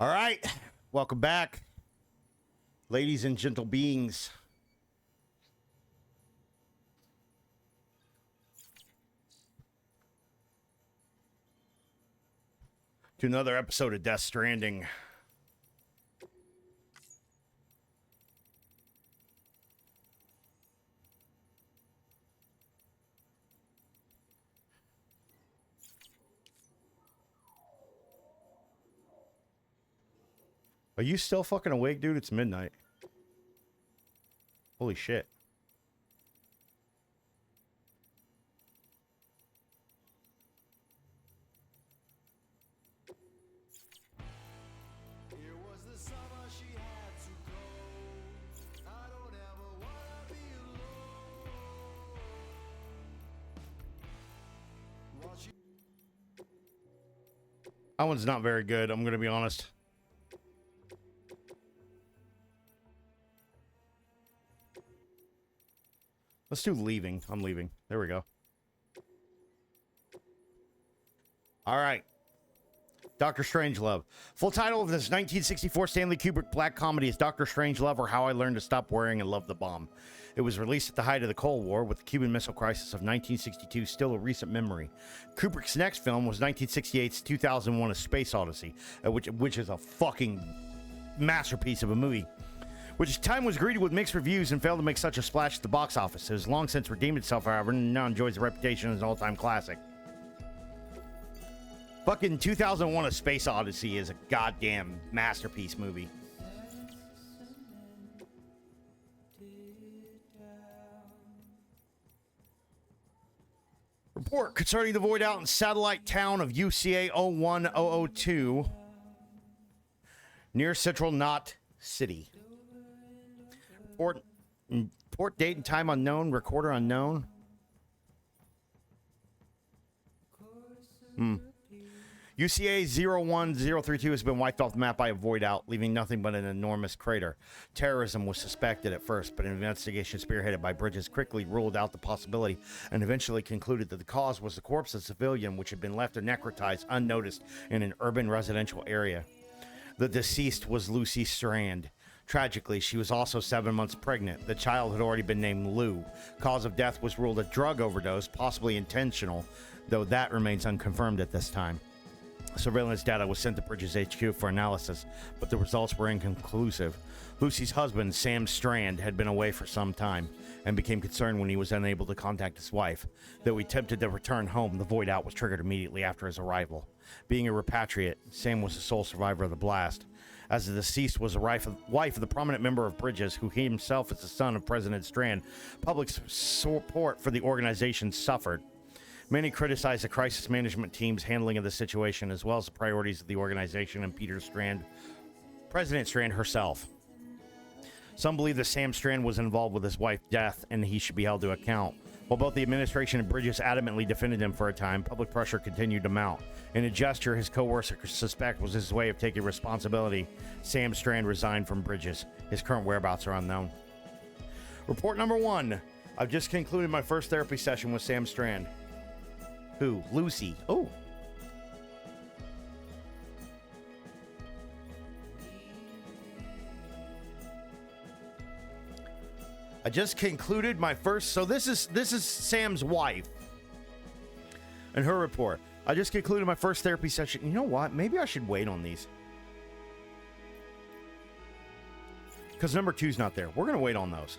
All right, welcome back, ladies and gentle beings. To another episode of Death Stranding. Are you still fucking awake, dude? It's midnight. Holy shit. That one's not very good, I'm gonna be honest. Let's do leaving. I'm leaving. There we go. All right. Dr. Strangelove. Full title of this 1964 Stanley Kubrick black comedy is Dr. Strangelove, or How I Learned to Stop Worrying and Love the Bomb. It was released at the height of the Cold War, with the Cuban Missile Crisis of 1962 still a recent memory. Kubrick's next film was 1968's 2001: A Space Odyssey, which is a fucking masterpiece of a movie, which at the time was greeted with mixed reviews and failed to make such a splash at the box office. It has long since redeemed itself, however, and now enjoys a reputation as an all-time classic. Fucking 2001: A Space Odyssey is a goddamn masterpiece movie. Report concerning the void out in satellite town of UCA 01002 near Central Knot City. Port date and time unknown. Recorder unknown. UCA 01032 has been wiped off the map by a void out, leaving nothing but an enormous crater. Terrorism was suspected at first, but an investigation spearheaded by Bridges quickly ruled out the possibility and eventually concluded that the cause was the corpse of a civilian which had been left or necrotized unnoticed in an urban residential area. The deceased was Lucy Strand. Tragically, she was also 7 months pregnant. The child had already been named Lou. Cause of death was ruled a drug overdose, possibly intentional, though that remains unconfirmed at this time. Surveillance data was sent to Bridges HQ for analysis, but the results were inconclusive. Lucy's husband, Sam Strand, had been away for some time and became concerned when he was unable to contact his wife. Though he attempted to return home, the void out was triggered immediately after his arrival. Being a repatriate, Sam was the sole survivor of the blast. As the deceased was the wife of the prominent member of Bridges, who he himself is the son of President Strand, public support for the organization suffered. Many criticized the crisis management team's handling of the situation, as well as the priorities of the organization and President Strand herself. Some believe that Sam Strand was involved with his wife's death and he should be held to account. While both the administration and Bridges adamantly defended him for a time, public pressure continued to mount. In a gesture his co-workers suspect was his way of taking responsibility, Sam Strand resigned from Bridges. His current whereabouts are unknown. Report number 1. I've just concluded my first therapy session with Sam Strand. Who? Lucy. Oh. I just concluded my first. So this is Sam's wife and her report. I just concluded my first therapy session. You know what? Maybe I should wait on these, because number 2's not there. We're gonna wait on those.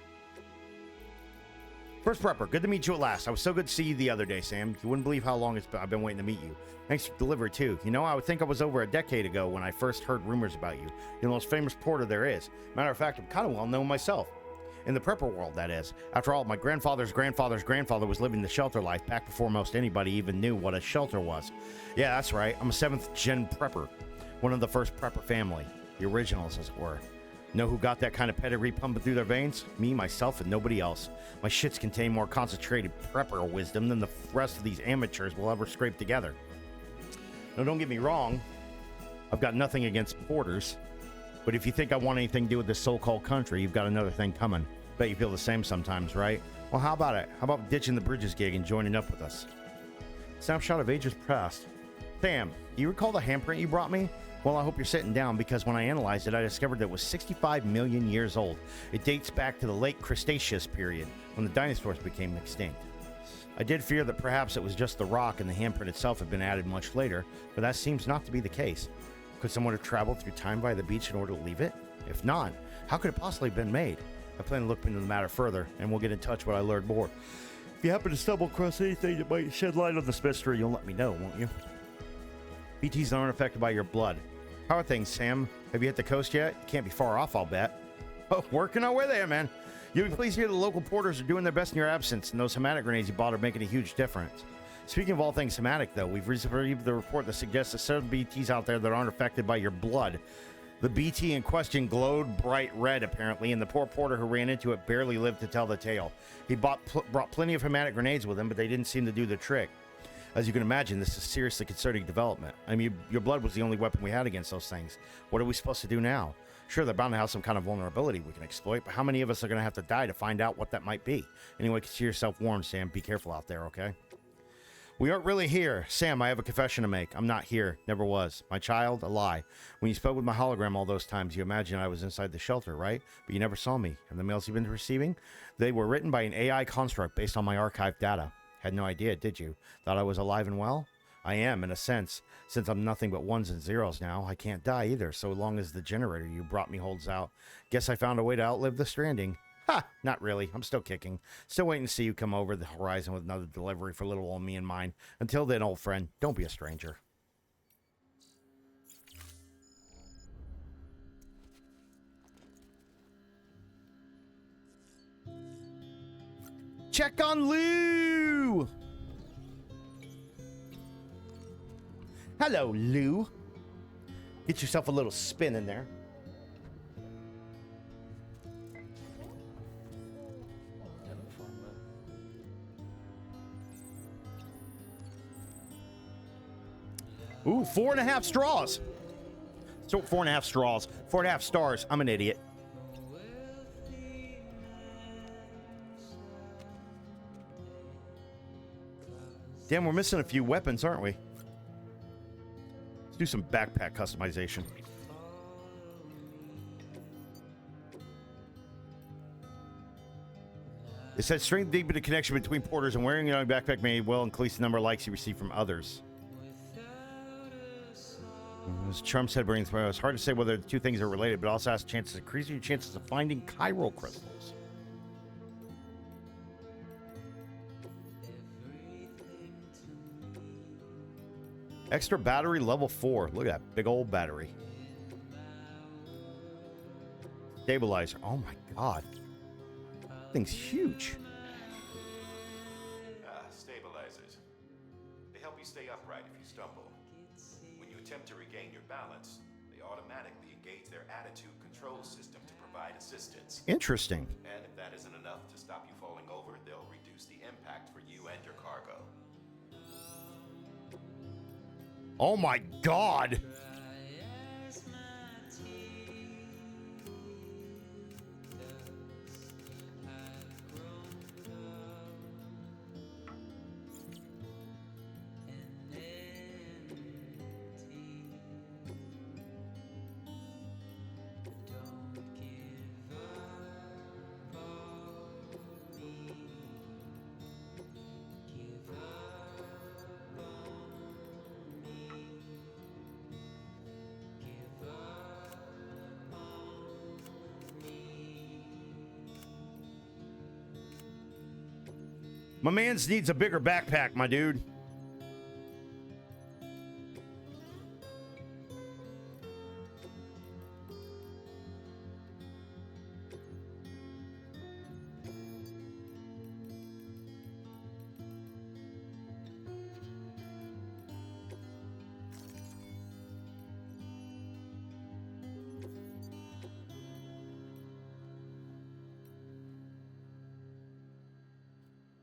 First prepper, good to meet you at last. I was so good to see you the other day, Sam. You wouldn't believe how long I've been waiting to meet you. Thanks for delivery, too. You know, I would think I was over a decade ago when I first heard rumors about you. You're the most famous porter there is. Matter of fact, I'm kind of well known myself. In the prepper world, that is. After all, my grandfather's grandfather's grandfather was living the shelter life back before most anybody even knew what a shelter was. Yeah, that's right. I'm a 7th gen prepper. One of the first prepper family. The originals, as it were. Know who got that kind of pedigree pumping through their veins? Me, myself, and nobody else. My shits contain more concentrated prepper wisdom than the rest of these amateurs will ever scrape together. Now, don't get me wrong. I've got nothing against porters. But if you think I want anything to do with this so-called country, you've got another thing coming. Bet you feel the same sometimes, right? Well, how about it? How about ditching the Bridges gig and joining up with us? Snapshot of ages past. Sam, do you recall the handprint you brought me? Well, I hope you're sitting down because when I analyzed it, I discovered that it was 65 million years old. It dates back to the late Cretaceous period, when the dinosaurs became extinct. I did fear that perhaps it was just the rock and the handprint itself had been added much later, but that seems not to be the case. Could someone have traveled through time by the beach in order to leave it? If not, how could it possibly have been made? I plan to look into the matter further, and we'll get in touch when I learn more. If you happen to stumble across anything that might shed light on this mystery, you'll let me know, won't you? BTs aren't affected by your blood. How are things, Sam? Have you hit the coast yet? You can't be far off, I'll bet. Oh, working our way there, man. You'll be pleased to hear the local porters are doing their best in your absence, and those hematic grenades you bought are making a huge difference. Speaking of all things hematic, though, we've received the report that suggests that certain BTs out there that aren't affected by your blood. The BT in question glowed bright red, apparently, and the poor porter who ran into it barely lived to tell the tale. He brought plenty of hematic grenades with him, but they didn't seem to do the trick. As you can imagine, this is seriously concerning development. I mean, your blood was the only weapon we had against those things. What are we supposed to do now? Sure, they're bound to have some kind of vulnerability we can exploit, but how many of us are going to have to die to find out what that might be? Anyway, consider yourself warned, Sam. Be careful out there, okay? We aren't really here. Sam, I have a confession to make. I'm not here. Never was. My child, a lie. When you spoke with my hologram all those times, you imagined I was inside the shelter, right? But you never saw me. And the mails you've been receiving? They were written by an AI construct based on my archived data. Had no idea, did you? Thought I was alive and well? I am, in a sense. Since I'm nothing but ones and zeros now, I can't die either, so long as the generator you brought me holds out. Guess I found a way to outlive the stranding. Ha! Not really. I'm still kicking. Still waiting to see you come over the horizon with another delivery for little old me and mine. Until then, old friend, don't be a stranger. Check on Lou! Hello, Lou. Get yourself a little spin in there. Ooh, 4.5 straws. So 4.5 straws. 4.5 stars. I'm an idiot. Damn, we're missing a few weapons, aren't we? Let's do some backpack customization. It says strength deep in the connection between porters and wearing a young backpack may well increase the number of likes you receive from others. As Trump said, it's hard to say whether the two things are related, but also has chances increasing your chances of finding chiral crystals. Extra battery level 4. Look at that big old battery. Stabilizer. Oh my god. Thing's huge. Stabilizers. They help you stay upright if you stumble. When you attempt to regain your balance, they automatically engage their attitude control system to provide assistance. Interesting. And if that isn't enough to stop you falling over, they'll reduce the impact for you and your cargo. Oh my god. My man's needs a bigger backpack, my dude.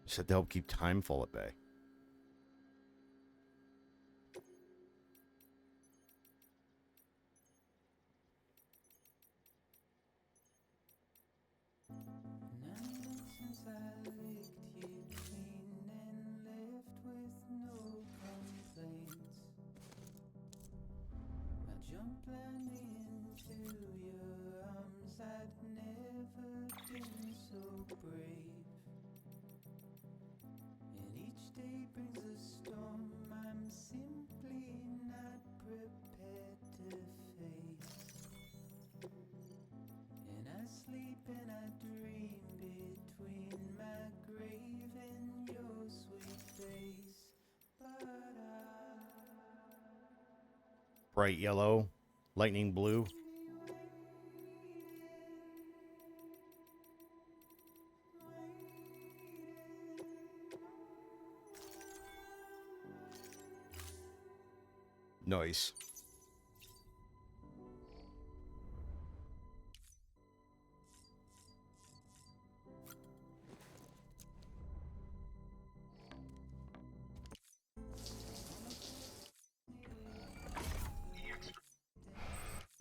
Said to help keep time full at bay. Jump blindly into your arms. I'd never been so brave. And each day brings a storm I'm simply not prepared to face. And I sleep and I dream between my grave and your sweet face. But Bright yellow, lightning blue. Nice.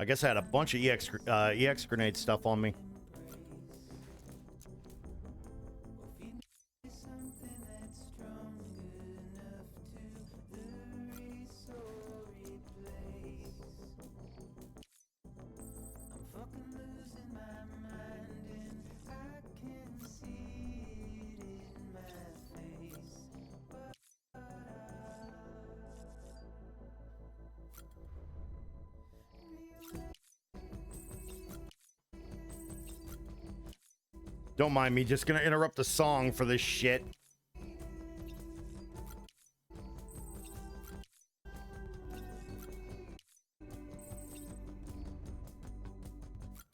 I guess I had a bunch of EX grenade stuff on me. something that's strong enough to erase or replace. I'm fucking losing my mind and I can see it in my face. Don't mind me, just gonna interrupt the song for this shit.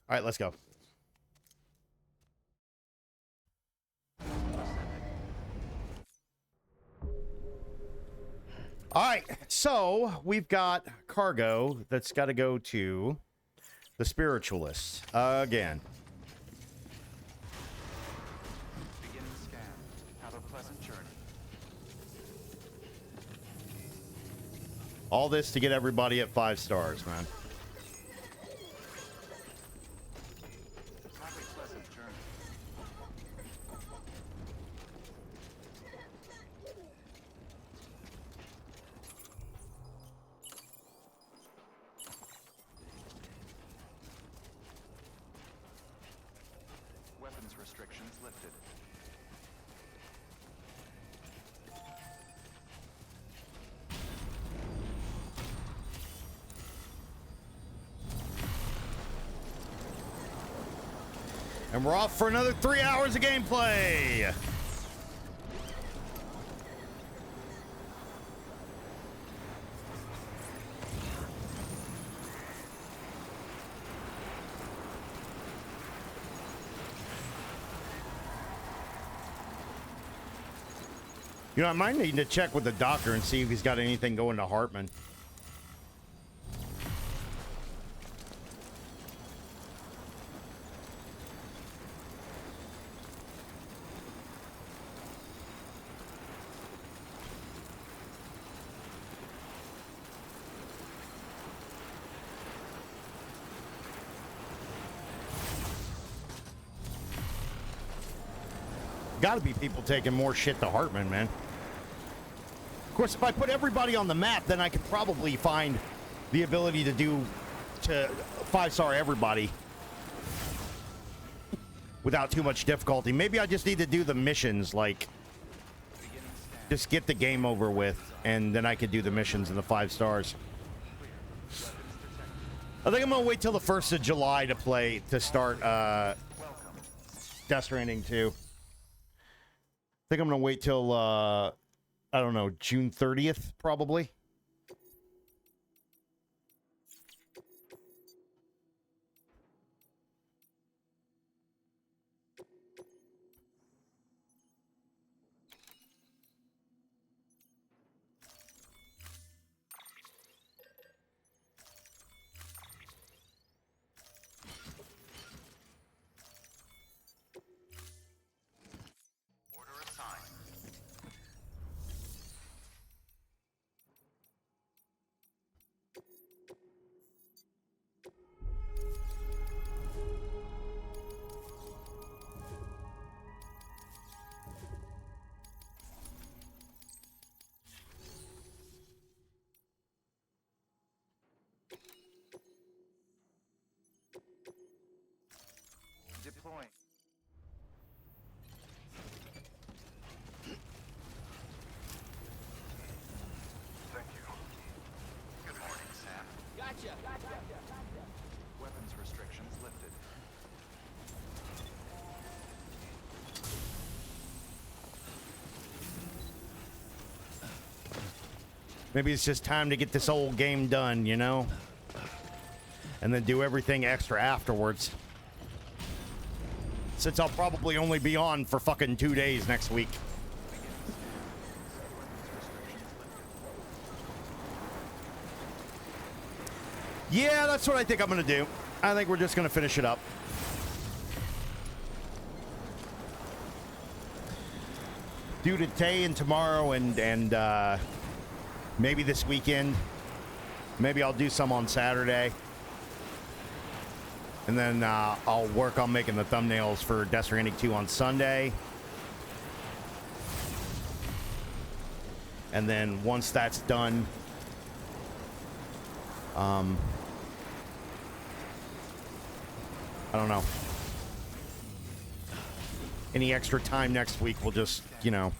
All right, let's go. All right, so we've got cargo that's got to go to the spiritualist again. Begin the scan. Have a pleasant journey. All this to get everybody at 5 stars, man. Have a pleasant journey. Weapons restrictions lifted. And we're off for another 3 hours of gameplay. You know, I might need to check with the doctor and see if he's got anything going to Hartman. Got to be people taking more shit to Hartman, man. Of course, if I put everybody on the map, then I could probably find the ability to do to 5-star everybody without too much difficulty. Maybe I just need to do the missions, like just get the game over with, and then I could do the missions in the 5 stars. I think I'm gonna wait till the 1st of July to start Death Stranding 2. I think I'm gonna wait till I don't know, June 30th probably. Maybe it's just time to get this old game done, you know? And then do everything extra afterwards. Since I'll probably only be on for fucking 2 days next week. Yeah, that's what I think I'm gonna do. I think we're just gonna finish it up. Do today and tomorrow and maybe this weekend. Maybe I'll do some on Saturday. And then I'll work on making the thumbnails for Death Stranding 2 on Sunday. And then once that's done, I don't know. Any extra time next week, we'll just, you know,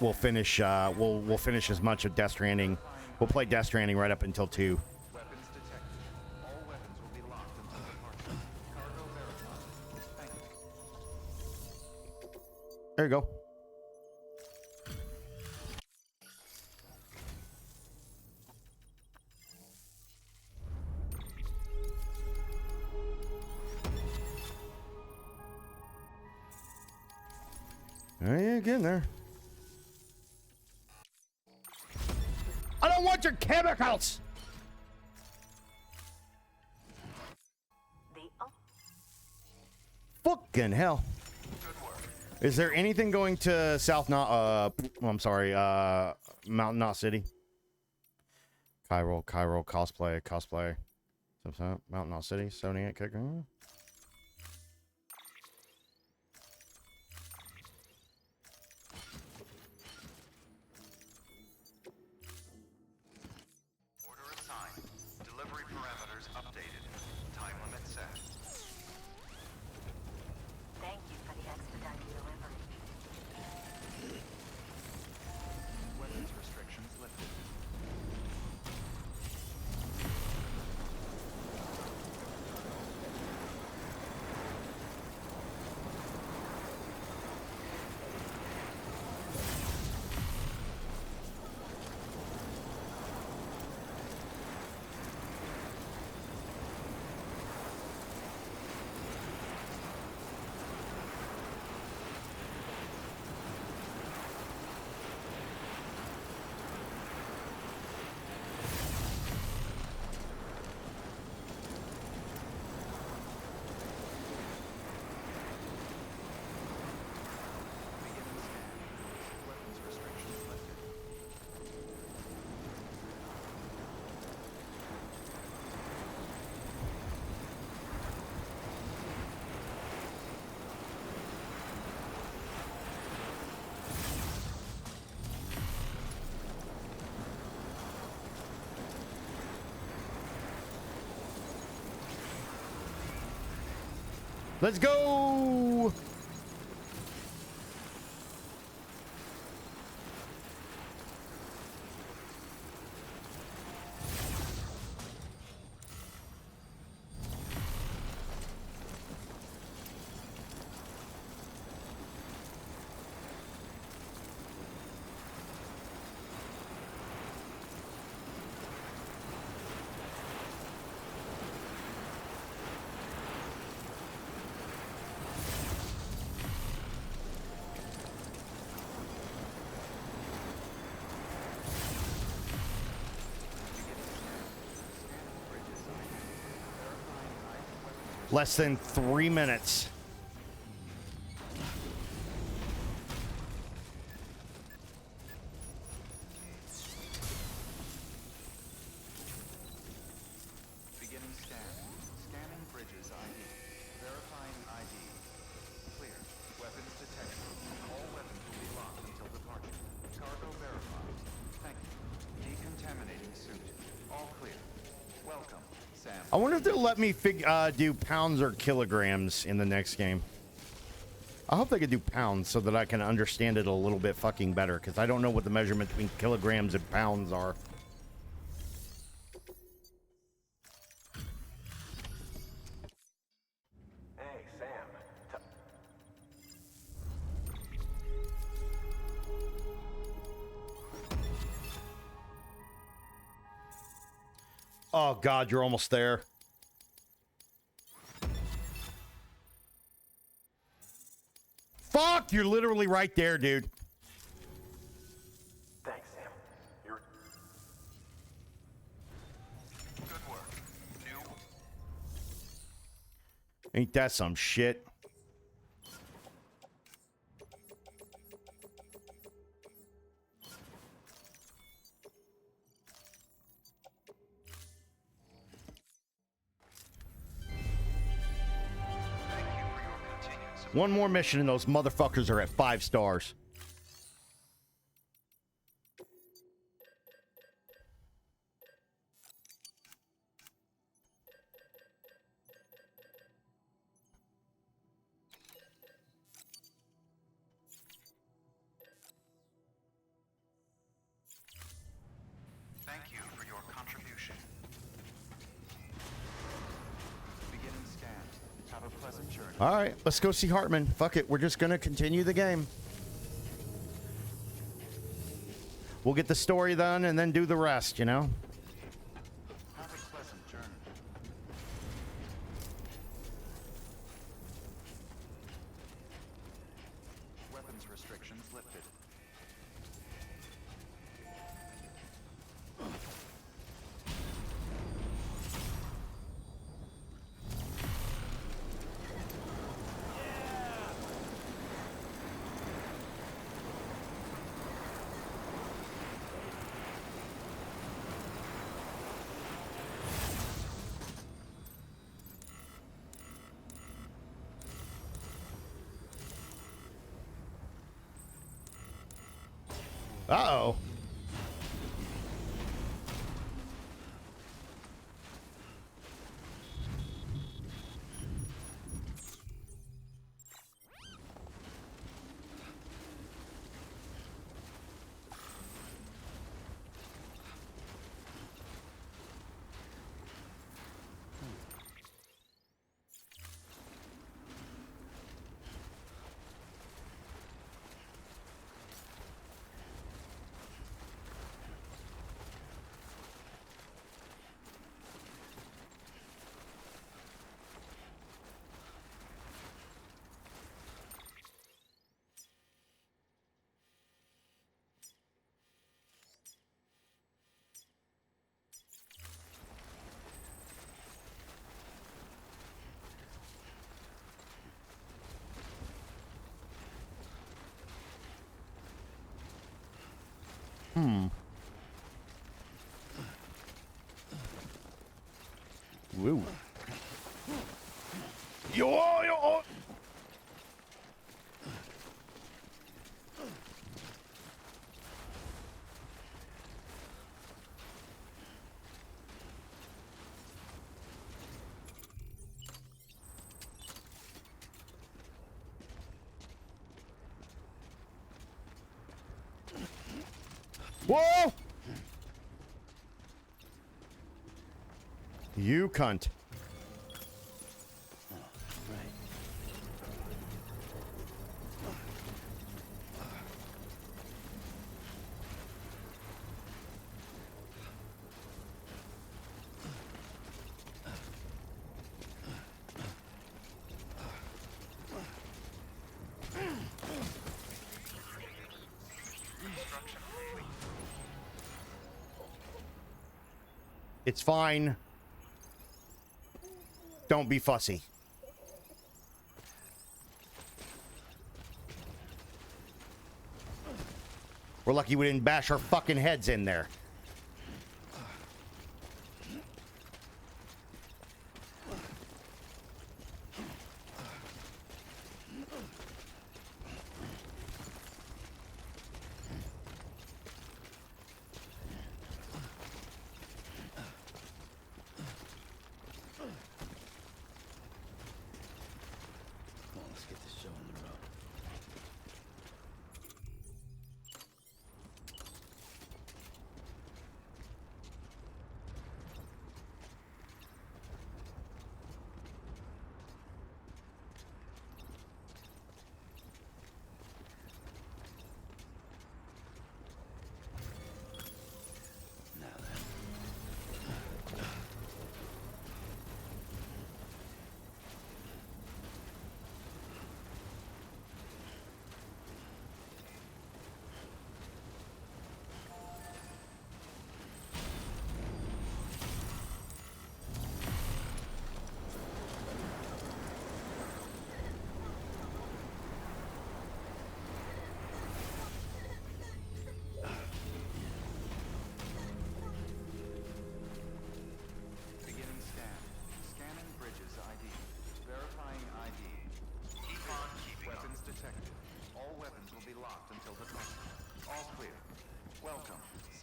we'll finish. We'll finish as much of Death Stranding. We'll play Death Stranding right up until 2. Weapons detected. All weapons will be locked until departure. Cargo verified. Thank you. There you go. There you get in there. I don't want your chemicals. Fucking hell. Is there anything going to South Knot? I'm sorry. Mountain Knot City. Cairo cosplay. Mountain Knot City. Sony ain't kicking. Order assigned. Delivery parameters updated. Time limit set. Thank you for the expedited delivery. Weapons restrictions lifted. Weapons restrictions lifted. Let's go. Less than 3 minutes. Beginning scan. Scanning bridges ID. Verifying ID. Clear. Weapons detected. All weapons will be locked until departure. Cargo verified. Thank you. Decontaminating suit. All clear. Welcome, Sam. I wonder if they'll let me do pounds or kilograms in the next game. I hope they could do pounds so that I can understand it a little bit fucking better, because I don't know what the measurement between kilograms and pounds are. Hey, Sam. Oh, God, you're almost there. Fuck, you're literally right there, dude. Thanks, Sam. You're... Good work. New. Ain't that some shit? Thank you for your continued support. One more mission and those motherfuckers are at 5 stars. Thank you for your contribution. Beginning scan. Have a pleasant journey. All right, let's go see Hartman. Fuck it, we're just gonna continue the game. We'll get the story done and then do the rest, you know? Have a pleasant journey. Weapons restrictions lifted. Uh-oh. Woo. Yo. Whoa! You cunt. It's fine. Don't be fussy. We're lucky we didn't bash our fucking heads in there.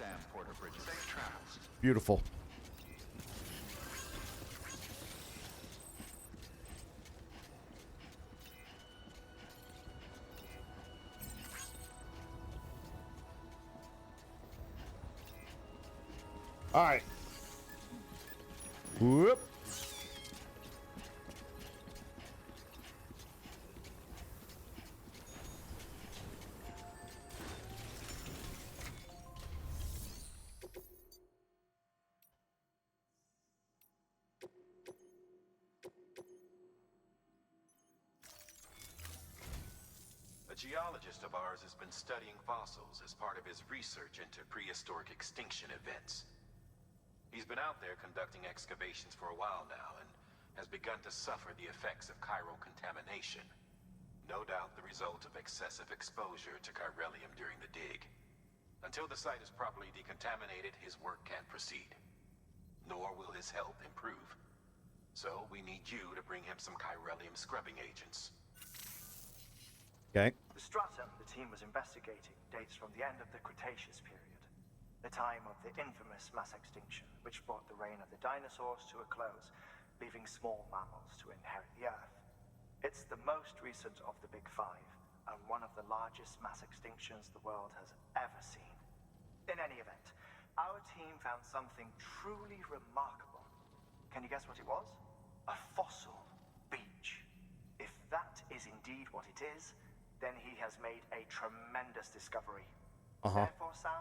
Sam Porter Bridges. Safe travels. Beautiful. All right. Whoop. A geologist of ours has been studying fossils as part of his research into prehistoric extinction events. He's been out there conducting excavations for a while now and has begun to suffer the effects of chiral contamination. No doubt the result of excessive exposure to chiralium during the dig. Until the site is properly decontaminated, his work can't proceed. Nor will his health improve. So we need you to bring him some chiralium scrubbing agents. Okay. The stratum the team was investigating dates from the end of the Cretaceous period, the time of the infamous mass extinction, which brought the reign of the dinosaurs to a close, leaving small mammals to inherit the Earth. It's the most recent of the Big Five, and one of the largest mass extinctions the world has ever seen. In any event, our team found something truly remarkable. Can you guess what it was? A fossil beach. If that is indeed what it is, then he has made a tremendous discovery. Therefore, Sam,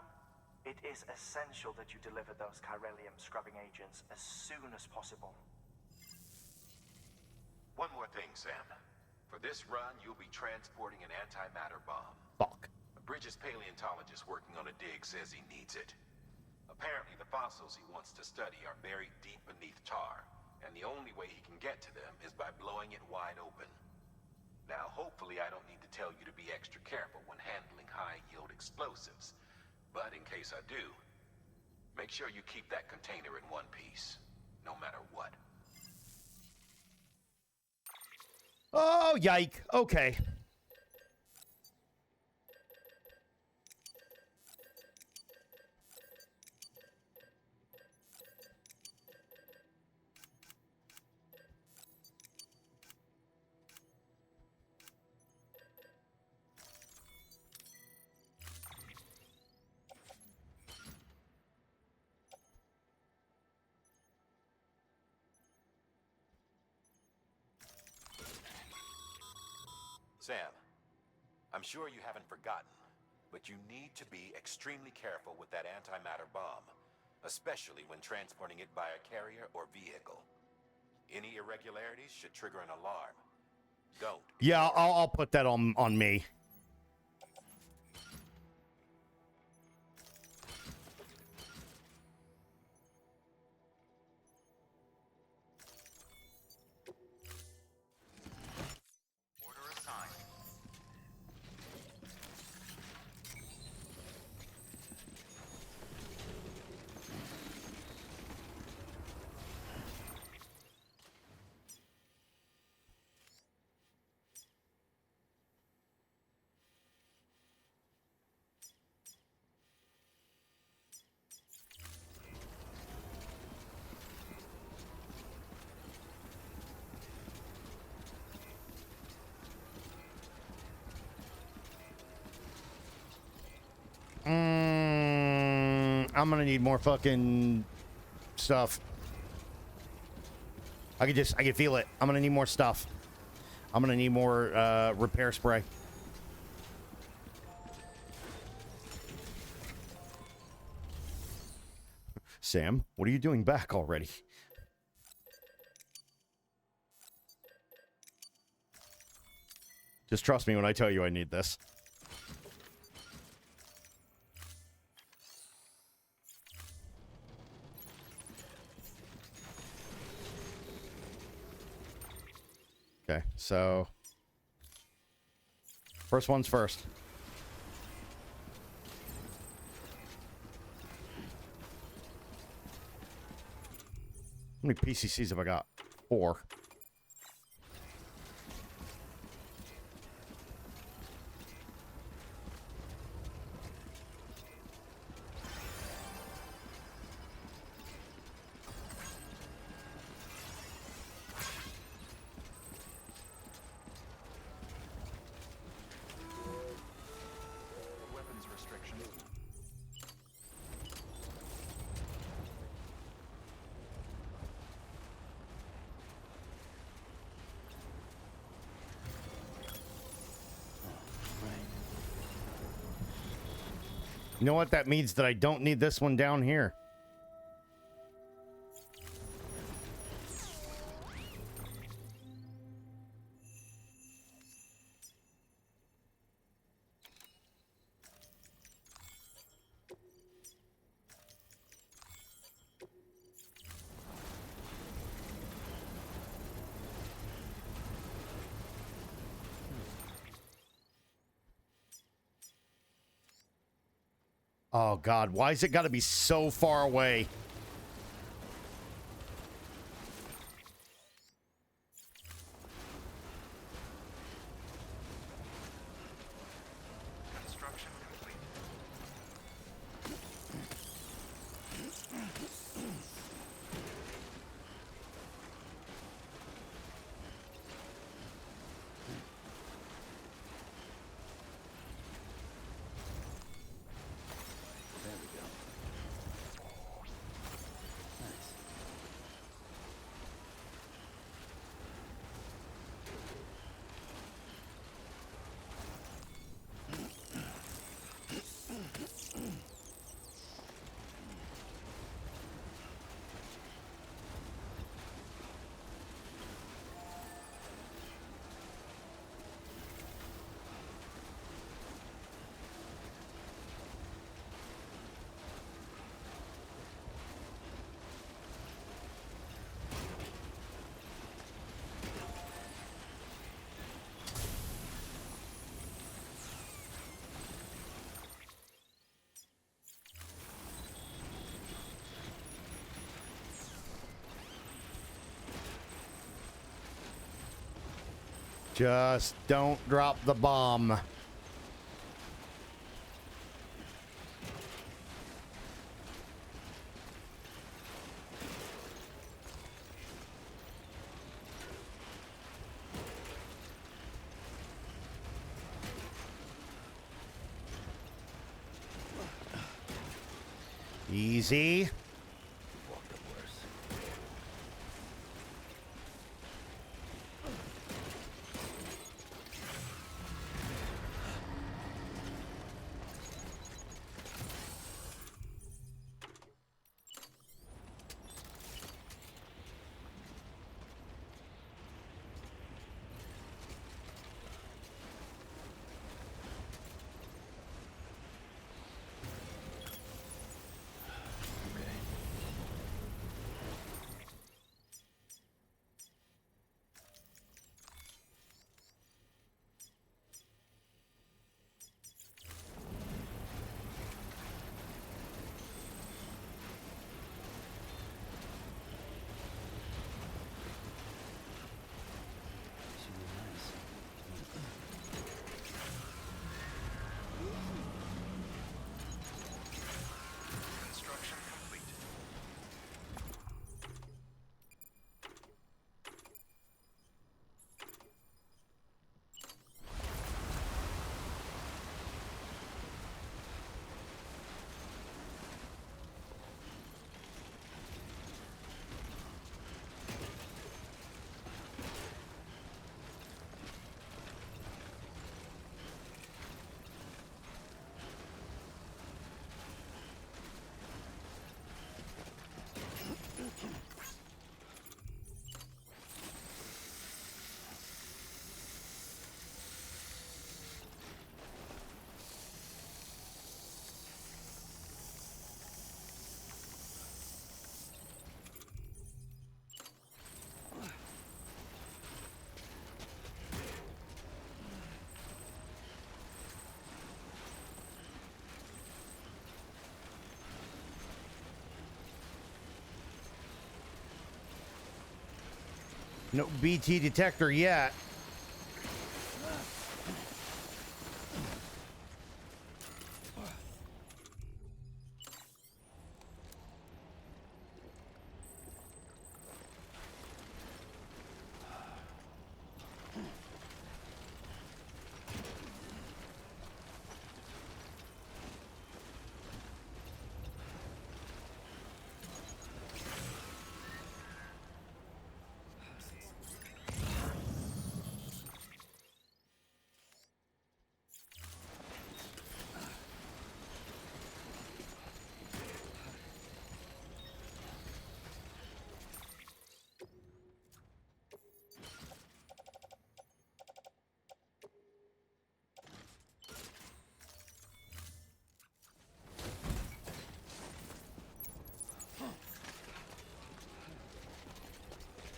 it is essential that you deliver those chiralium scrubbing agents as soon as possible. One more thing, Sam. For this run, you'll be transporting an antimatter bomb. Fuck. A Bridges paleontologist working on a dig says he needs it. Apparently, the fossils he wants to study are buried deep beneath tar, and the only way he can get to them is by blowing it wide open. Now, hopefully I don't need to tell you to be extra careful when handling high-yield explosives. But in case I do, make sure you keep that container in one piece, no matter what. Oh, yike. Okay. Sam, I'm sure you haven't forgotten, but you need to be extremely careful with that antimatter bomb, especially when transporting it by a carrier or vehicle. Any irregularities should trigger an alarm. Don't. Yeah, I'll put that on me. Order assigned. I'm gonna need more fucking stuff. I can feel it. I'm gonna need more stuff. I'm gonna need more repair spray. Sam, what are you doing back already? Just trust me when I tell you I need this. Okay, so first one's first. How many PCCs have I got? 4. You know what? That means that I don't need this one down here. Oh, God. Why is it got to be so far away? Construction complete. There we go. Nice. Just don't drop the bomb. Easy. Walked up worse. Okay. Should be nice. Construction complete. No BT detector yet.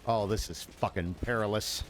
Oh, this is fucking perilous.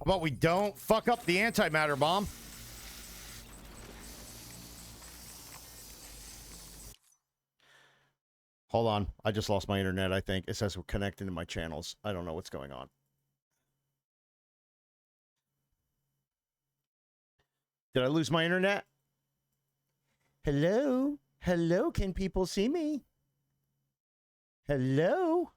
How about we don't fuck up the antimatter bomb? Hold on. I just lost my internet, I think. It says we're connecting to my channels. I don't know what's going on. Did I lose my internet? Hello? Hello? Can people see me? Hello?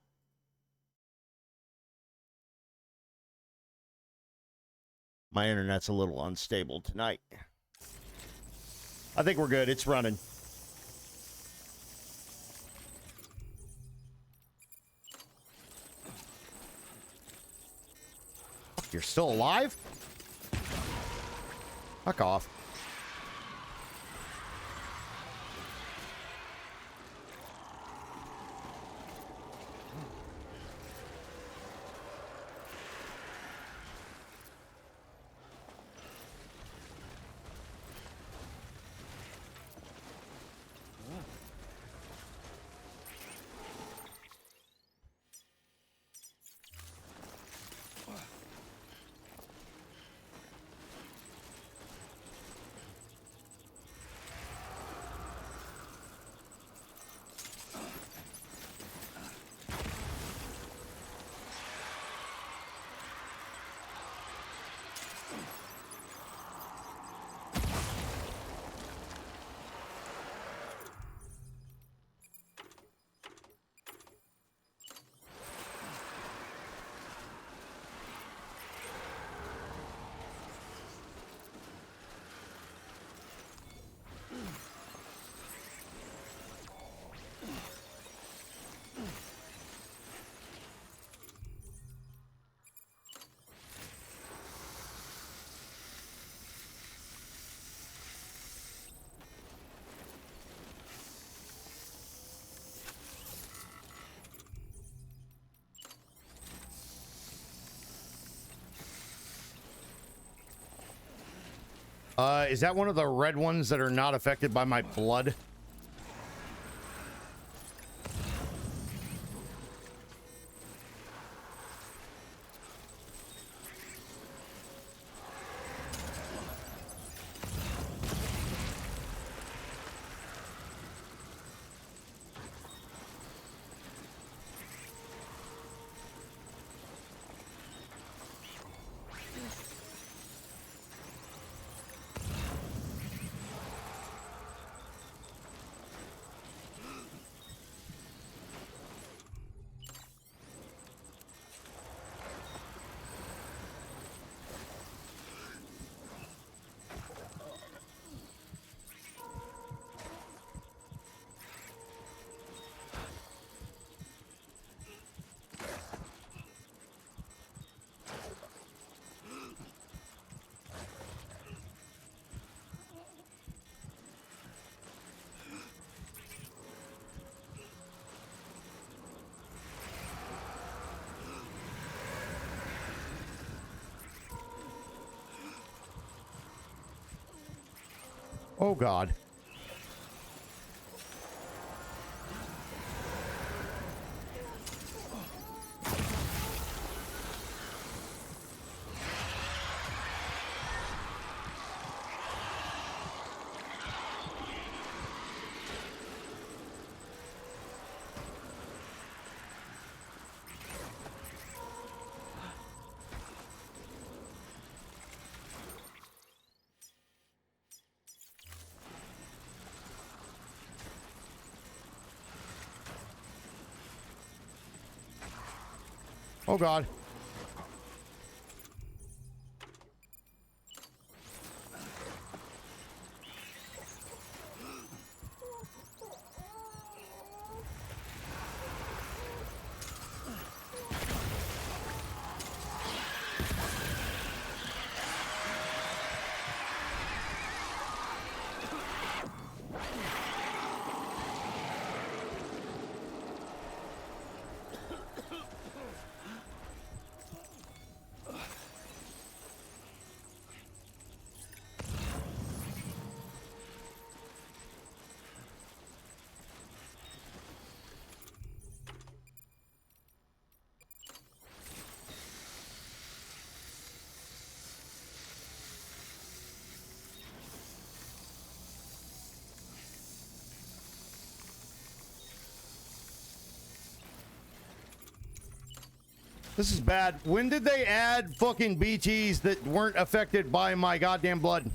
My internet's a little unstable tonight. I think we're good. It's running. You're still alive? Fuck off. Is that one of the red ones that are not affected by my blood? Oh God. Oh God. This is bad. When did they add fucking BTs that weren't affected by my goddamn blood?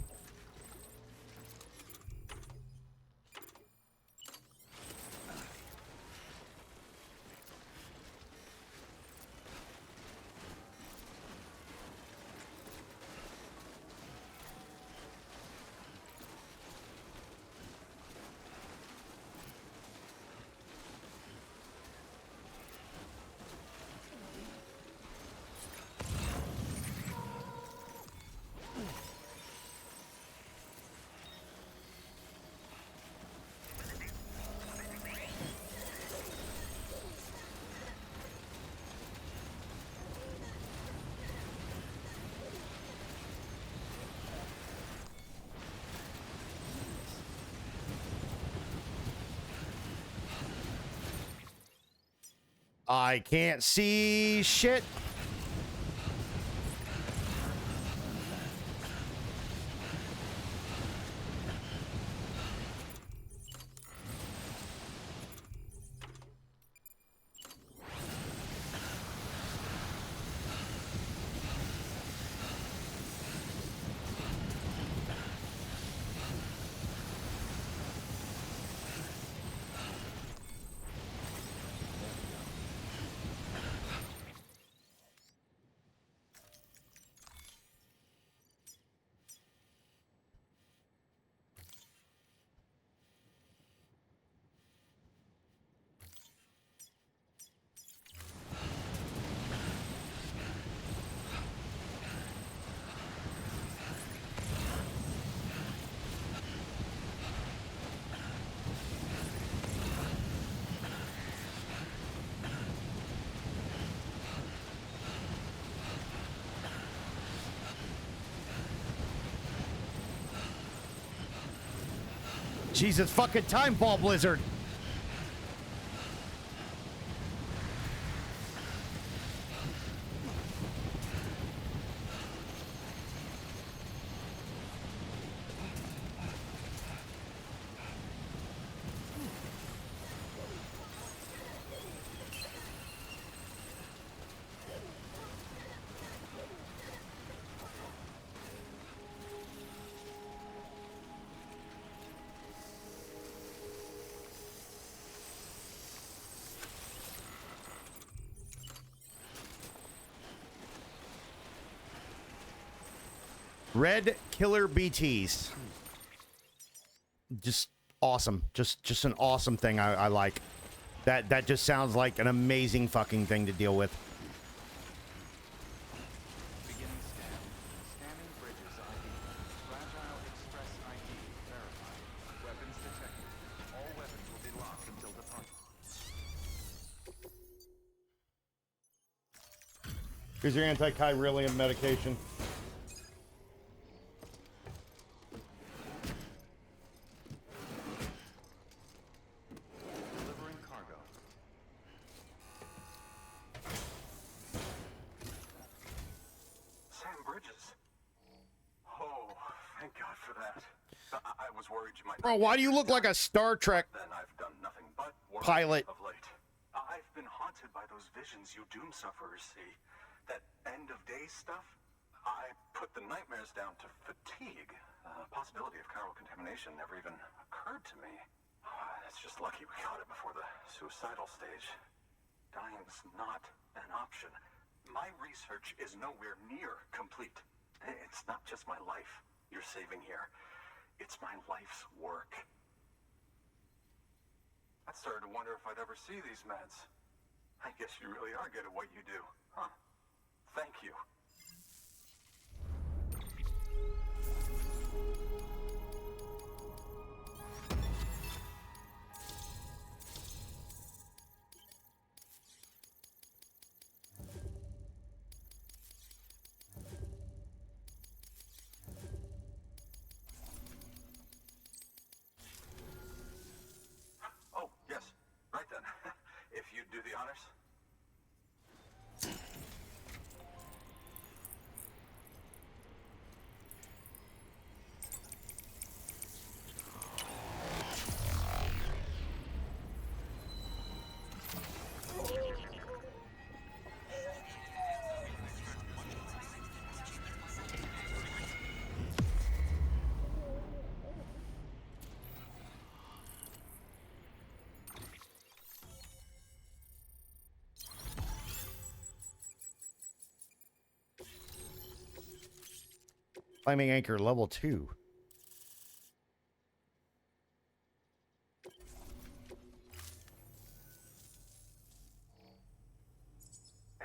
I can't see shit. Jesus fucking timefall blizzard. Red Killer BTs. Just awesome. Just an awesome thing I like. That just sounds like an amazing fucking thing to deal with. Beginning scan. Scanning bridges ID. Fragile Express ID verified. Weapons detected. All weapons will be locked until departure. Here's your anti-chiralium medication. bridges. Oh, thank God for that. I was worried you might. Bro, why do you look like a Star Trek Then I've done nothing but worry pilot? of late. I've been haunted by those visions you doom sufferers see. That end of day stuff. I put the nightmares down to fatigue. Possibility of chiral contamination never even occurred to me. It's just lucky we caught it before the suicidal stage. Dying's not an option. My research is nowhere near complete. It's not just my life you're saving here. It's my life's work. I started to wonder if I'd ever see these meds. I guess you really are good at what you do, huh? Thank you. Oh, yes. Right then. If you'd do the honors. Climbing anchor level 2.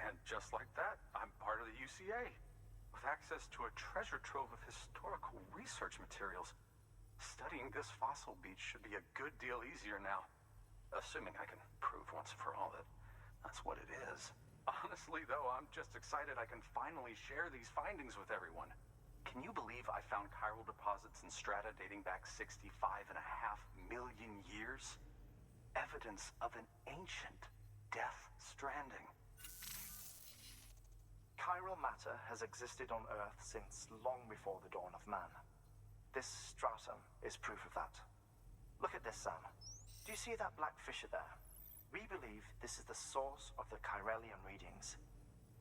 And just like that, I'm part of the UCA. With access to a treasure trove of historical research materials. Studying this fossil beach should be a good deal easier now. Assuming I can prove once for all that that's what it is. Honestly, though, I'm just excited I can finally share these findings with everyone. Can you believe I found chiral deposits in strata dating back 65.5 million years? Evidence of an ancient death stranding. Chiral matter has existed on Earth since long before the dawn of man. This stratum is proof of that. Look at this, Sam. Do you see that black fissure there? We believe this is the source of the Chiralian readings.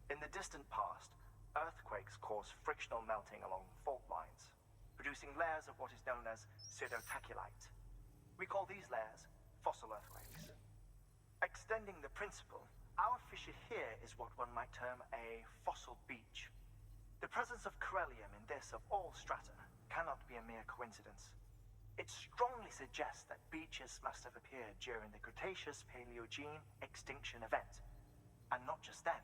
In the distant past, earthquakes cause frictional melting along fault lines, producing layers of what is known as pseudotachylite. We call these layers fossil earthquakes. Extending the principle, our fissure here is what one might term a fossil beach. The presence of corellium in this of all strata cannot be a mere coincidence. It strongly suggests that beaches must have appeared during the Cretaceous-Paleogene extinction event. And not just then.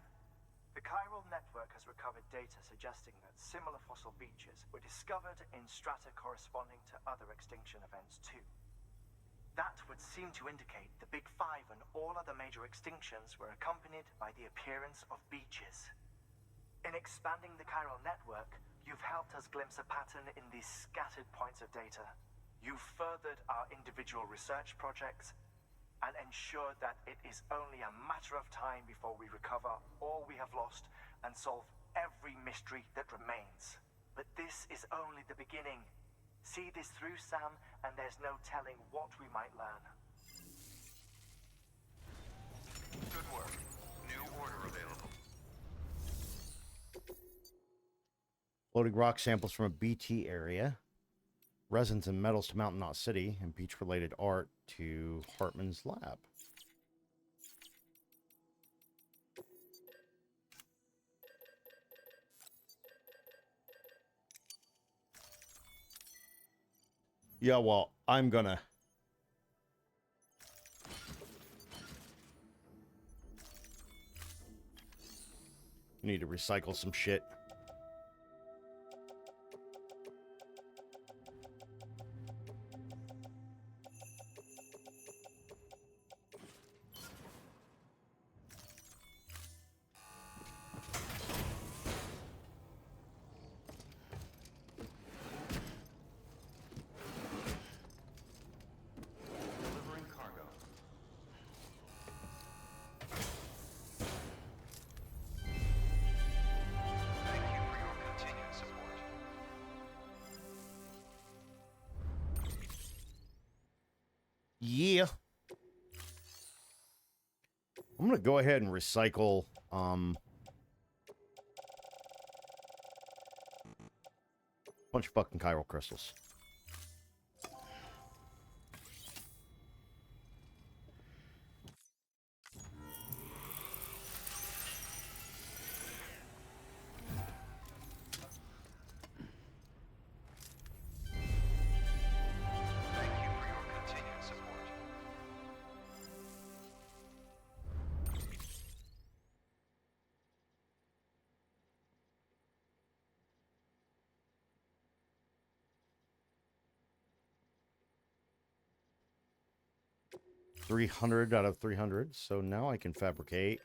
The chiral network has recovered data suggesting that similar fossil beaches were discovered in strata corresponding to other extinction events too. That would seem to indicate the Big Five and all other major extinctions were accompanied by the appearance of beaches. In expanding the chiral network, you've helped us glimpse a pattern in these scattered points of data. You've furthered our individual research projects and ensured that it is only a matter of time before we recover all we have lost and solve every mystery that remains. But this is only the beginning. See this through, Sam, and there's no telling what we might learn. Good work. New order available. Loading rock samples from a BT area. Resins and metals to Mountain Knot City. And beach-related art to Hartman's lab. Yeah, well, I'm gonna... need to recycle some shit. Delivering cargo. Thank Yeah. I'm gonna go ahead and recycle bunch of fucking chiral crystals. Thank you for your continued support. $300 out of 300. So now I can fabricate.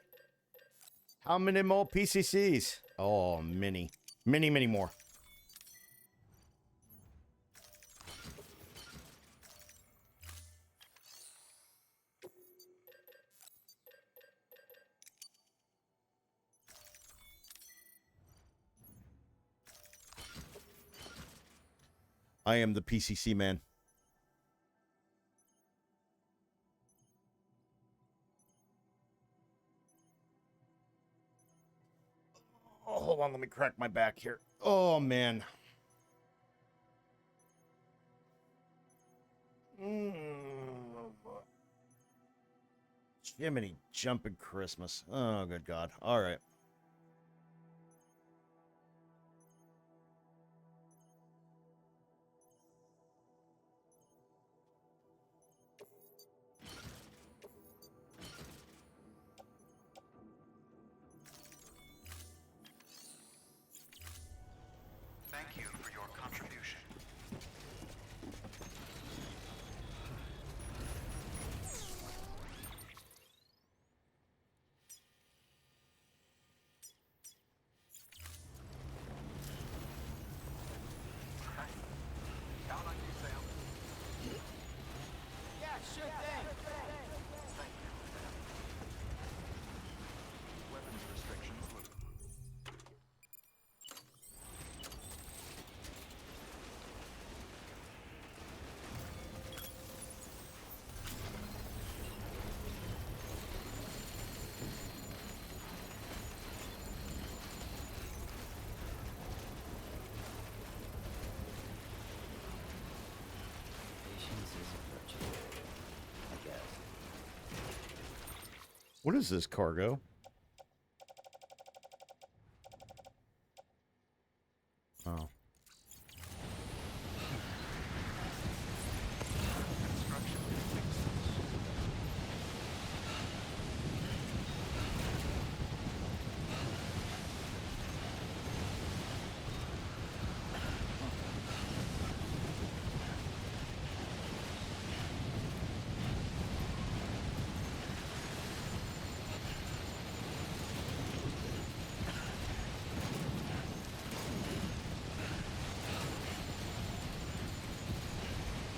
How many more PCCs? Oh, many. Many, many more. I am the PCC man. Oh, hold on, let me crack my back here. Oh, man. Jiminy jumping Christmas. Oh, good God. All right. Thank you for your contribution. Count on you, Sam. Weapons restrictions lifted. Patience is a virtue, I guess. What is this cargo? Oh. Construction complete.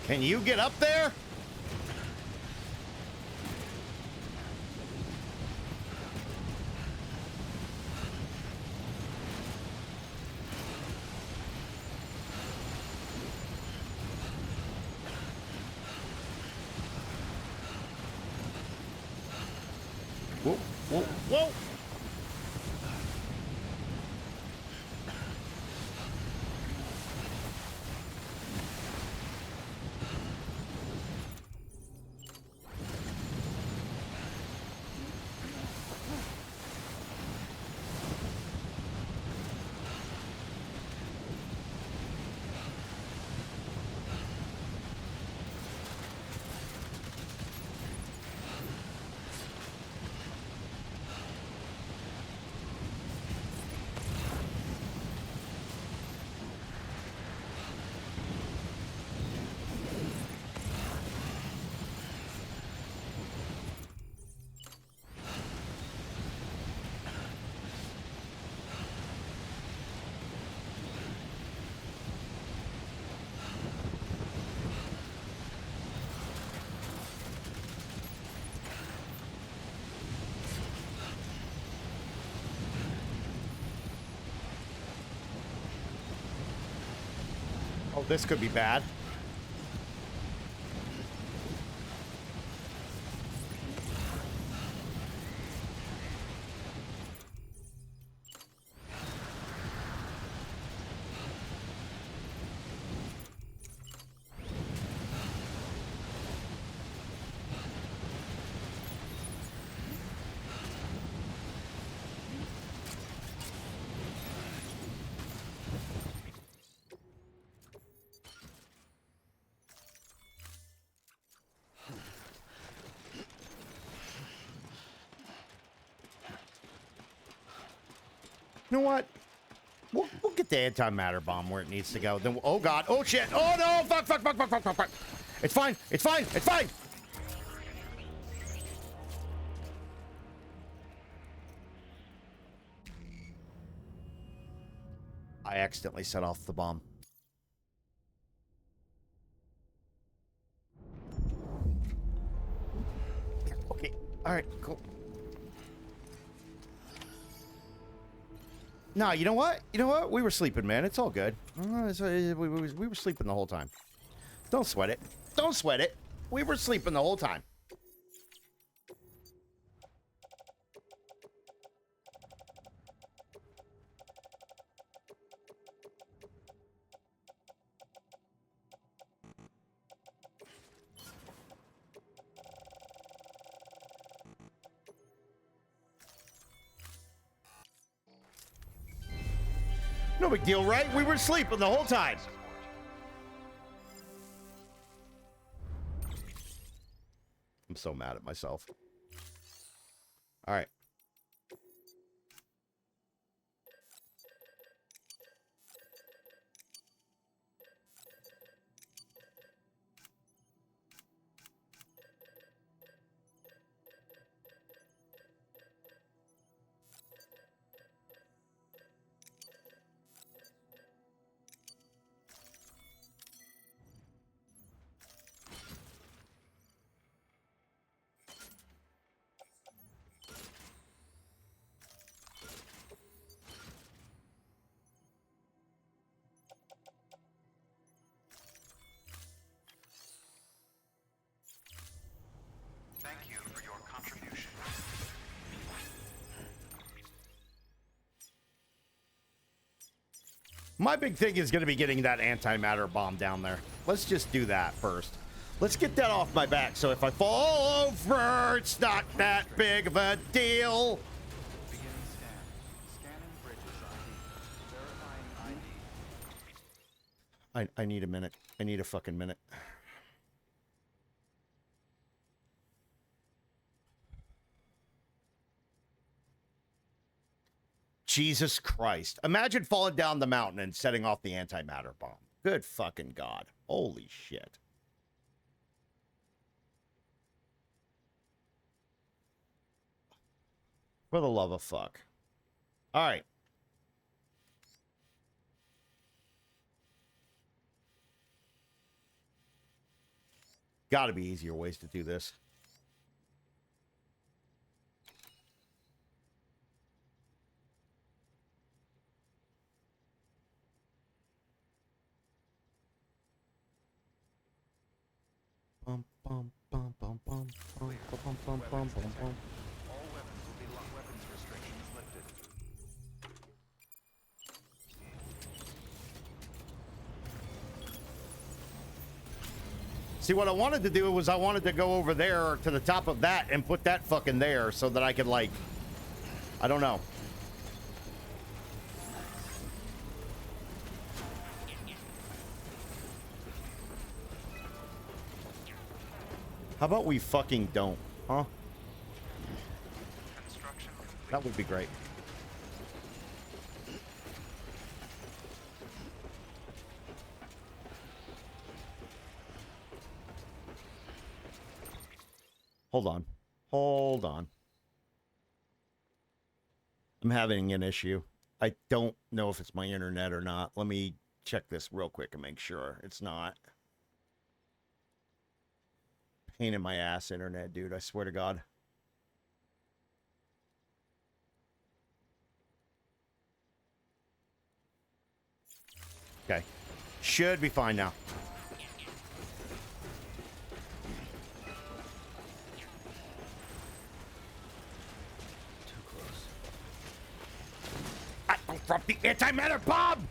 Can you get up there? Whoa, whoa, whoa! Oh, this could be bad. You know what? We'll get the antimatter bomb where it needs to go. Then, oh god, oh shit, oh no, fuck, fuck, fuck, fuck, fuck, fuck, fuck. It's fine, it's fine, it's fine. I accidentally set off the bomb. Okay, all right, cool. No, you know what? You know what? We were sleeping, man. It's all good. We were sleeping the whole time. Don't sweat it. Don't sweat it. We were sleeping the whole time. No big deal, right? We were sleeping the whole time. I'm so mad at myself. All right. Thank you for your contribution. My big thing is going to be getting that antimatter bomb down there. Let's just do that first. Let's get that off my back, so if I fall over, it's not that big of a deal. Beginning scan. Scanning bridges ID. Verifying ID. I need a minute. I need a fucking minute. Jesus Christ. Imagine falling down the mountain and setting off the antimatter bomb. Good fucking God. Holy shit. For the love of fuck. All right. Gotta be easier ways to do this. Bum, bum, bum, bum, bum, bum, bum, bum, bum, bum, bum. All weapons will be locked. Weapons restrictions lifted. See, what I wanted to do was I wanted to go over there to the top of that and put that fucking there so that I could, like, I don't know. How about we fucking don't, huh? Construction complete. That would be great. Hold on. Hold on. I'm having an issue. I don't know if it's my internet or not. Let me check this real quick and make sure it's not. Pain in my ass internet, dude. I swear to God. Okay. Should be fine now. I don't drop the antimatter bomb!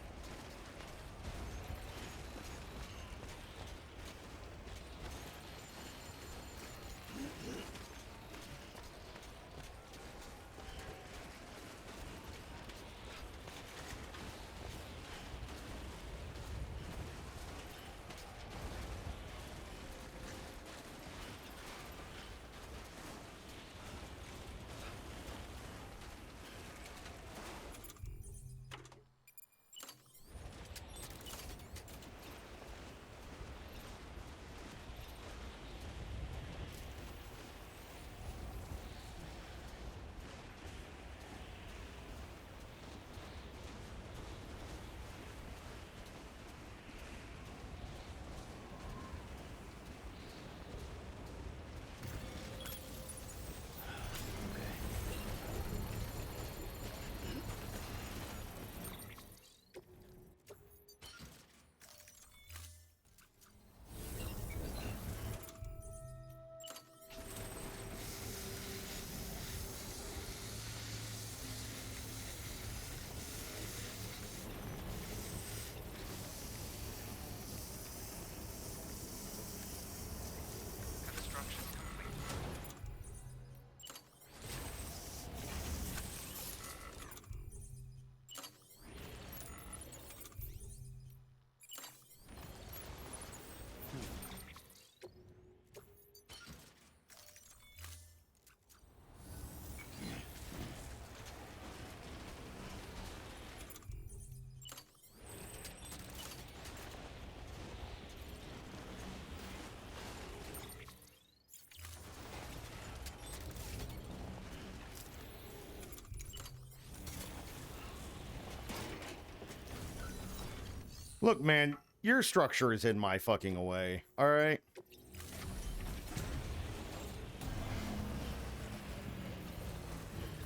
Look, man, your structure is in my fucking way. All right.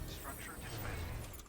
Structure dismantled.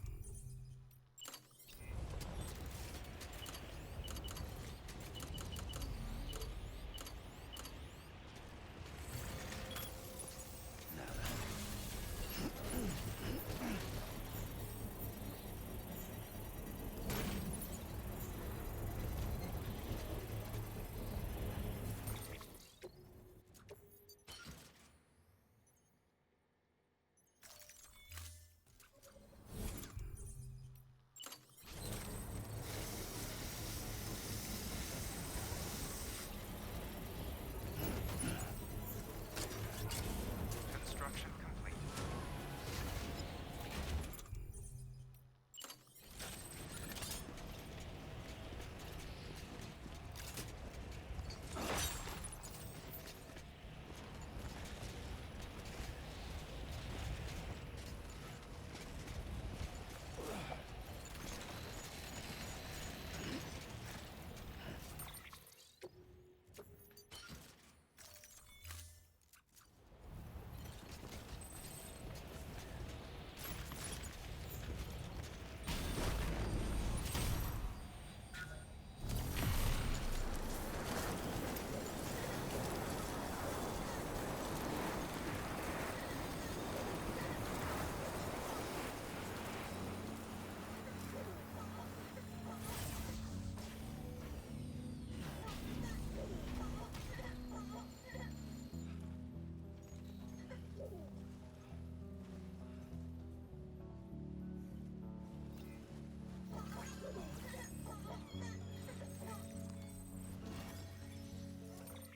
Construction complete.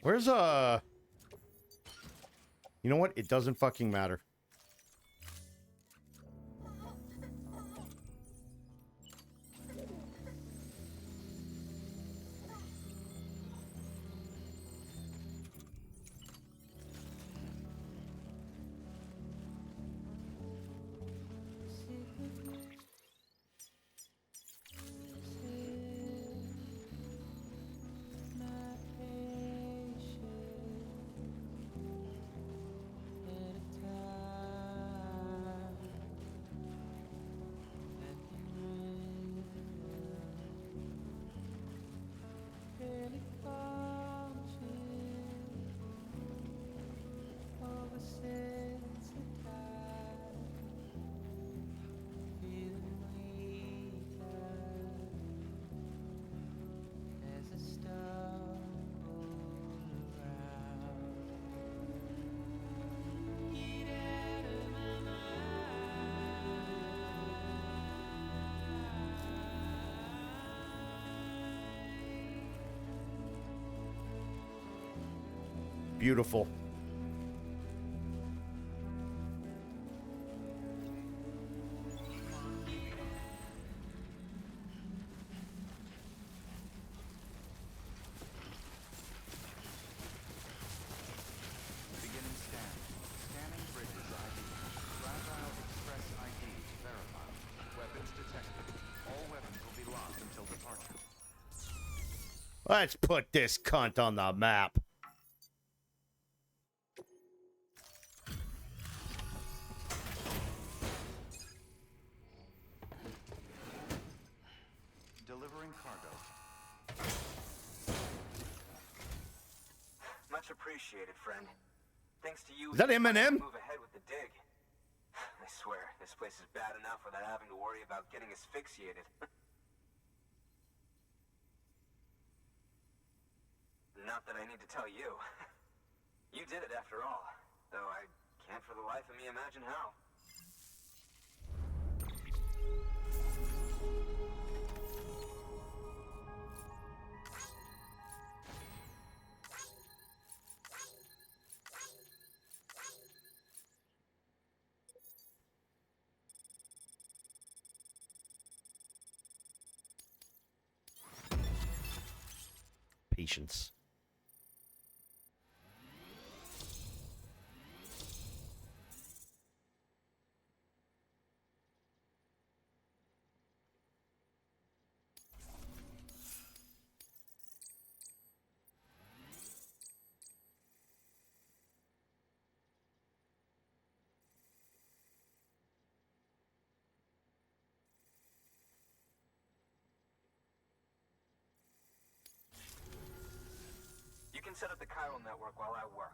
Where's You know what? It doesn't fucking matter. Beautiful. Beginning scan. Scanning bridges ID. Fragile Express ID verified. Weapons detected. All weapons will be locked until departure. Let's put this cunt on the map. Delivering cargo. Much appreciated, friend. Thanks to you, Is that we can Eminem? move ahead with the dig. I swear, this place is bad enough without having to worry about getting asphyxiated. Not that I need to tell you. You did it after all, though I can't for the life of me imagine how. Patience. can set up the chiral network while I work.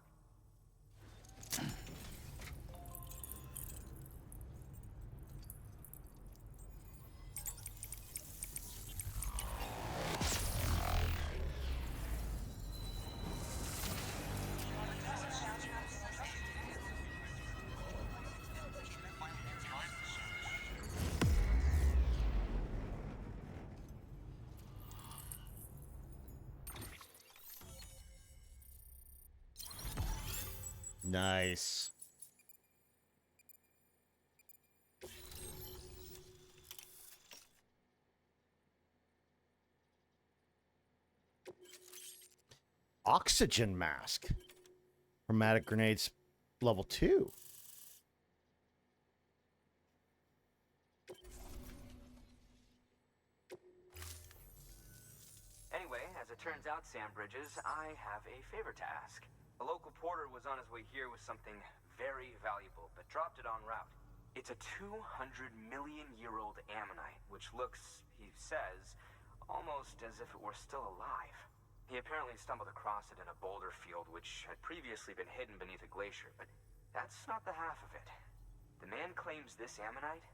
Nice. Oxygen mask. Chromatic grenades level 2. Anyway, as it turns out, Sam Bridges, I have a favor to ask. A local porter was on his way here with something very valuable, but dropped it en route. It's a 200-million-year-old ammonite, which looks, he says, almost as if it were still alive. He apparently stumbled across it in a boulder field, which had previously been hidden beneath a glacier, but that's not the half of it. The man claims this ammonite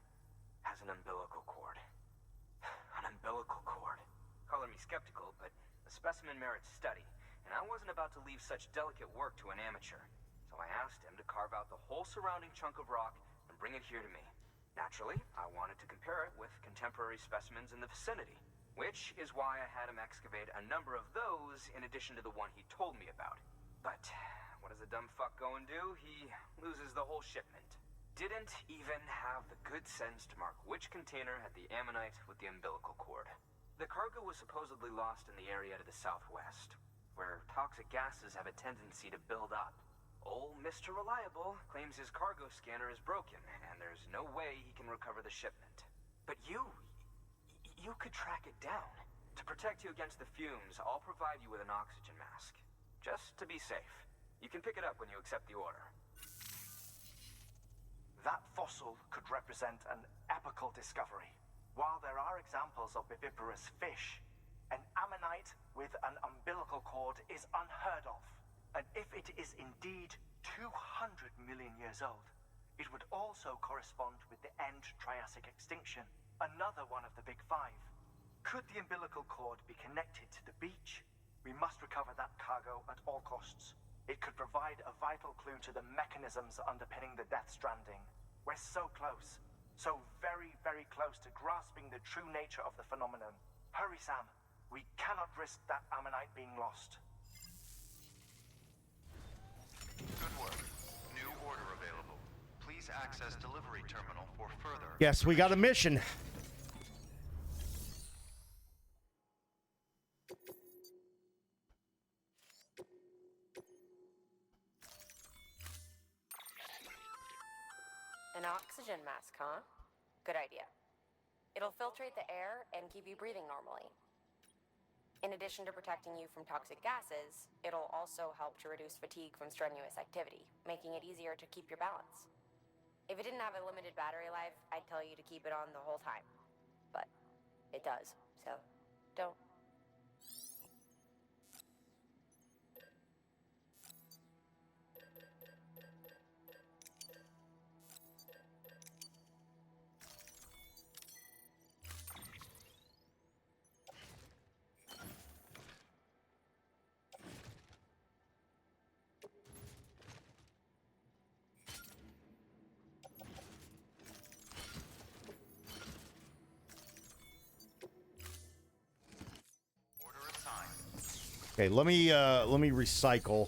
has an umbilical cord. An umbilical cord. Color me skeptical, but the specimen merits study, and I wasn't about to leave such delicate work to an amateur. So I asked him to carve out the whole surrounding chunk of rock and bring it here to me. Naturally, I wanted to compare it with contemporary specimens in the vicinity, which is why I had him excavate a number of those in addition to the one he told me about. But what does a dumb fuck go and do? He loses the whole shipment. Didn't even have the good sense to mark which container had the ammonite with the umbilical cord. The cargo was supposedly lost in the area to the southwest, where toxic gases have a tendency to build up. Old Mr. Reliable claims his cargo scanner is broken, and there's no way he can recover the shipment. But you could track it down. To protect you against the fumes, I'll provide you with an oxygen mask. Just to be safe. You can pick it up when you accept the order. That fossil could represent an epochal discovery. While there are examples of viviparous fish, an ammonite with an umbilical cord is unheard of. And if it is indeed 200 million years old, it would also correspond with the end Triassic extinction, another one of the big five. Could the umbilical cord be connected to the beach? We must recover that cargo at all costs. It could provide a vital clue to the mechanisms underpinning the Death Stranding. We're so close. So very, very close to grasping the true nature of the phenomenon. Hurry, Sam. We cannot risk that ammonite being lost. Good work. New order available. Please access delivery terminal for further. Yes, we got a mission. An oxygen mask, huh? Good idea. It'll filtrate the air and keep you breathing normally. In addition to protecting you from toxic gases, it'll also help to reduce fatigue from strenuous activity, making it easier to keep your balance. If it didn't have a limited battery life, I'd tell you to keep it on the whole time. But it does, so don't. Okay, let me recycle.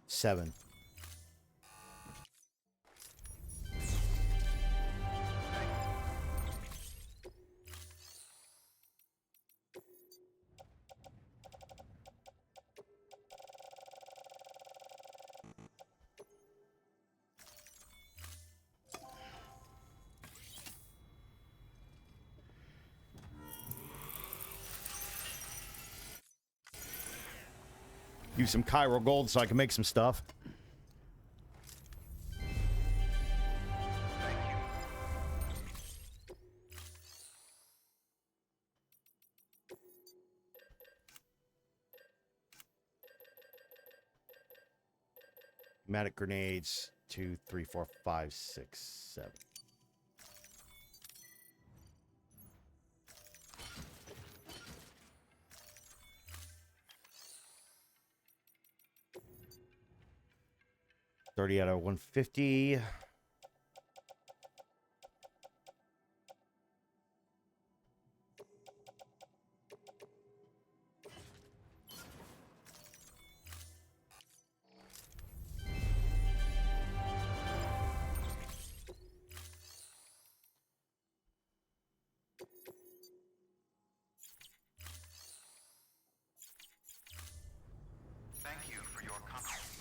Seven. Use some chiral gold so I can make some stuff. Pneumatic grenades. 2, 3, 4, 5, 6, 7. $30 out of $150. Thank you for your contribution.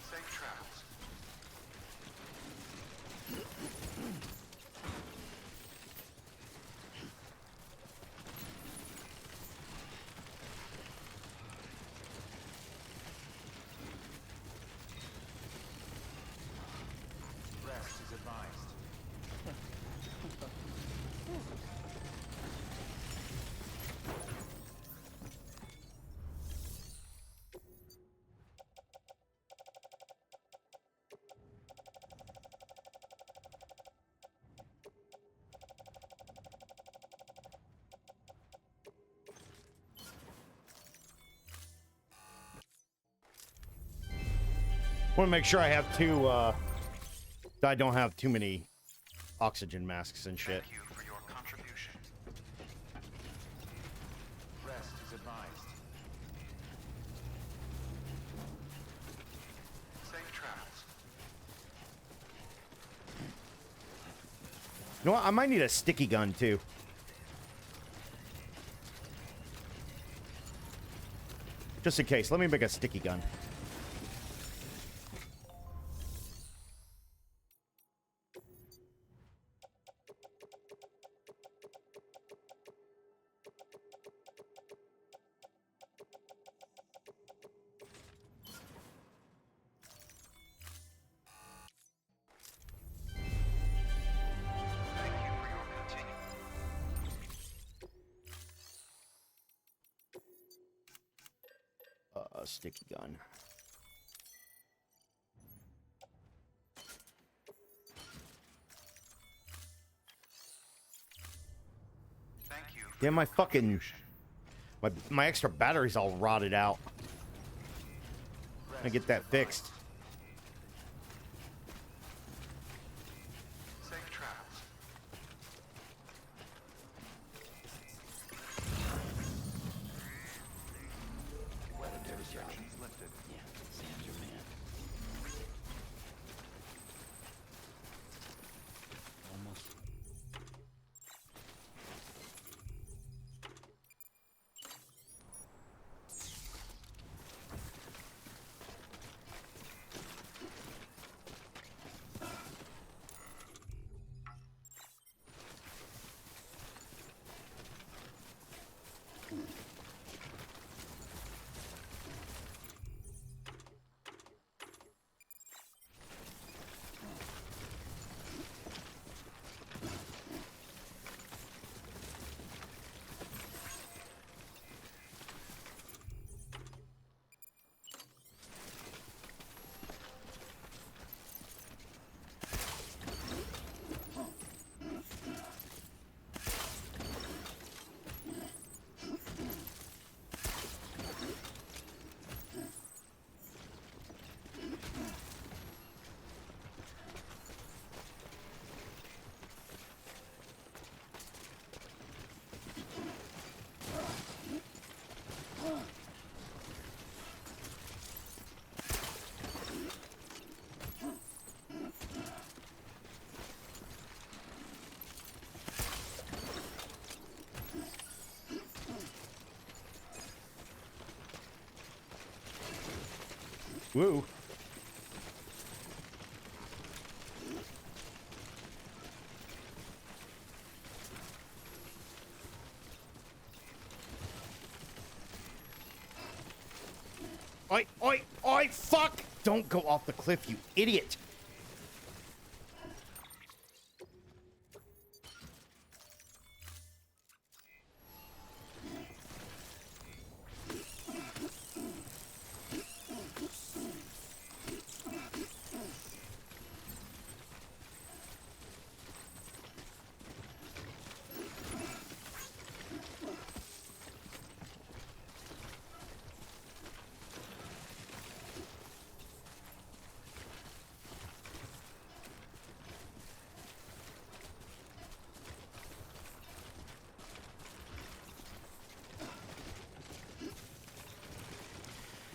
Safe travels. Rest is advised. Want to make sure I have two, I don't have too many oxygen masks and shit. Thank you for your contribution. Rest is advised. Safe travels. You know what? I might need a sticky gun too. Just in case. Let me make a sticky gun. Thank you for your continued. Sticky gun. Thank you. Yeah, my fucking my extra battery's all rotted out. I get that fixed. Safe travels. Weather restrictions lifted. Yeah, Sam's your man. Almost. Woo. Oi, oi, oi, fuck! Don't go off the cliff, you idiot!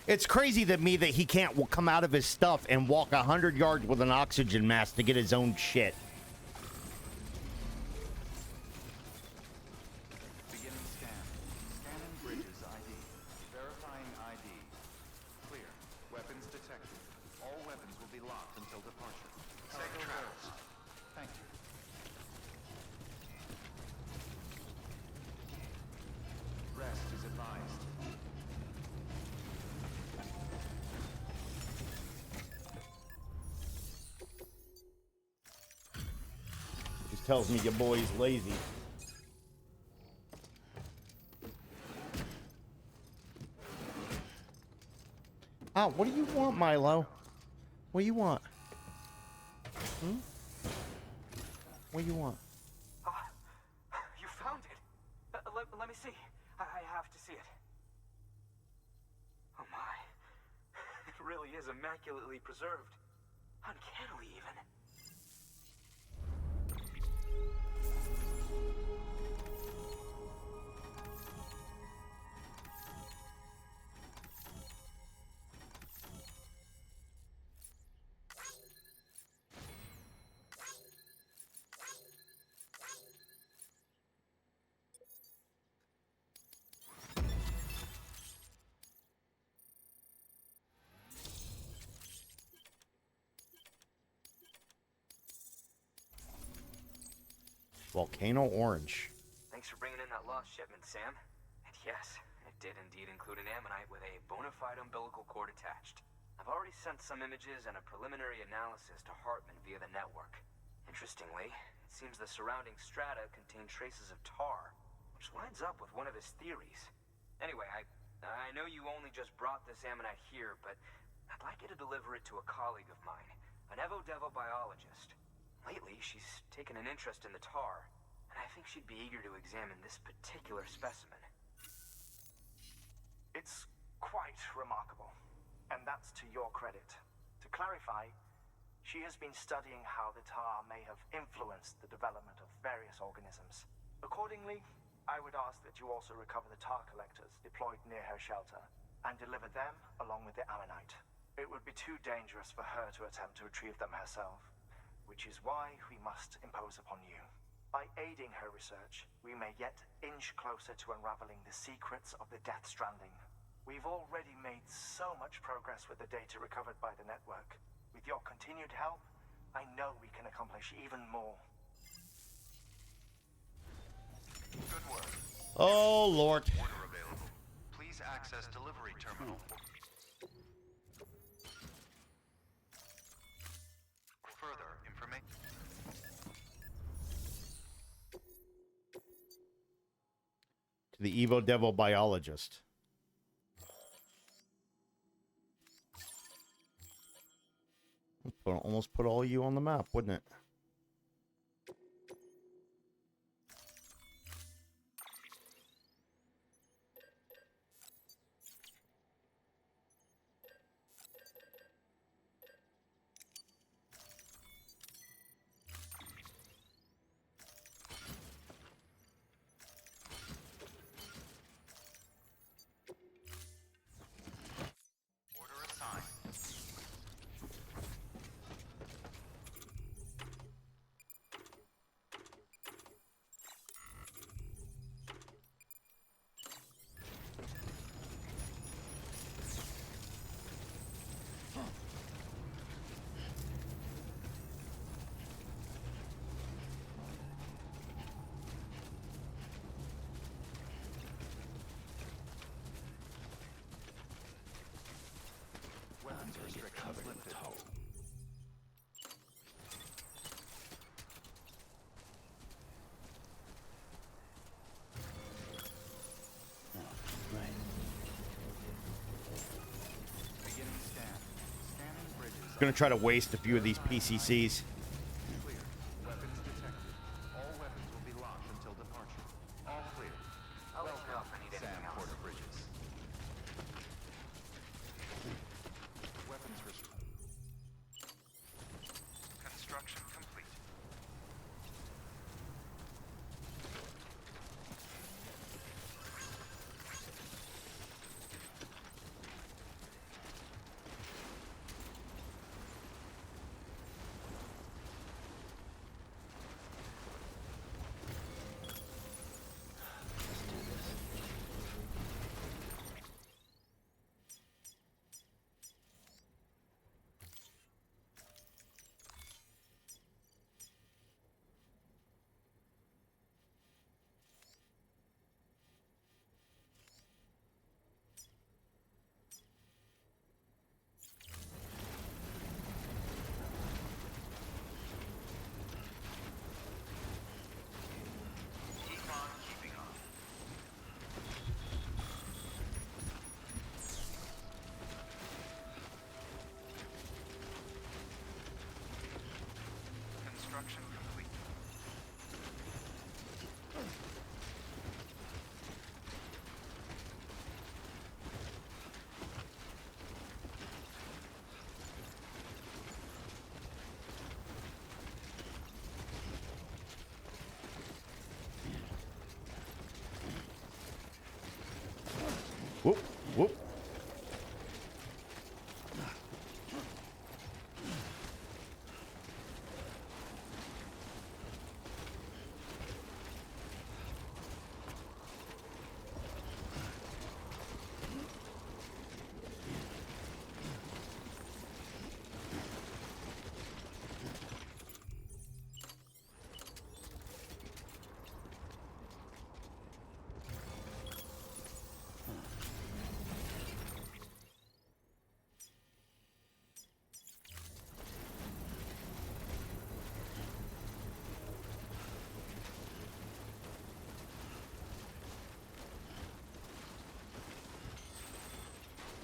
It's crazy that he can't come out of his stuff and walk 100 yards with an oxygen mask to get his own shit. Beginning scan. Scanning bridges ID. Verifying ID. Clear. Weapons detected. All weapons will be locked until departure. Safe travels. Thank you. Rest is advised. Just tells me your boy's lazy. Oh, what do you want, Milo? What do you want? Hmm? What do you want? You found it. Let me see. I have to see it. Oh my. It really is immaculately preserved. Uncannily even. Volcano Orange. Thanks for bringing in that lost shipment, Sam. And yes, it did indeed include an ammonite with a bona fide umbilical cord attached. I've already sent some images and a preliminary analysis to Hartman via the network. Interestingly, it seems the surrounding strata contain traces of tar, which lines up with one of his theories. Anyway, I know you only just brought this ammonite here, but I'd like you to deliver it to a colleague of mine, an Evo-Devo biologist. Lately, she's taken an interest in the tar, and I think she'd be eager to examine this particular specimen. It's quite remarkable, and that's to your credit. To clarify, she has been studying how the tar may have influenced the development of various organisms. Accordingly, I would ask that you also recover the tar collectors deployed near her shelter, and deliver them along with the ammonite. It would be too dangerous for her to attempt to retrieve them herself, which is why we must impose upon you. By aiding her research, we may yet inch closer to unraveling the secrets of the Death Stranding. We've already made so much progress with the data recovered by the network. With your continued help, I know we can accomplish even more. Good work. Oh, Lord. Order available. Please access delivery terminal. Further information. To the Evo-Devo biologist. Almost put all you on the map, wouldn't it? Order assigned. Gonna try to waste a few of these PCCs. Clear. Weapons detected. All weapons will be locked until departure. All clear. I'll let you know if I need Sam anything else. Porter Bridges. Weapons restored. Construction complete. Keep on keeping on. Construction complete. Whoop, whoop.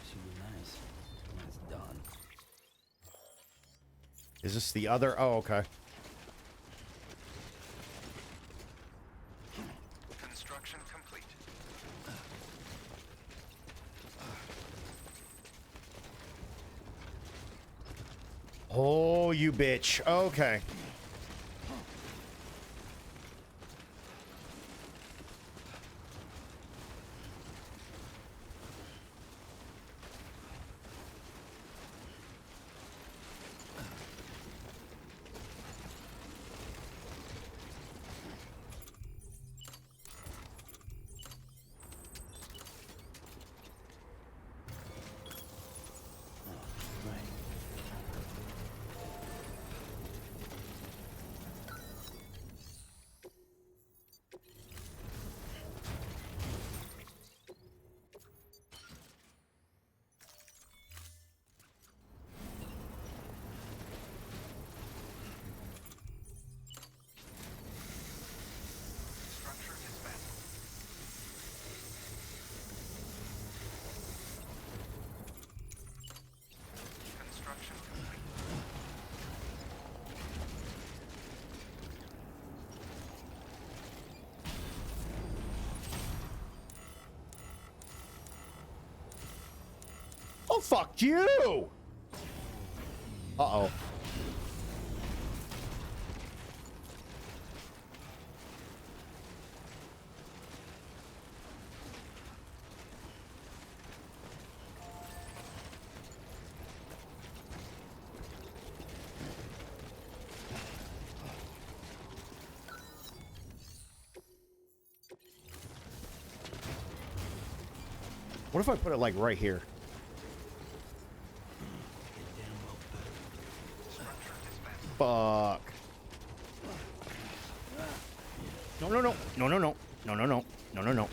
Should be nice when it's done. Is this the other? Oh, okay. Construction complete. Oh, you bitch. Okay. Right. Structure dismantled. Construction complete. Oh, fuck you! Uh-oh. What if I put it like right here? Fuck. No, no, no. No, no, no. No, no, no. No, no, no.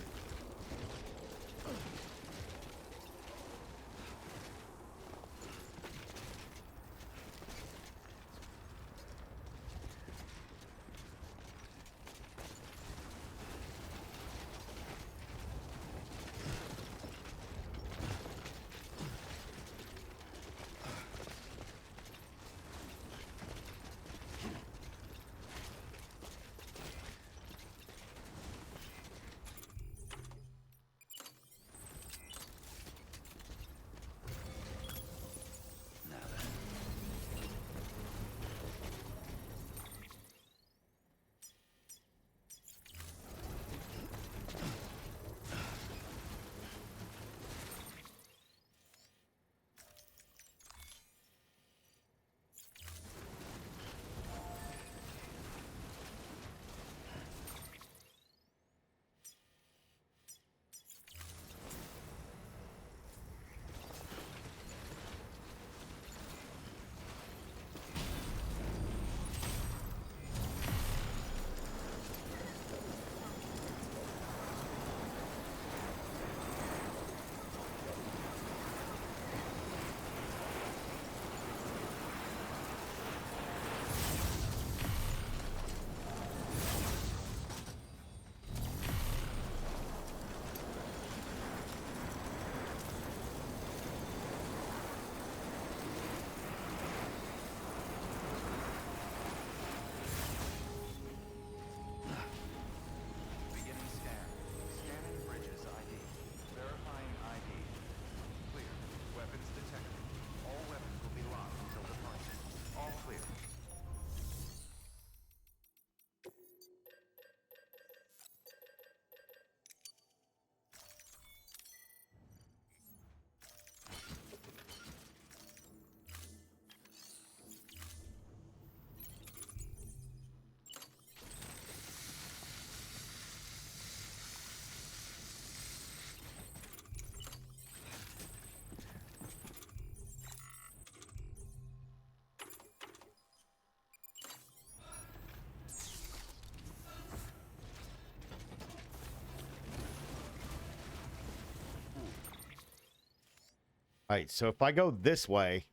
All right, so if I go this way,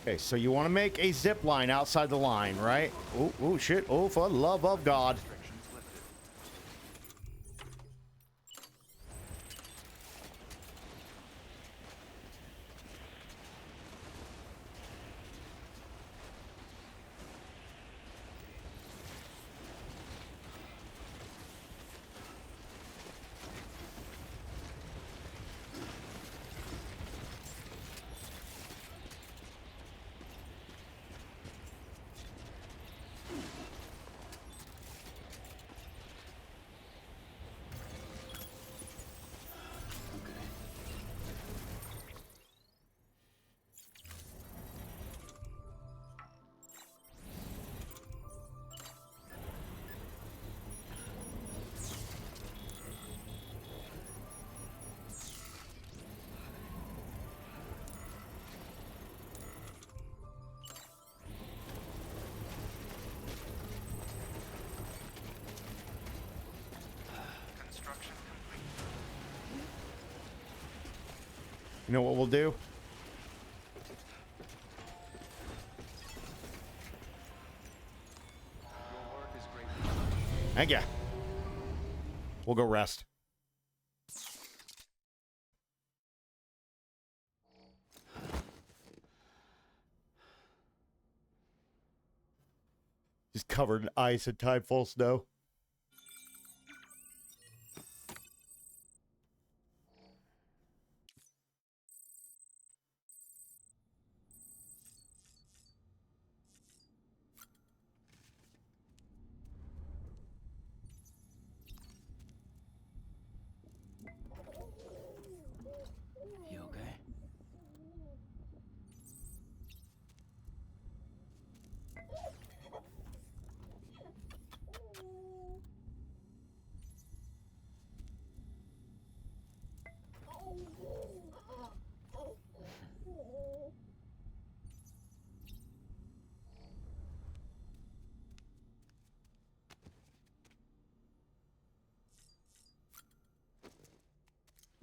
okay, so you want to make a zip line outside the line, right? Oh, shit. Oh, for the love of God. Restrictions lifted. Construction complete. You know what we'll do? Your work is greatly Thank you. We'll go rest. Just covered in ice and tideful snow. You okay?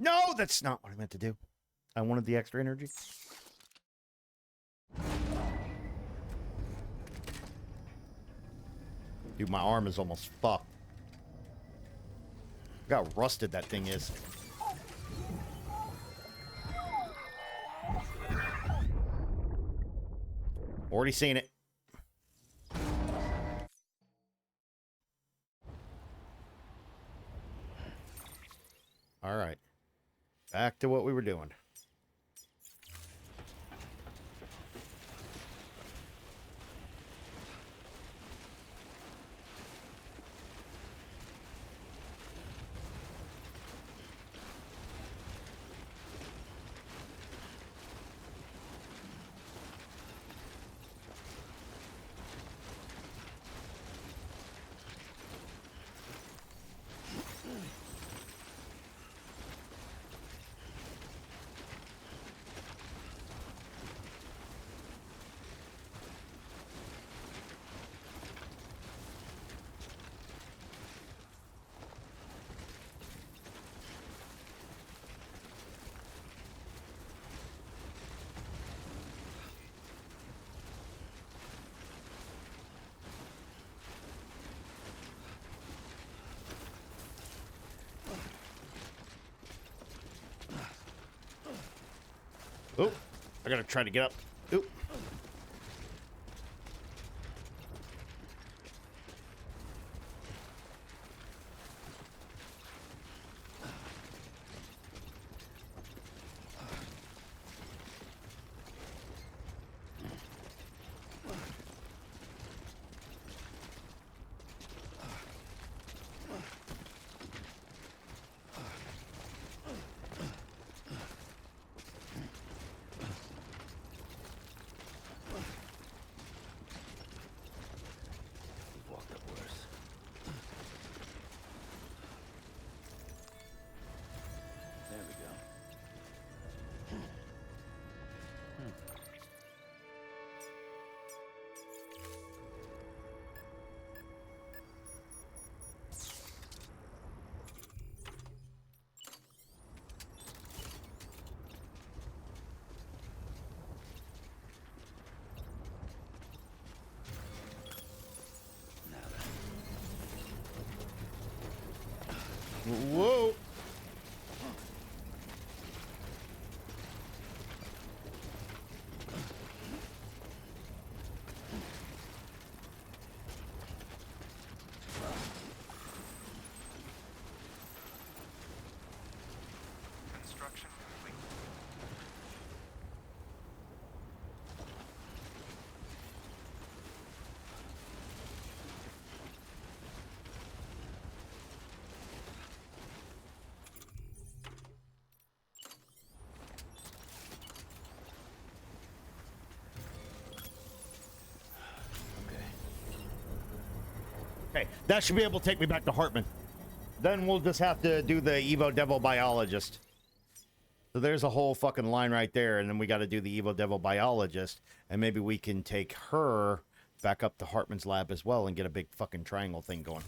No, that's not what I meant to do. I wanted the extra energy. Dude, my arm is almost fucked. Look how rusted that thing is. Already seen it. All right. Back to what we were doing. Oh, I gotta try to get up. Oop. Whoa. Construction complete. Okay, that should be able to take me back to Hartman. Then we'll just have to do the Evo Devil Biologist. So there's a whole fucking line right there, and then we got to do the Evo Devil Biologist, and maybe we can take her back up to Hartman's lab as well and get a big fucking triangle thing going.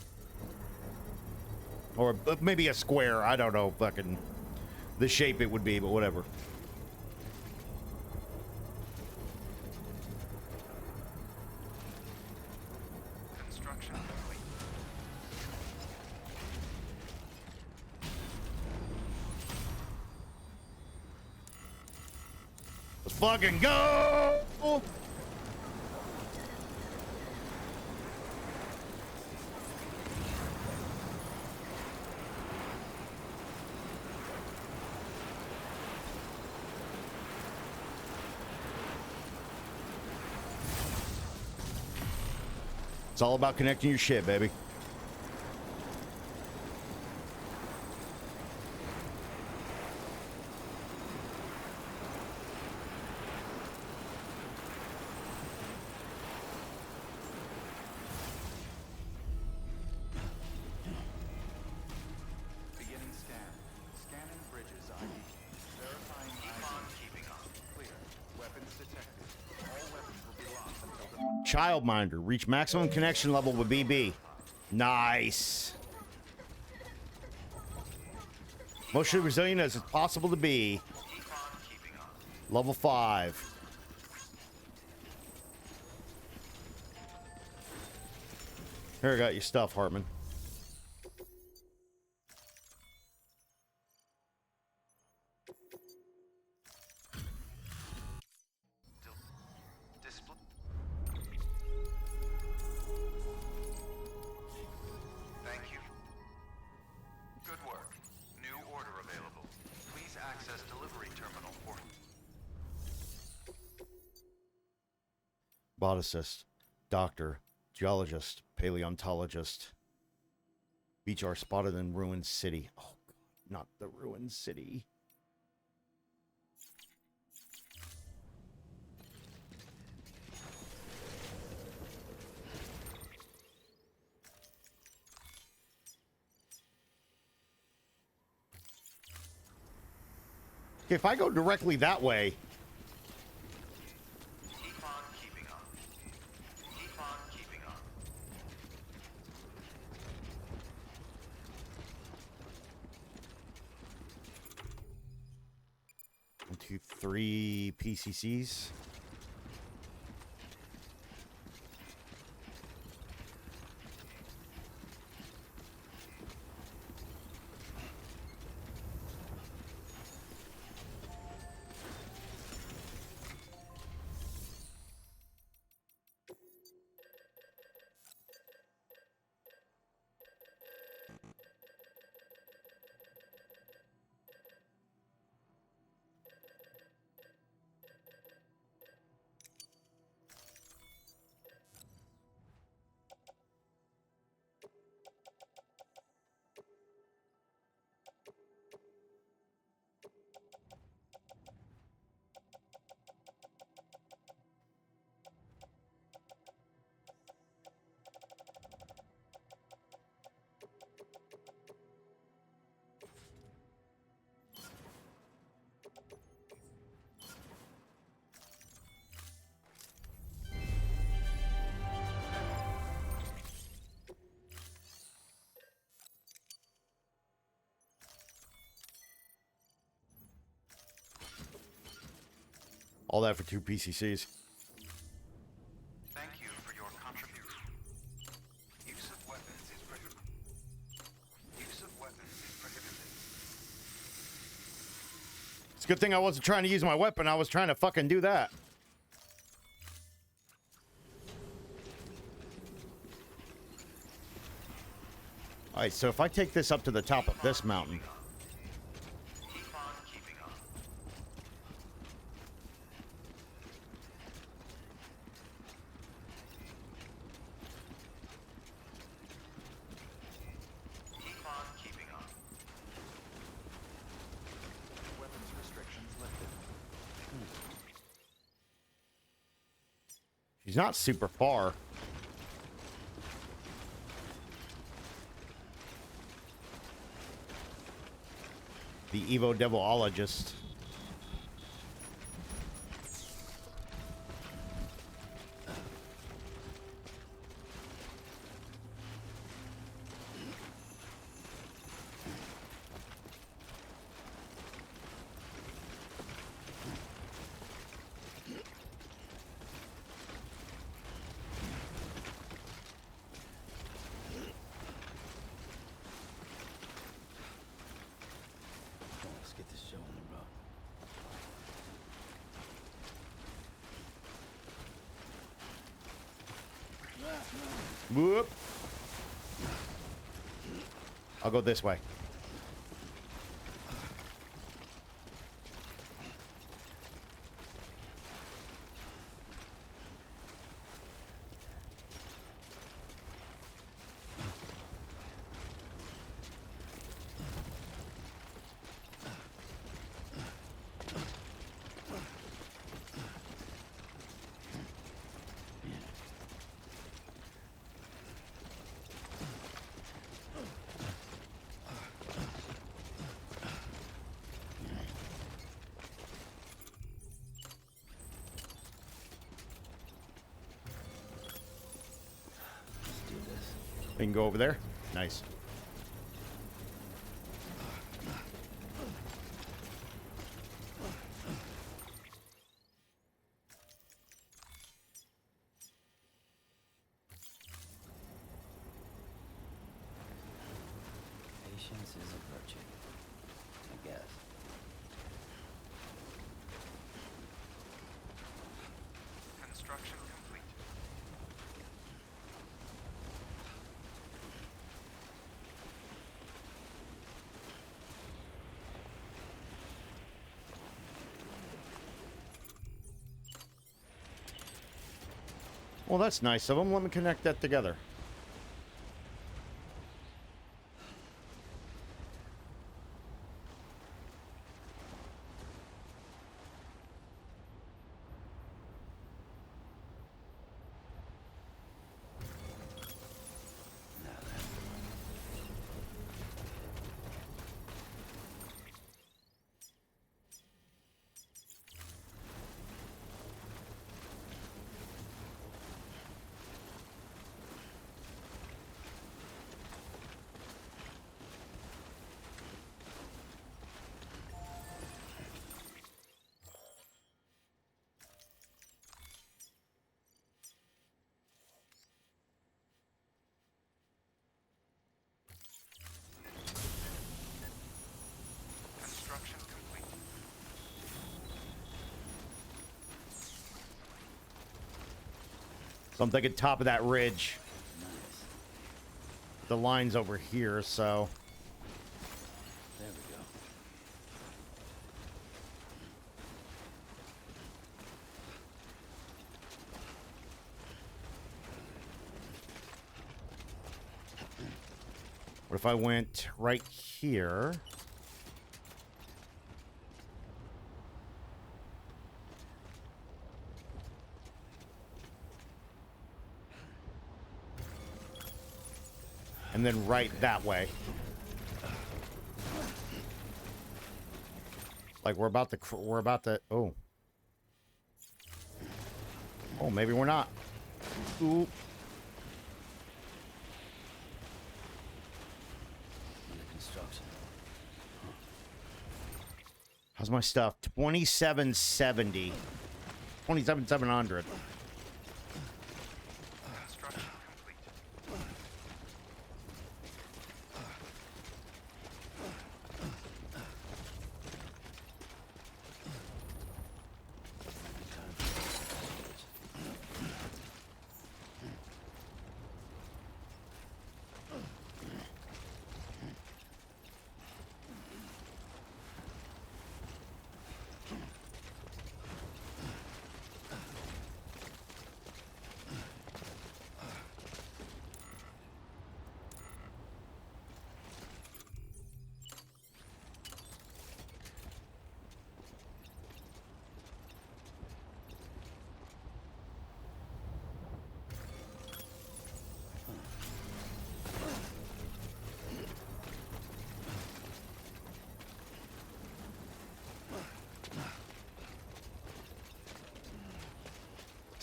Or maybe a square, I don't know, fucking the shape it would be, but whatever. Construction complete. Let's fucking go! It's all about connecting your shit, baby. Beginning scan. Scanning bridges ID. Verifying ID. Keeping on. Clear. Weapons detected. All weapons will be locked until the... Childminder. Reach maximum connection level with BB. Nice. Mostly resilient as it's possible to be. Level 5. Here, I got your stuff, Hartman. Display. Thank you. Good work. New order available. Please access delivery terminal for... Boticist. Doctor. Geologist. Paleontologist. Beach are spotted in ruined city. Oh, God. Not the ruined city. If I go directly that way, Keep on keeping on. Keep on keeping on. 1, 2, 3 PCCs. All that for 2 PCCs. Thank you for your contribution. Use of weapons is critical. Use of weapons is Good thing I wasn't trying to use my weapon. I was trying to fucking do that. All right, so if I take this up to the top of this mountain. Keep on keeping on. Keep on keeping on. Weapons restrictions lifted. She's not super far. The Evo Devilologist. Let's get this show on the road. Whoop. I'll go this way. We can go over there. Nice. Patience is a virtue, I guess. Construction complete. Well, that's nice of them. Let me connect that together. Construction complete. So I'm thinking top of that ridge. Nice. The line's over here, so. There we go. What if I went right here? And then right that way. Like we're about to, oh. Oh, maybe we're not. Ooh. Under construction. How's my stuff? 2770. 27,700. Construction complete.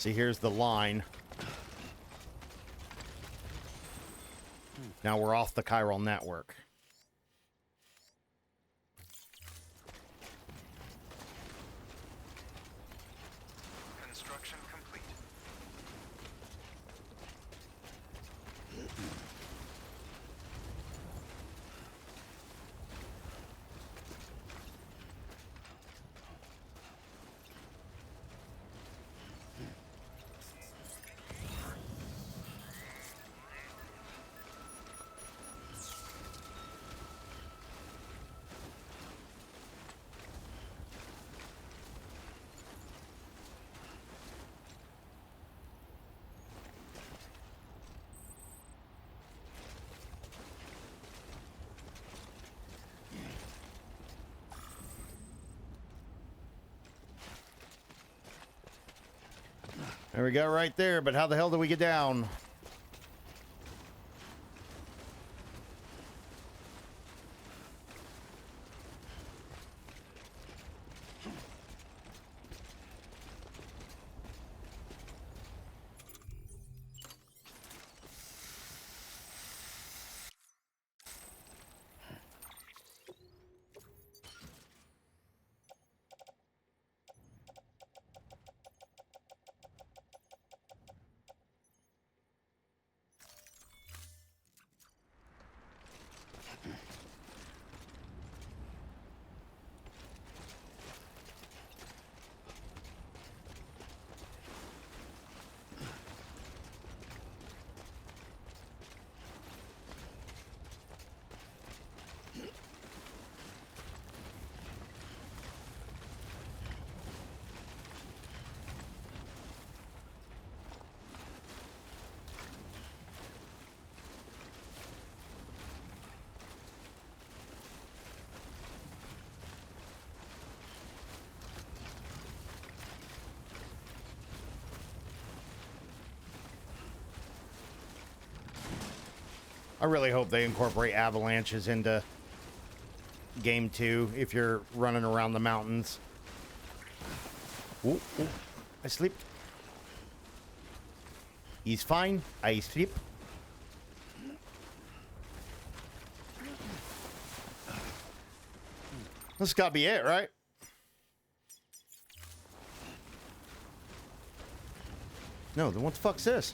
See, here's the line. Now we're off the chiral network. Construction complete. There we go, right there. But how the hell do we get down? I really hope they incorporate avalanches into game 2 if you're running around the mountains. Ooh, ooh. I sleep. He's fine. I sleep. This gotta be it, right? No, then what the fuck's this?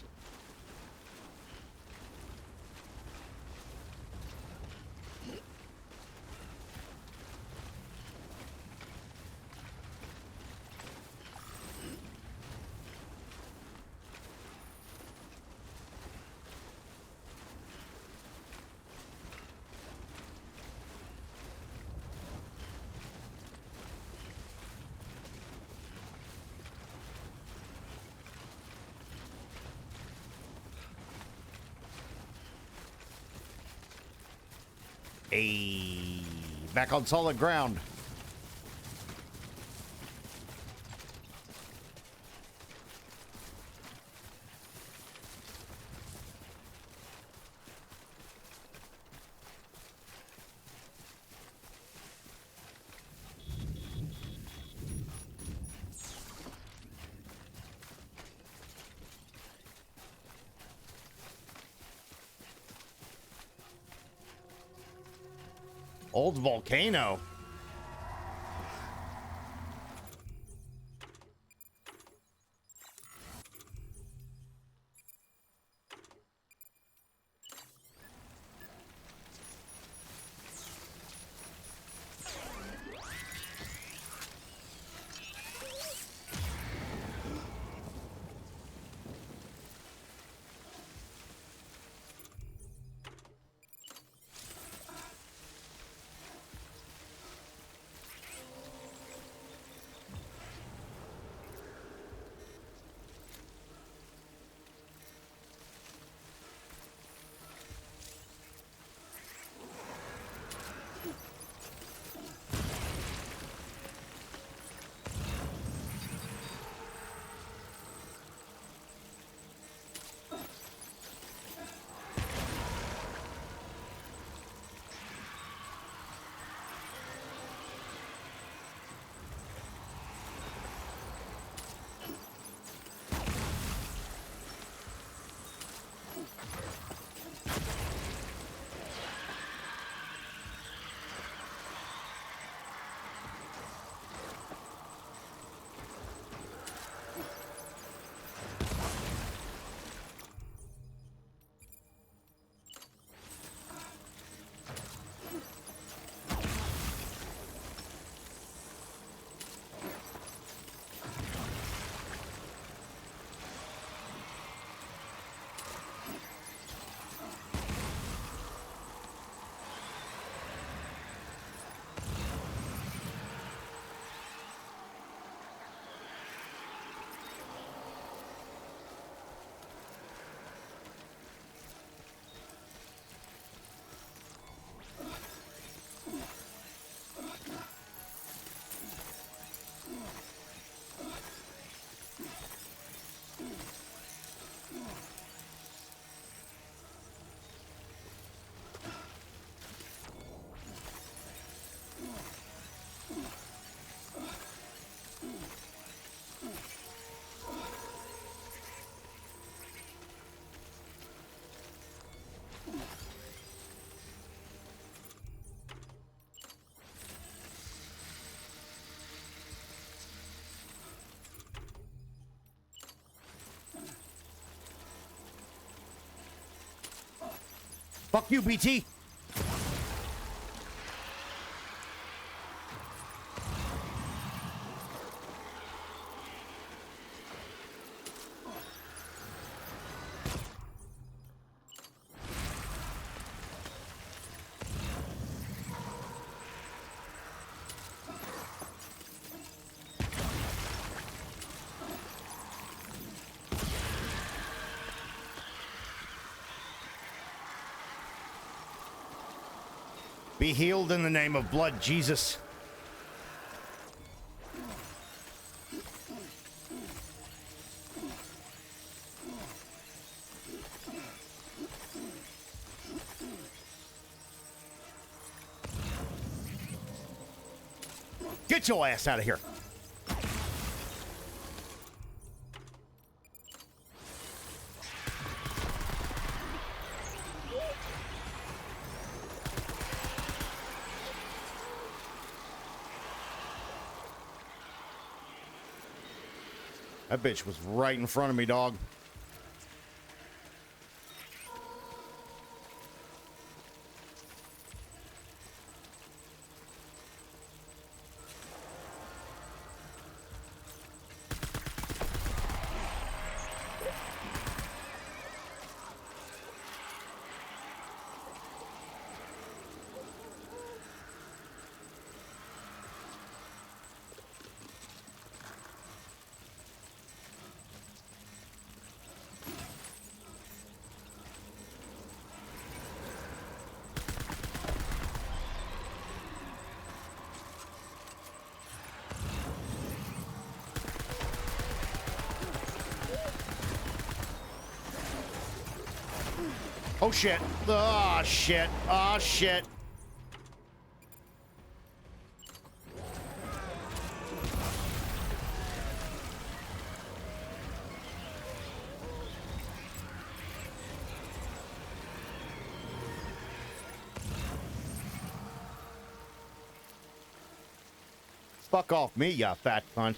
Hey, back on solid ground. Old volcano. Fuck you, BT. Be healed in the name of blood, Jesus. Get your ass out of here. That bitch was right in front of me, dog. Oh shit. Oh shit. Oh shit. Fuck off me, you fat cunt.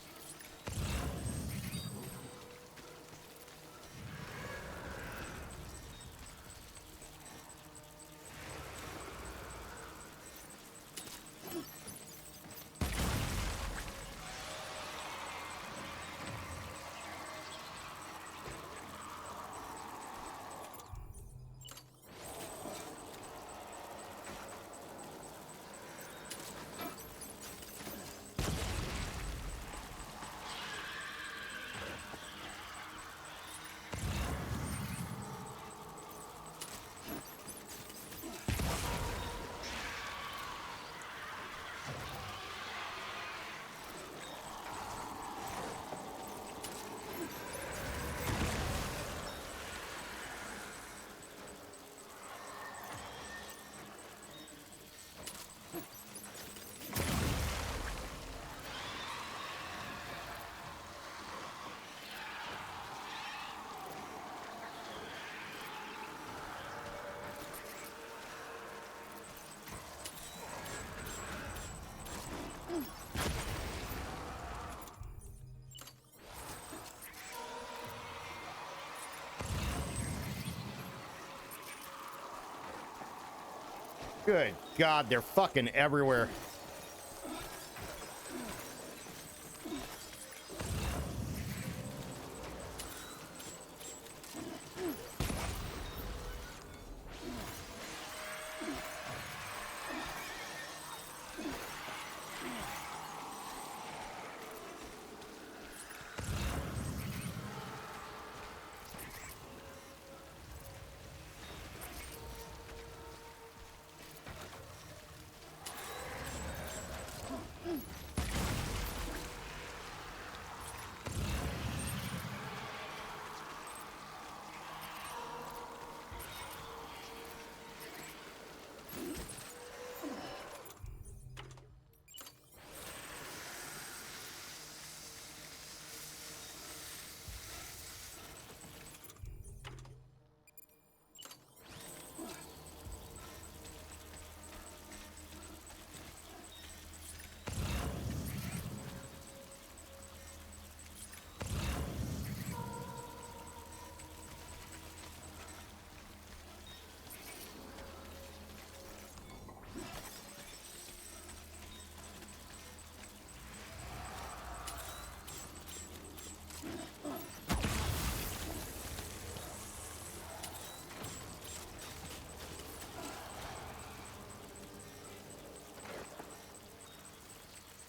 Good God, they're fucking everywhere.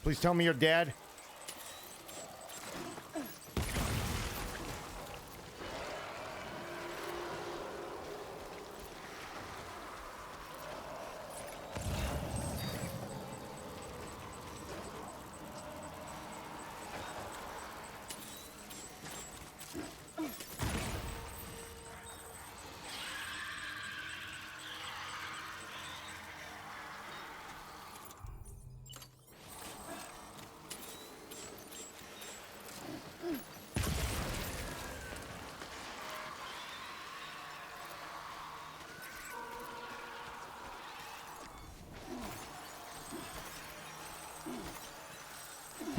Please tell me you're dead.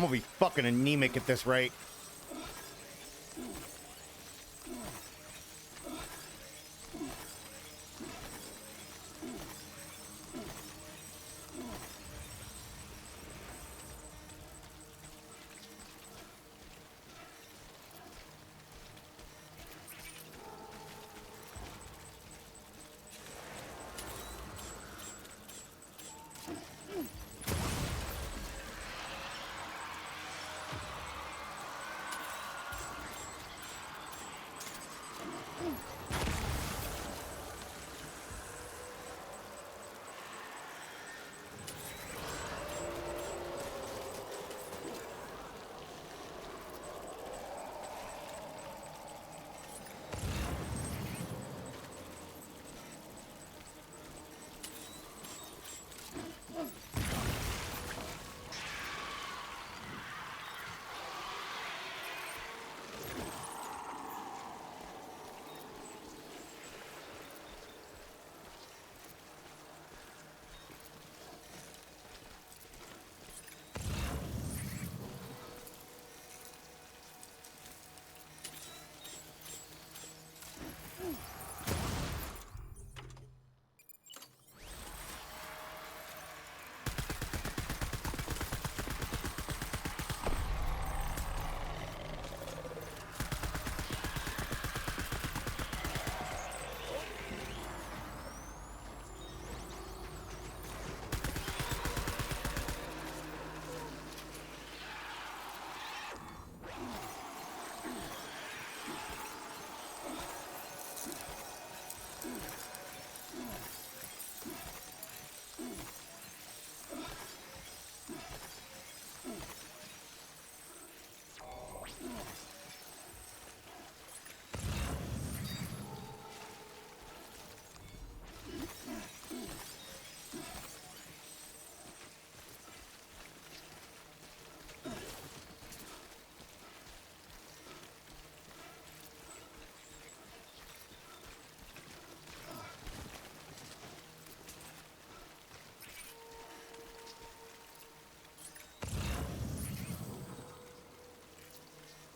I'm gonna be fucking anemic at this rate.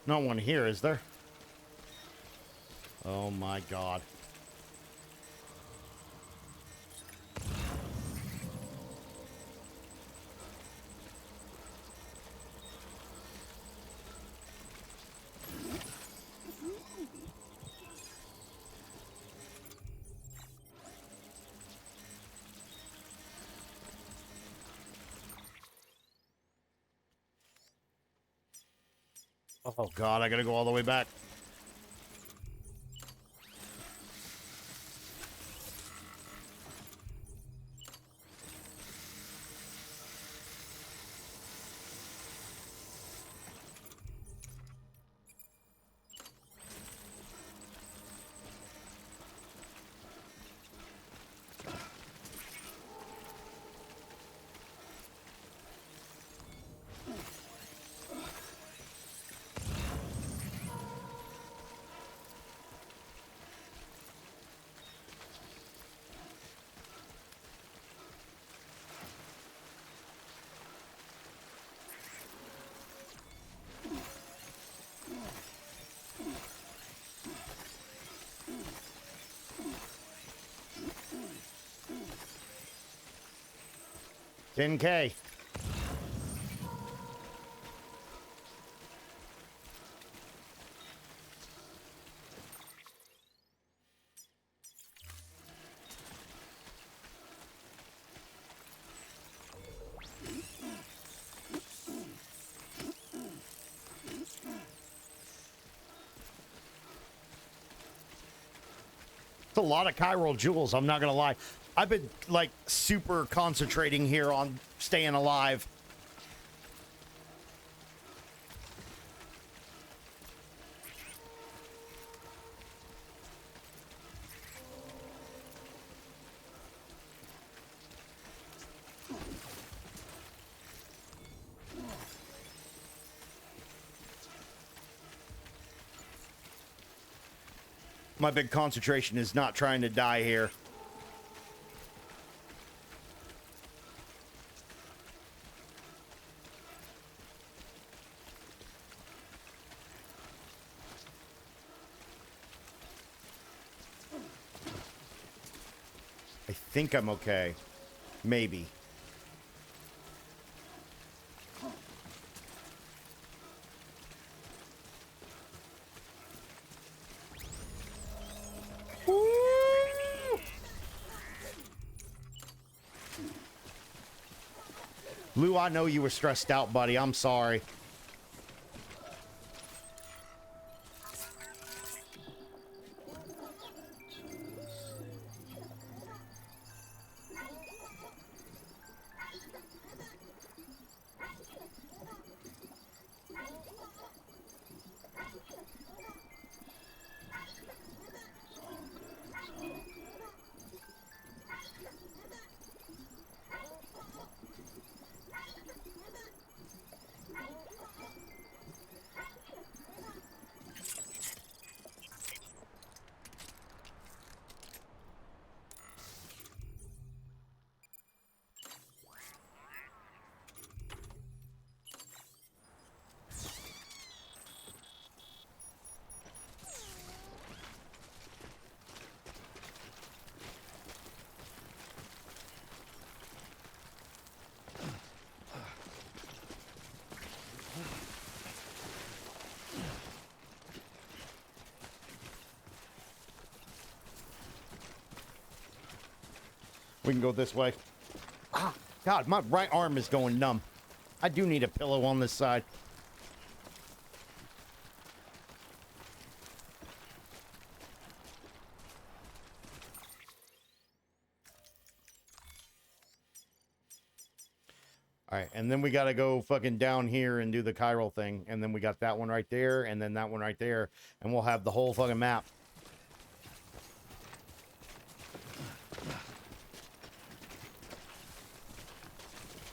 No one here, is there? Oh my god. Oh god, I gotta go all the way back. $10K. It's a lot of chiral jewels, I'm not gonna lie. I've been like super concentrating here on staying alive. My big concentration is not trying to die here. I think I'm okay. Maybe. Lou, I know you were stressed out, buddy. I'm sorry. We can go this way. Ah, God, my right arm is going numb. I do need a pillow on this side. All right, and then we got to go fucking down here and do the chiral thing. And then we got that one right there, and then that one right there. And we'll have the whole fucking map.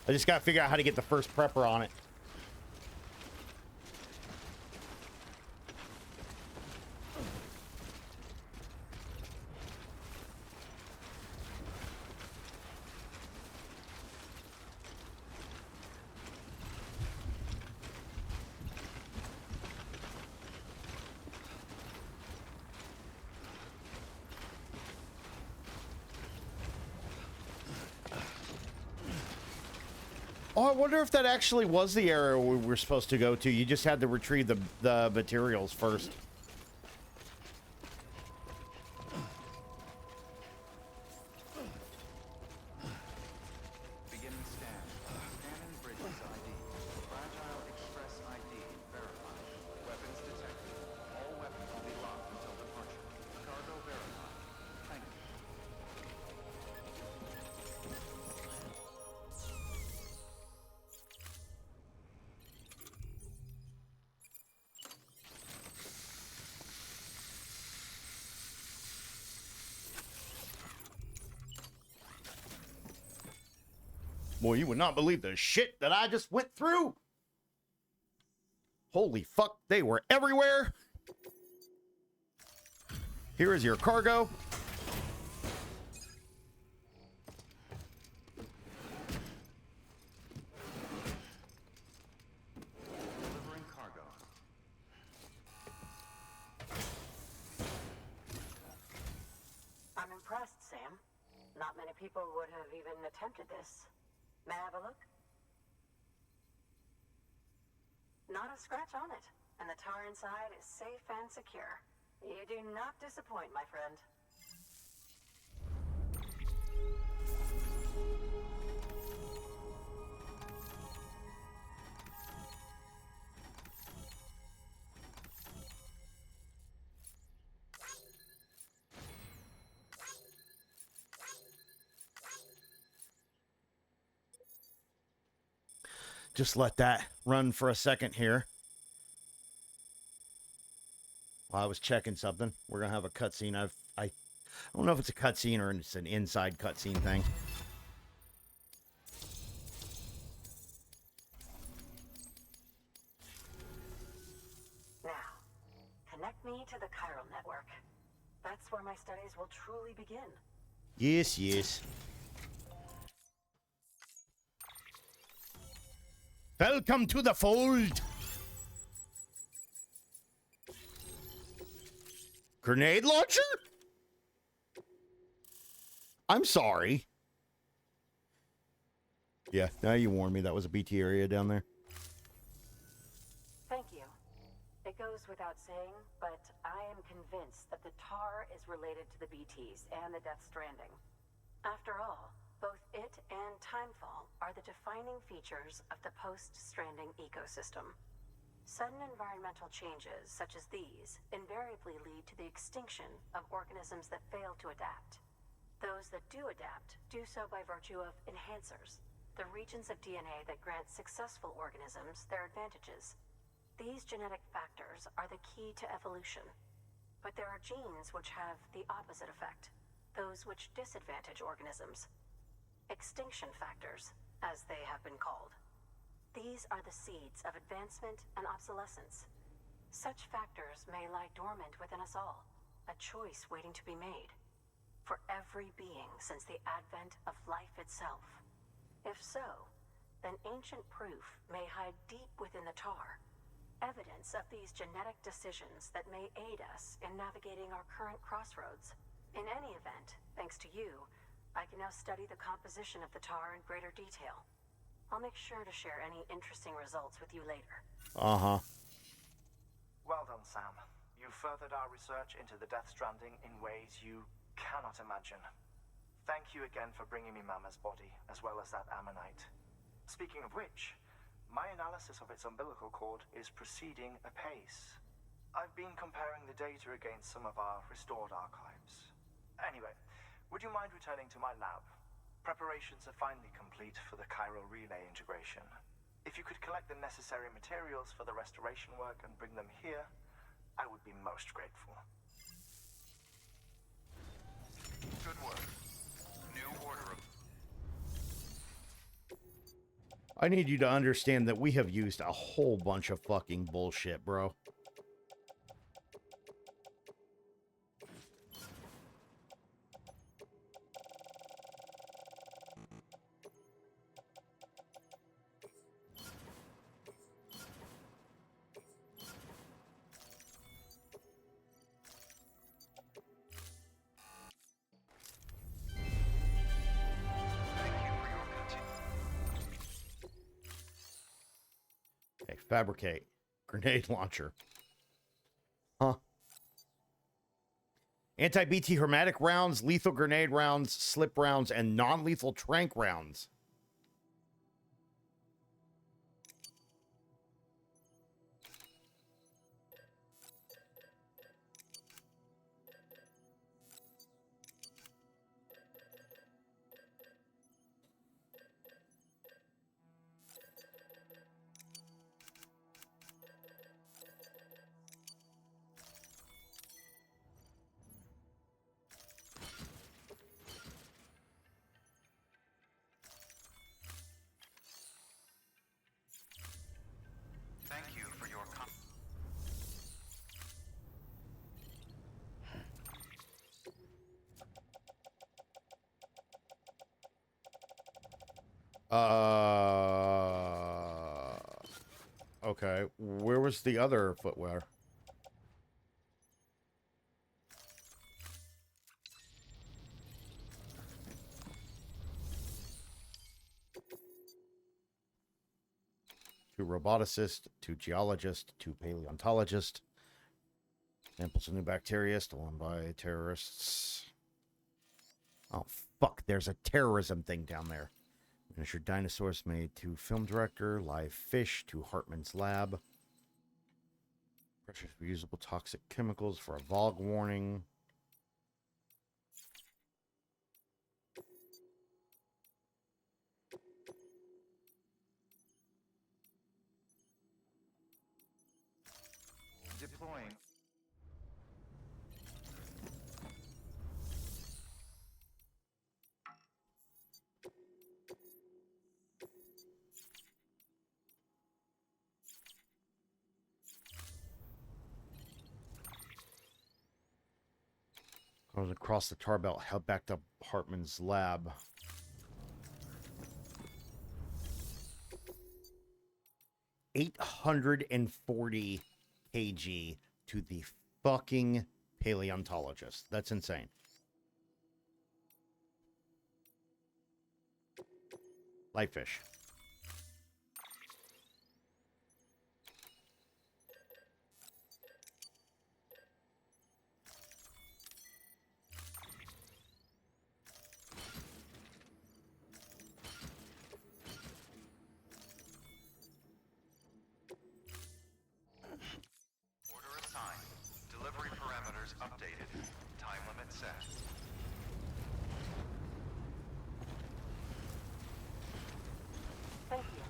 I just got to figure out how to get the first prepper on it. Oh, I wonder if that actually was the area we were supposed to go to. You just had to retrieve the materials first. Beginning scan. Scanning bridges ID. Fragile Express ID verified. Weapons detected. All weapons will be locked until departure. Cargo verified. Thank you. Boy, you would not believe the shit that I just went through. Holy fuck, they were everywhere. Here is your cargo. Delivering cargo. I'm impressed, Sam. Not many people would have even attempted this. May I have a look? Not a scratch on it, and the tar inside is safe and secure. You do not disappoint, my friend. Just let that run for a second here. While I was checking something, we're gonna have a cutscene. I don't know if it's a cutscene or it's an inside cutscene thing. Now, connect me to the chiral network. That's where my studies will truly begin. Yes, yes. Welcome to the fold. Grenade launcher? I'm sorry. Yeah, now you warned me that was a BT area down there. Thank you. It goes without saying, but I am convinced that the tar is related to the BTs and the Death Stranding. After all, both it and Timefall are the defining features of the post-Stranding ecosystem. Sudden environmental changes such as these invariably lead to the extinction of organisms that fail to adapt. Those that do adapt do so by virtue of enhancers, the regions of DNA that grant successful organisms their advantages. These genetic factors are the key to evolution. But there are genes which have the opposite effect, those which disadvantage organisms. Extinction factors, as they have been called. These are the seeds of advancement and obsolescence. Such factors may lie dormant within us all, a choice waiting to be made. For every being since the advent of life itself. If so, then ancient proof may hide deep within the tar, evidence of these genetic decisions that may aid us in navigating our current crossroads. In any event, thanks to you, I can now study the composition of the tar in greater detail. I'll make sure to share any interesting results with you later. Uh-huh. Well done, Sam. You furthered our research into the Death Stranding in ways you cannot imagine. Thank you again for bringing me Mama's body, as well as that ammonite. Speaking of which, my analysis of its umbilical cord is proceeding apace. I've been comparing the data against some of our restored archives. Anyway, would you mind returning to my lab? Preparations are finally complete for the chiral relay integration. If you could collect the necessary materials for the restoration work and bring them here, I would be most grateful. Good work. New order of... I need you to understand that we have used a whole bunch of fucking bullshit, bro. Okay, fabricate. Grenade launcher. Huh. Anti-BT hermetic rounds, lethal grenade rounds, slip rounds, and non-lethal tranq rounds. Thank you for your Okay. Where was the other footwear? Two roboticists, two geologists, two paleontologists. Samples of new bacteria stolen by terrorists. Oh, fuck. There's a terrorism thing down there. Miniature dinosaurs made to film director. Live fish to Hartman's lab. Precious reusable toxic chemicals for a VOG warning. Goes across the tar belt, held back to Hartman's lab. $840 kg to the fucking paleontologist. That's insane. Light fish. Order assigned. Delivery parameters updated. Time limit set. Thank you.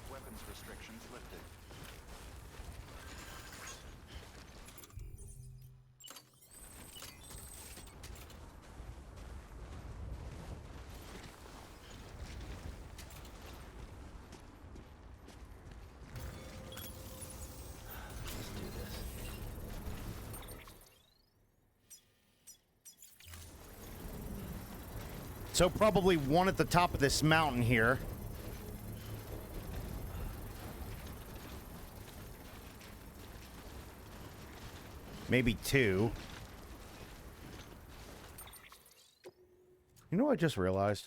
Weapons restrictions lifted. Let's do this. So probably one at the top of this mountain here. Maybe two. You know what I just realized?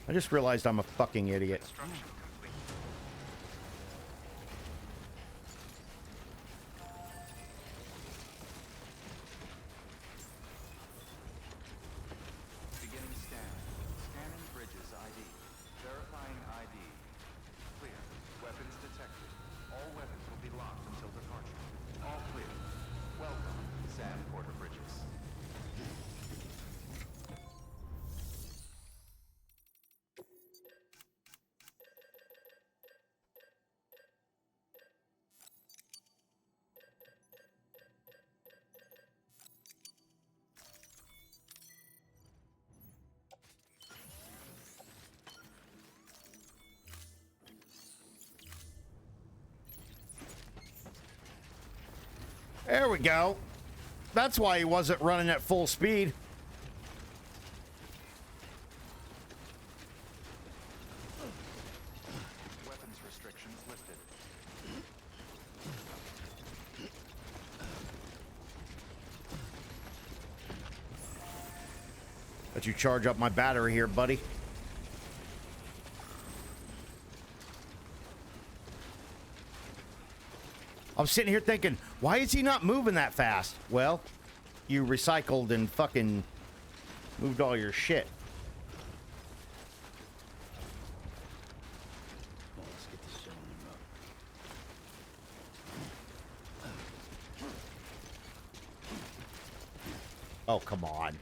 I just realized I'm a fucking idiot. Construction complete. Beginning scan. Scanning bridges ID. Verifying ID. Clear. Weapons detected. All weapons will be locked until departure. All clear. Welcome, Sam Porter Bridges. There we go. That's why he wasn't running at full speed. Weapons restrictions lifted. Let you charge up my battery here, buddy. I'm sitting here thinking, why is he not moving that fast? Well, you recycled and fucking moved all your shit. Well, let's get this gentleman up. Oh, come on.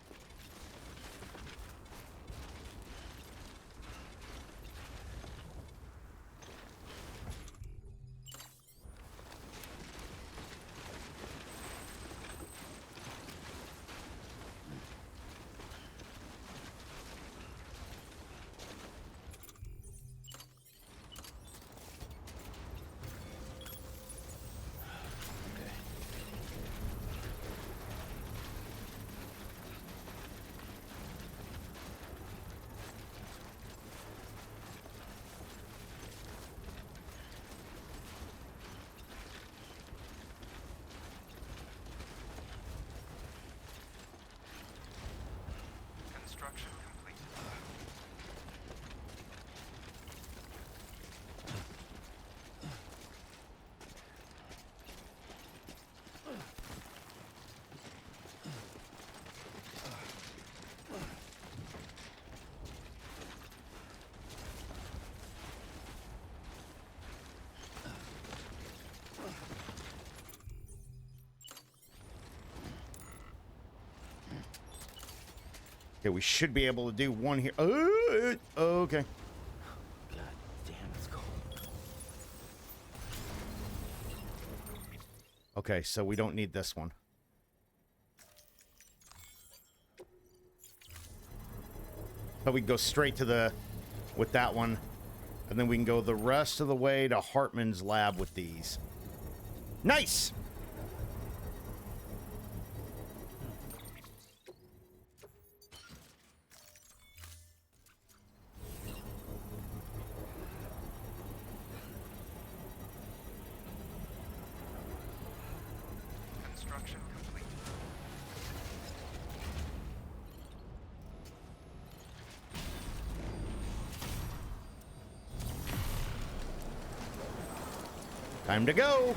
Construction complete. Okay, we should be able to do one here. Okay. God damn, it's cold. Okay, so we don't need this one. But we can go straight to the with that one, and then we can go the rest of the way to Hartman's lab with these. Nice. Construction complete. Time to go.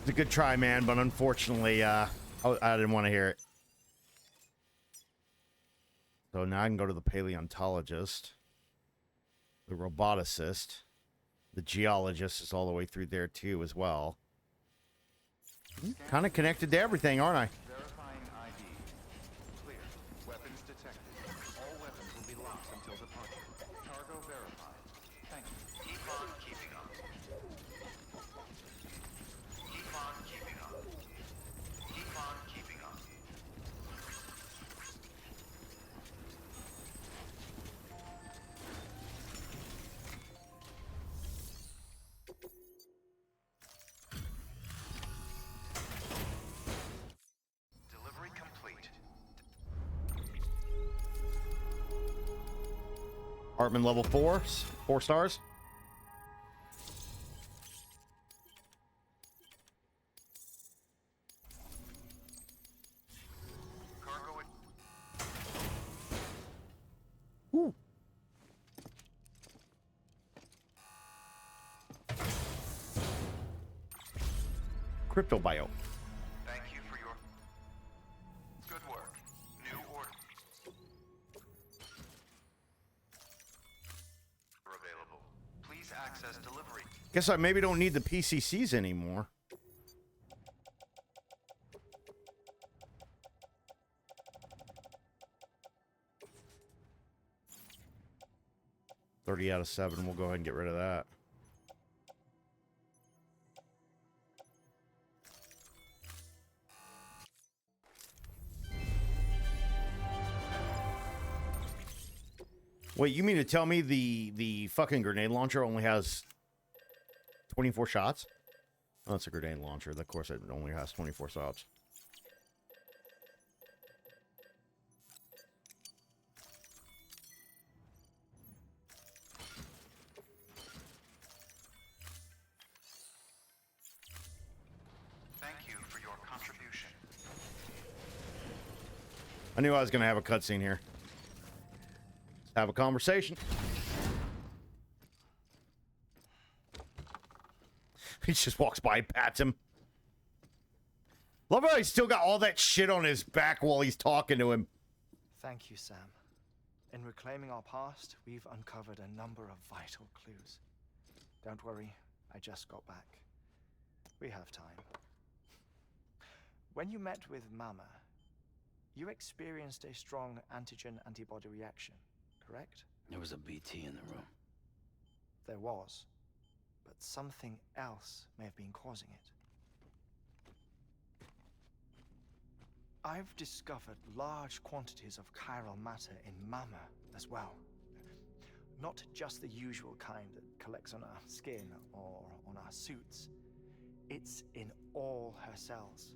It's a good try, man, but unfortunately, I didn't want to hear it. So now I can go to the paleontologist, the roboticist, the geologist is all the way through there too as well. Kind of connected to everything, aren't I? Verifying ID. Clear. Weapons detected. All weapons will be locked until departure. Cargo verified. Thank you. Keep on keeping up. Keep on keeping up. Keep on keeping up. Delivery complete. Hartman level 4, 4 stars. Cargo at Ooh. Crypto bio. Thank you for your good work. New order available. Please access delivery. Guess I maybe don't need the PCCs anymore. $30 out of 7. We'll go ahead and get rid of that. Wait, you mean to tell me the fucking grenade launcher only has 24 shots? Oh, it's a grenade launcher. Of course, it only has 24 shots. Thank you for your contribution. I knew I was going to have a cutscene here. Let's have a conversation. He just walks by, pats him. Love how he's still got all that shit on his back while he's talking to him. Thank you, Sam. In reclaiming our past, we've uncovered a number of vital clues. Don't worry, I just got back. We have time. When you met with Mama, you experienced a strong antigen-antibody reaction, correct? There was a BT in the room. There was, but something else may have been causing it. I've discovered large quantities of chiral matter in Mama as well. Not just the usual kind that collects on our skin or on our suits. It's in all her cells.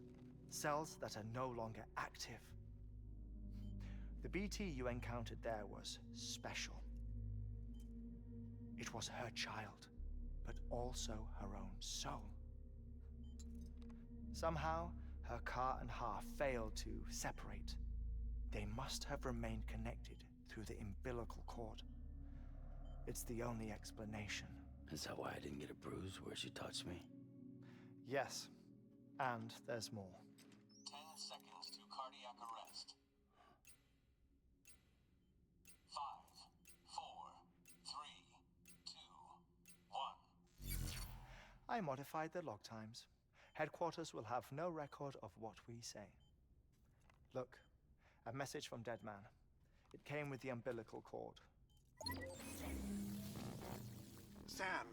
Cells that are no longer active. The BT you encountered there was special. It was her child, but also her own soul. Somehow, her car and half failed to separate. They must have remained connected through the umbilical cord. It's the only explanation. Is that why I didn't get a bruise where she touched me? Yes, and there's more. 10 seconds to cardiac arrest. 5, 4, 3, 2, 1. I modified the log times. Headquarters will have no record of what we say. Look, a message from Dead Man. It came with the umbilical cord. Sam,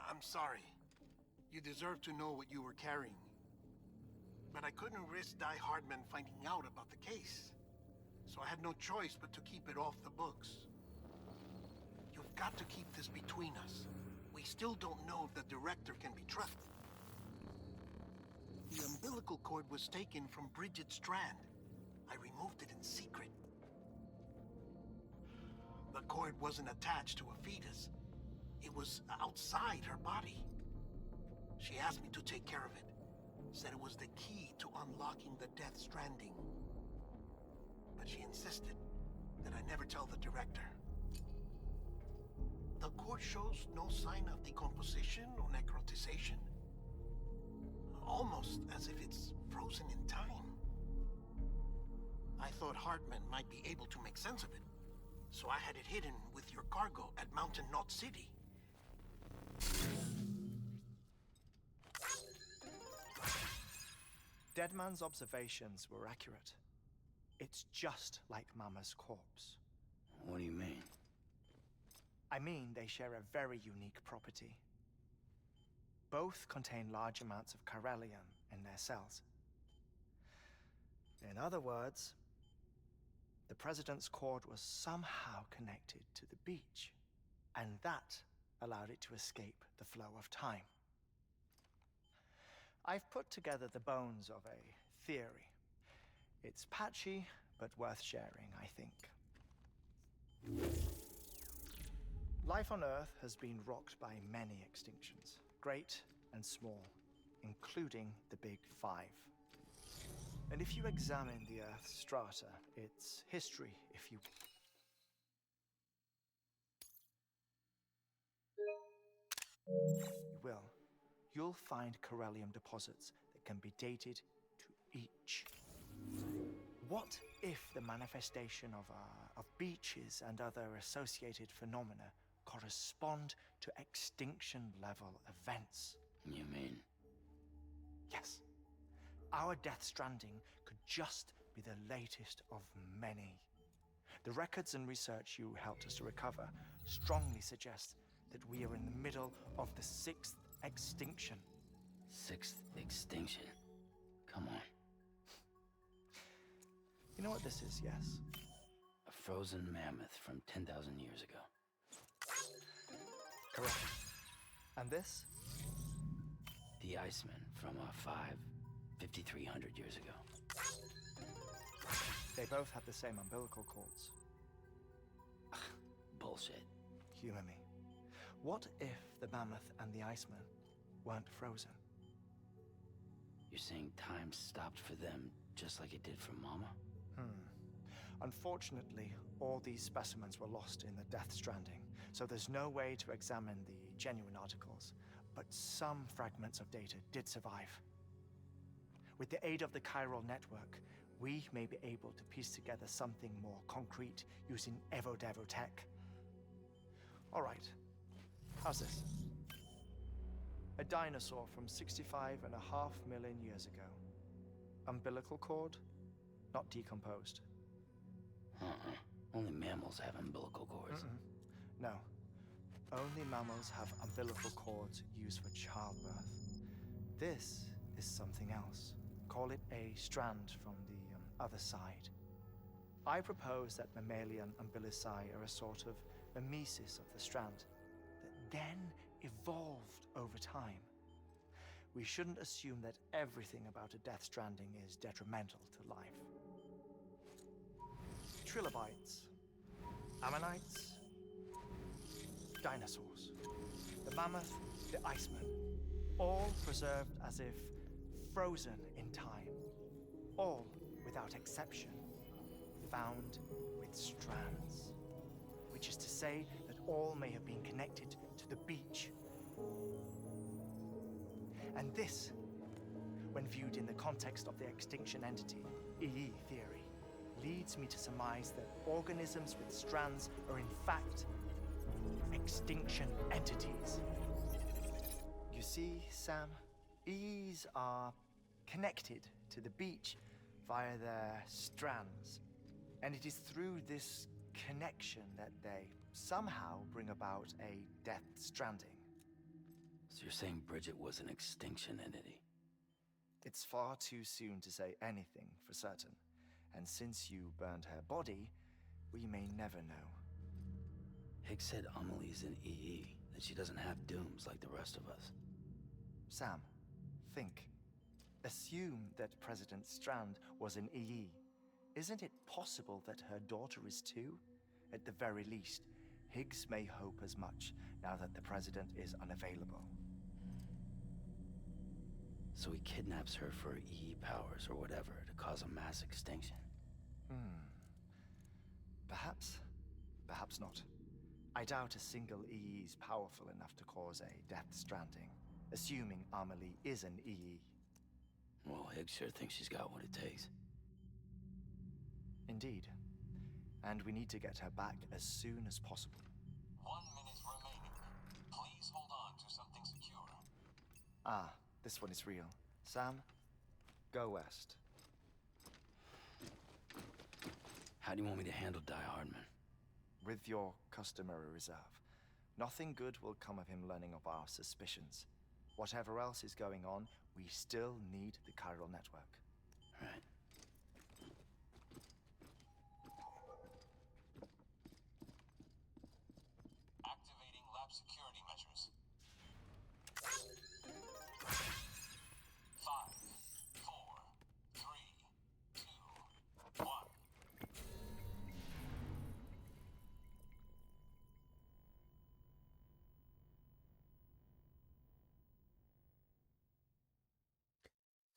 I'm sorry. You deserve to know what you were carrying. But I couldn't risk Die Hardman finding out about the case. So I had no choice but to keep it off the books. You've got to keep this between us. We still don't know if the director can be trusted. The umbilical cord was taken from Bridget Strand. I removed it in secret. The cord wasn't attached to a fetus. It was outside her body. She asked me to take care of it. Said it was the key to unlocking the Death Stranding. But she insisted that I never tell the director. The cord shows no sign of decomposition or necrotization. Almost as if it's frozen in time. I thought Hartman might be able to make sense of it, so I had it hidden with your cargo at Mountain Knot City. Deadman's observations were accurate. It's just like Mama's corpse. What do you mean? I mean, they share a very unique property. Both contain large amounts of chiralium in their cells. In other words, the President's cord was somehow connected to the beach, and that allowed it to escape the flow of time. I've put together the bones of a theory. It's patchy, but worth sharing, I think. Life on Earth has been rocked by many extinctions, great and small, including the Big Five. And if you examine the Earth's strata, its history, if you will, you'll find chiralium deposits that can be dated to each. What if the manifestation of beaches and other associated phenomena correspond to extinction-level events? You mean? Yes. Our Death Stranding could just be the latest of many. The records and research you helped us to recover strongly suggest that we are in the middle of the 6th extinction. 6th extinction? Come on. You know what this is, yes? A frozen mammoth from 10,000 years ago. Correct. And this? The Iceman from 5,300 years ago. They both have the same umbilical cords. Bullshit. Humor me. What if the mammoth and the Iceman weren't frozen? You're saying time stopped for them just like it did for Mama? Unfortunately, all these specimens were lost in the Death Stranding, so there's no way to examine the genuine articles, but some fragments of data did survive. With the aid of the chiral network, we may be able to piece together something more concrete using Evo-Devo tech. All right, how's this? A dinosaur from 65.5 million years ago. Umbilical cord, not decomposed. Only mammals have umbilical cords. No. Only mammals have umbilical cords used for childbirth. This is something else. Call it a strand from the other side. I propose that mammalian umbilici are a sort of mimesis of the strand that then evolved over time. We shouldn't assume that everything about a Death Stranding is detrimental to life. trilobites, ammonites, dinosaurs, the mammoth, the iceman, all preserved as if frozen in time, all without exception found with strands, which is to say that all may have been connected to the beach. And this, when viewed in the context of the extinction entity, EE theory, leads me to surmise that organisms with strands are in fact extinction entities. You see, Sam, EEs are connected to the beach via their strands. And it is through this connection that they somehow bring about a death stranding. So you're saying Bridget was an extinction entity? It's far too soon to say anything for certain. And since you burned her body, we may never know. Higgs said Amelie's an EE, that she doesn't have dooms like the rest of us. Sam, think. Assume that President Strand was an EE. Isn't it possible that her daughter is too? At the very least, Higgs may hope as much now that the president is unavailable. So he kidnaps her for EE powers or whatever to cause a mass extinction. Perhaps. Perhaps not. I doubt a single EE is powerful enough to cause a death stranding, assuming Amelie is an EE. Well, Higgs sure thinks she's got what it takes. Indeed. And we need to get her back as soon as possible. 1 minute remaining. Please hold on to something secure. Ah, this one is real. Sam, go west. How do you want me to handle Die Hardman? With your customary reserve. Nothing good will come of him learning of our suspicions. Whatever else is going on, we still need the chiral network. Right. Activating lab security measures. 5, 4, 3, 2, 1.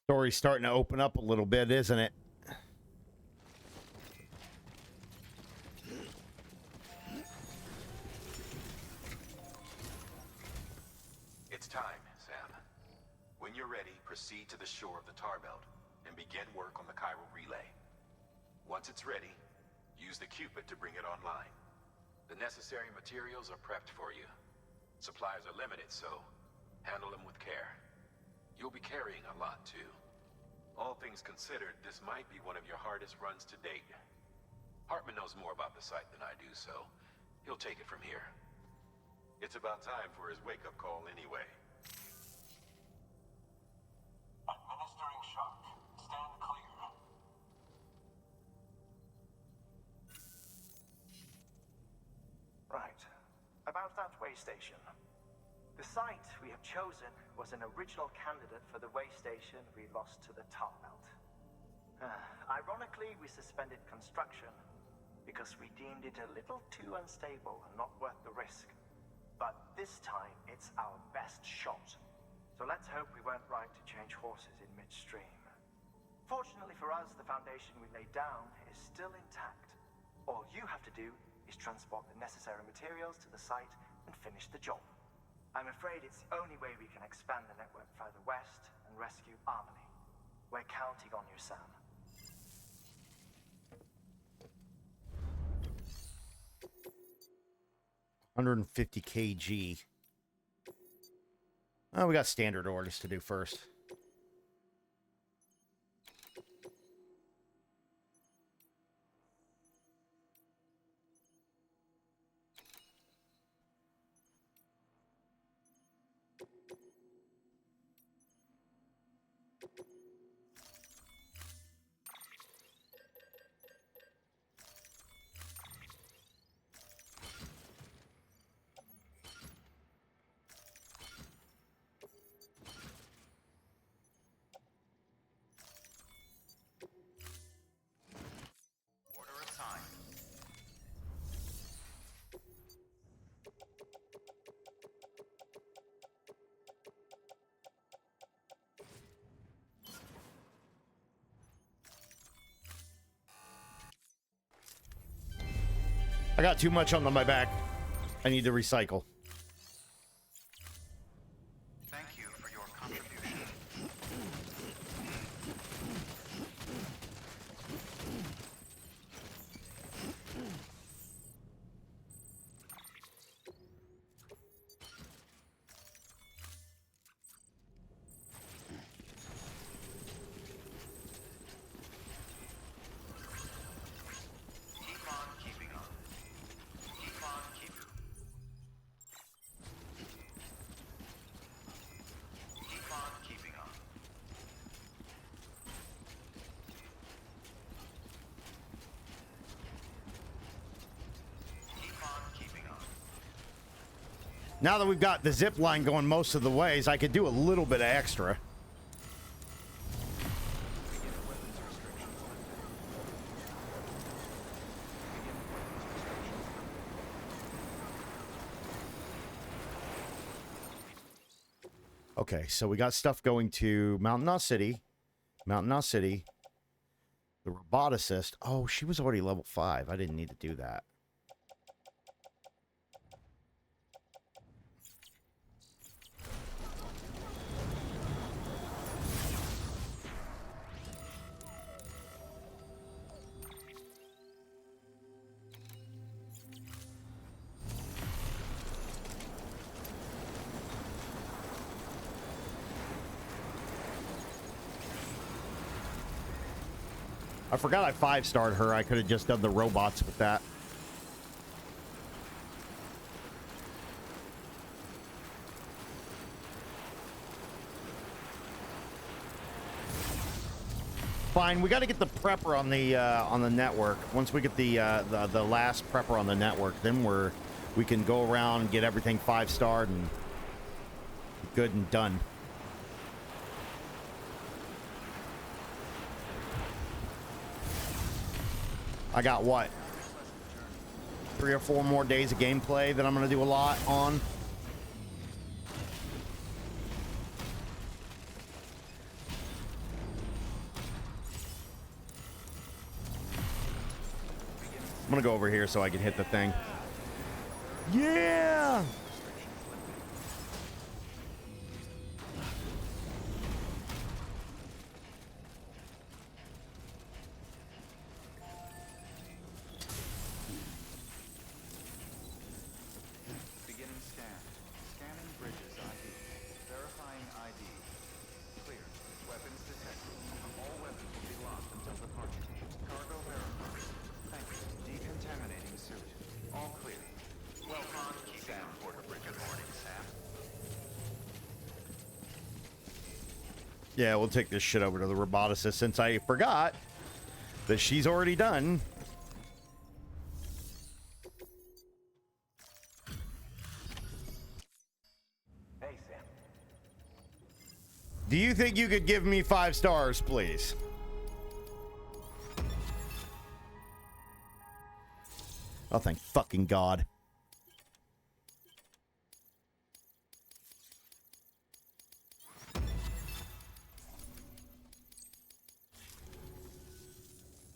Story's starting to open up a little bit, isn't it? It's time, Sam. When you're ready, proceed to the shore of the tar belt and begin work on the chiral relay. Once it's ready, use the Cupid to bring it online. The necessary materials are prepped for you. Supplies are limited, so handle them with care. You'll be carrying a lot, too. All things considered, this might be one of your hardest runs to date. Hartman knows more about the site than I do, so he'll take it from here. It's about time for his wake-up call anyway. Administering shock. Stand clear. Right. About that way station. The site we have chosen was an original candidate for the way station we lost to the tar belt. Ironically, we suspended construction because we deemed it a little too unstable and not worth the risk. But this time, it's our best shot. So let's hope we weren't right to change horses in midstream. Fortunately for us, the foundation we laid down is still intact. All you have to do is transport the necessary materials to the site and finish the job. I'm afraid it's the only way we can expand the network further west and rescue Amelie. We're counting on you, Sam. $150 kg. Oh, we got standard orders to do first. I got too much on my back. I need to recycle. Thank you for your contribution. Keep on keeping on. Keep on keeping. Keep on keeping on. Keep on keeping on. Now that we've got the zip line going most of the ways, I could do a little bit of extra. Okay, so we got stuff going to Mountain Knot City. Mountain Knot City. The roboticist. Oh, she was already level 5. I didn't need to do that. I forgot I 5-starred her. I could have just done the robots with that. Fine, we got to get the prepper on the network. Once we get the last prepper on the network, then we can go around and get everything 5-starred and good and done. I got what? 3 or 4 more days of gameplay that I'm going to do a lot on. I'm going to go over here so I can hit the thing. Yeah! Yeah, we'll take this shit over to the roboticist since I forgot that she's already done. Hey, Sam. Do you think you could give me 5 stars, please? Oh, thank fucking God.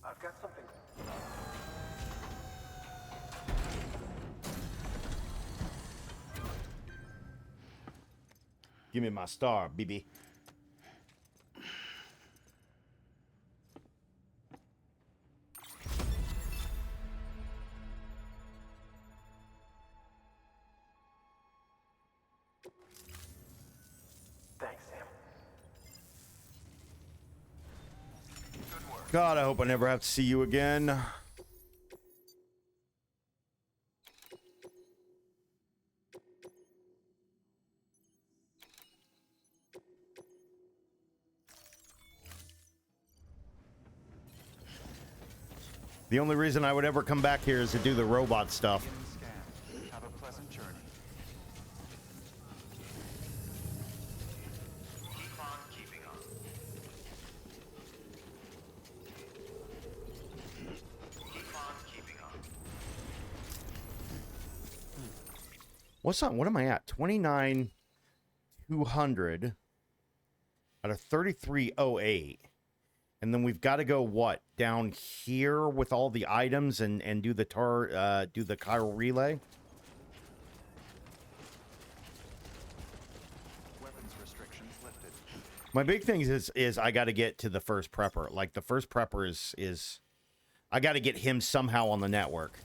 I've got something. Give me my star, BB. Thanks, Sam. God, I hope I never have to see you again. The only reason I would ever come back here is to do the robot stuff. Have a pleasant journey. Keep on keeping on. Keep on keeping on. What's on? What am I at? 29,200 out of 3308. And then we've got to go what? Down here with all the items and do the do the chiral relay. Weapons restrictions lifted. My big thing is I got to get to the first prepper. Like the first prepper is I got to get him somehow on the network.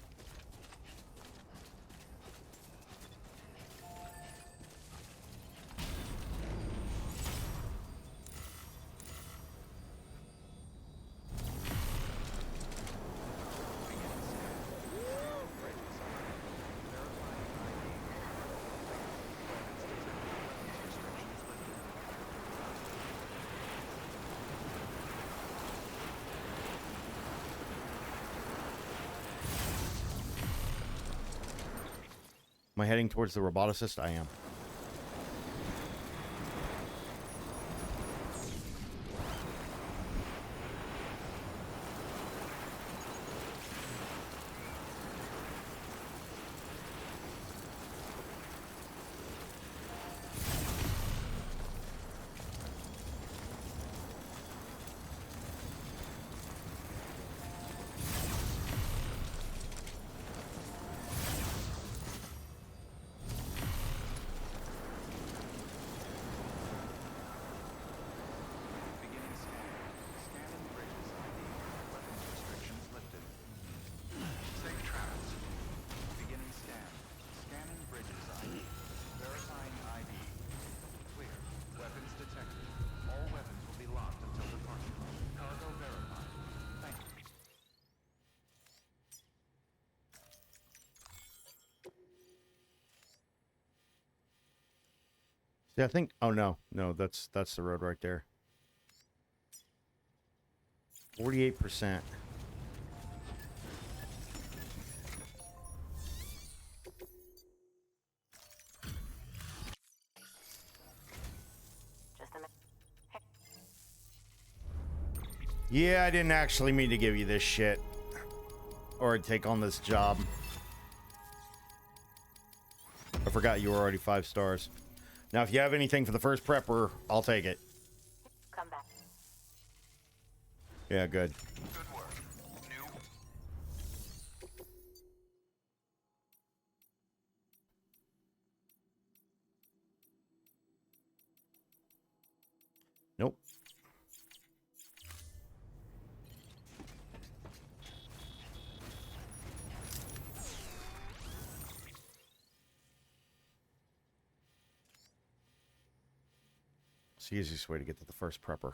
Am I heading towards the roboticist? I am. Beginning scan. Scanning bridges ID. Weapons restrictions lifted. Safe travels. Beginning scan. Scanning bridges ID. Verifying ID. Clear. Weapons detected. All weapons will be locked until departure. Cargo verified. Thank you. See, I think. Oh no, that's the road right there. 48%. Just a minute. Yeah, I didn't actually mean to give you this shit or take on this job. I forgot you were already 5 stars. Now, if you have anything for the first prepper, I'll take it. Come back. Yeah, good. Good work. New. Nope. It's the easiest way to get to the first prepper.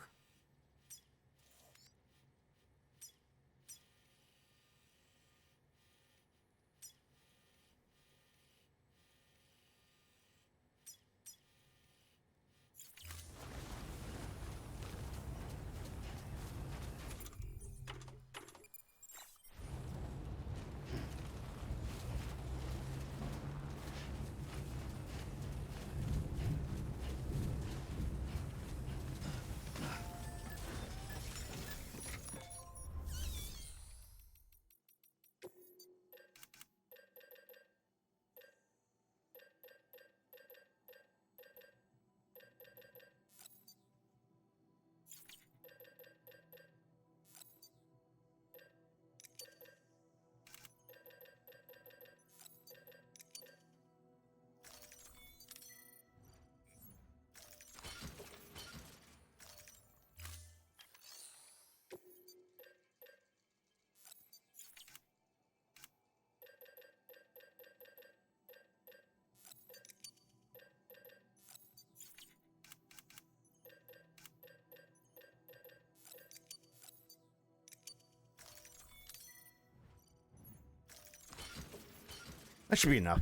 That should be enough.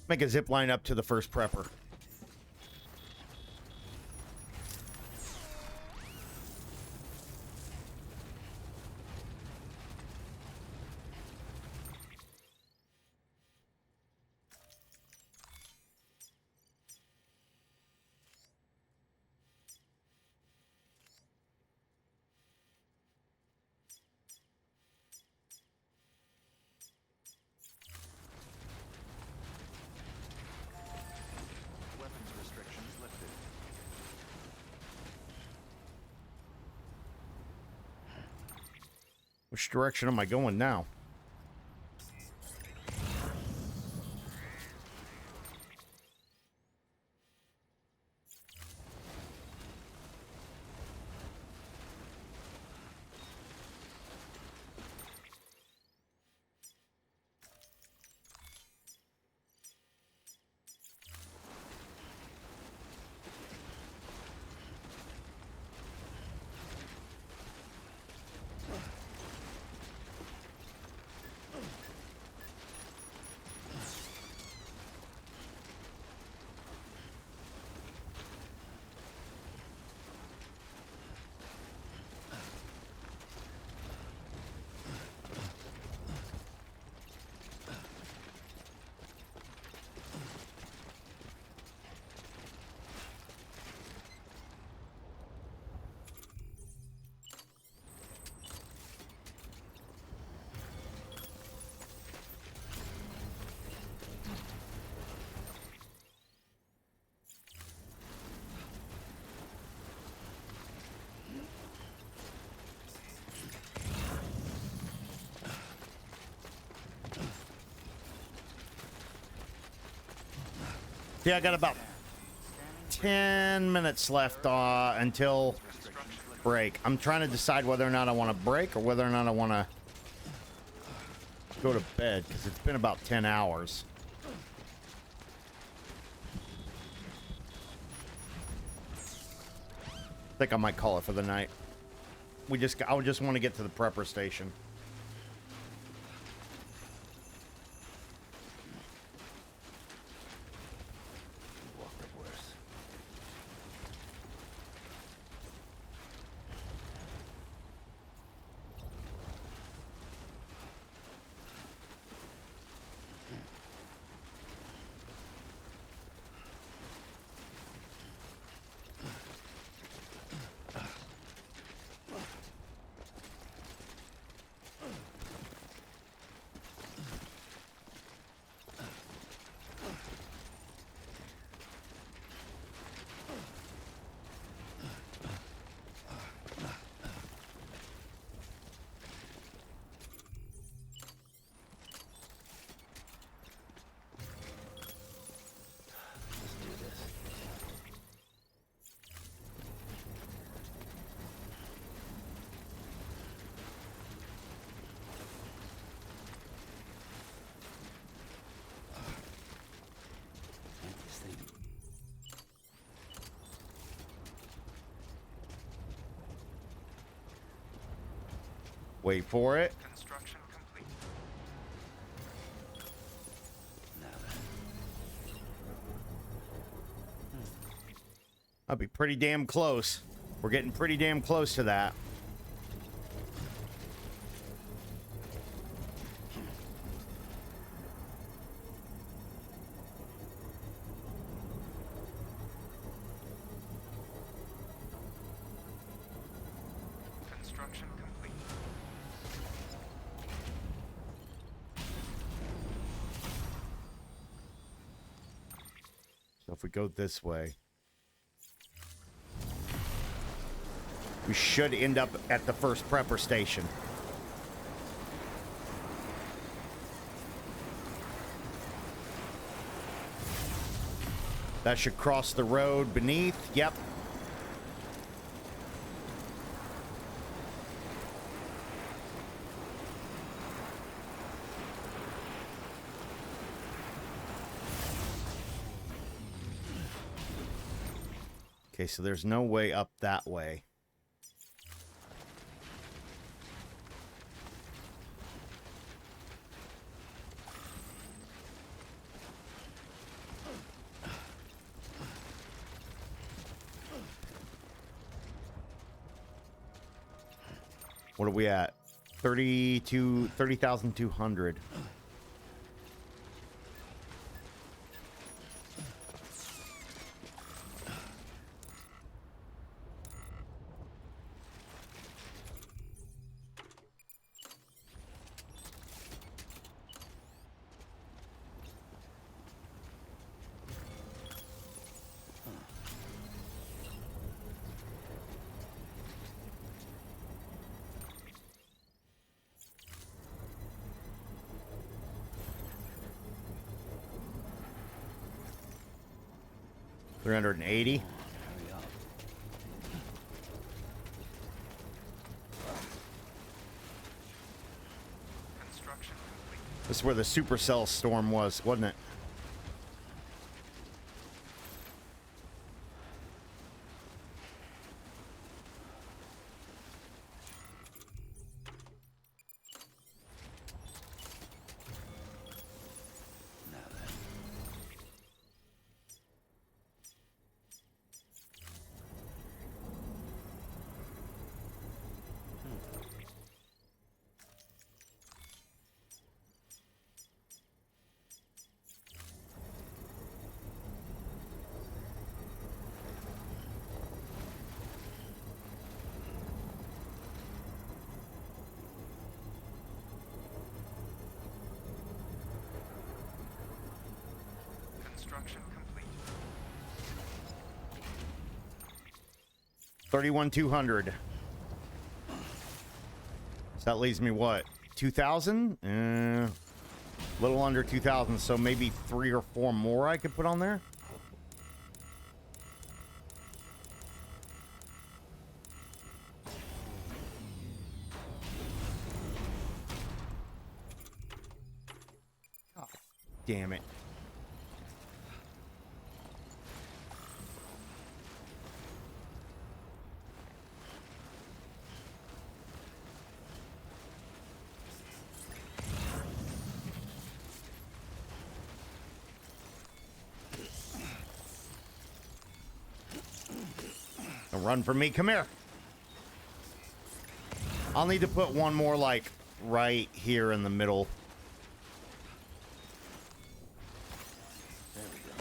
Make a zip line up to the first prepper. Which direction am I going now? Yeah, I got about 10 minutes left until break. I'm trying to decide whether or not I want to break or whether or not I want to go to bed because it's been about 10 hours. I think I might call it for the night. I would just want to get to the prepper station. Wait for it. Construction complete. I'll be pretty damn close. We're getting pretty damn close to that. Construction complete. So if we go this way, we should end up at the first prepper station. That should cross the road beneath. Yep. Okay, so there's no way up that way. What are we at? 30,200. 380. Hurry up. Construction complete. This is where the supercell storm was, wasn't it? Now then. Construction complete. 31,200. So that leaves me what? 2,000? Little under 2,000. So maybe 3 or 4 more I could put on there. Oh, damn it. Don't run from me. Come here. I'll need to put one more, like, right here in the middle. There we go.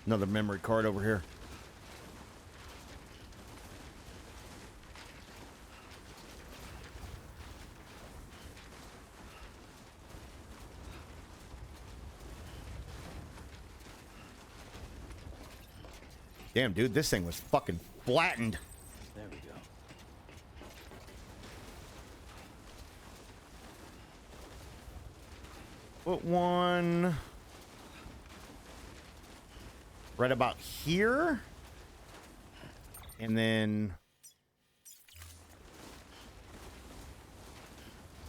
Another memory card over here. Damn, dude, this thing was fucking flattened. There we go. Put one right about here. And then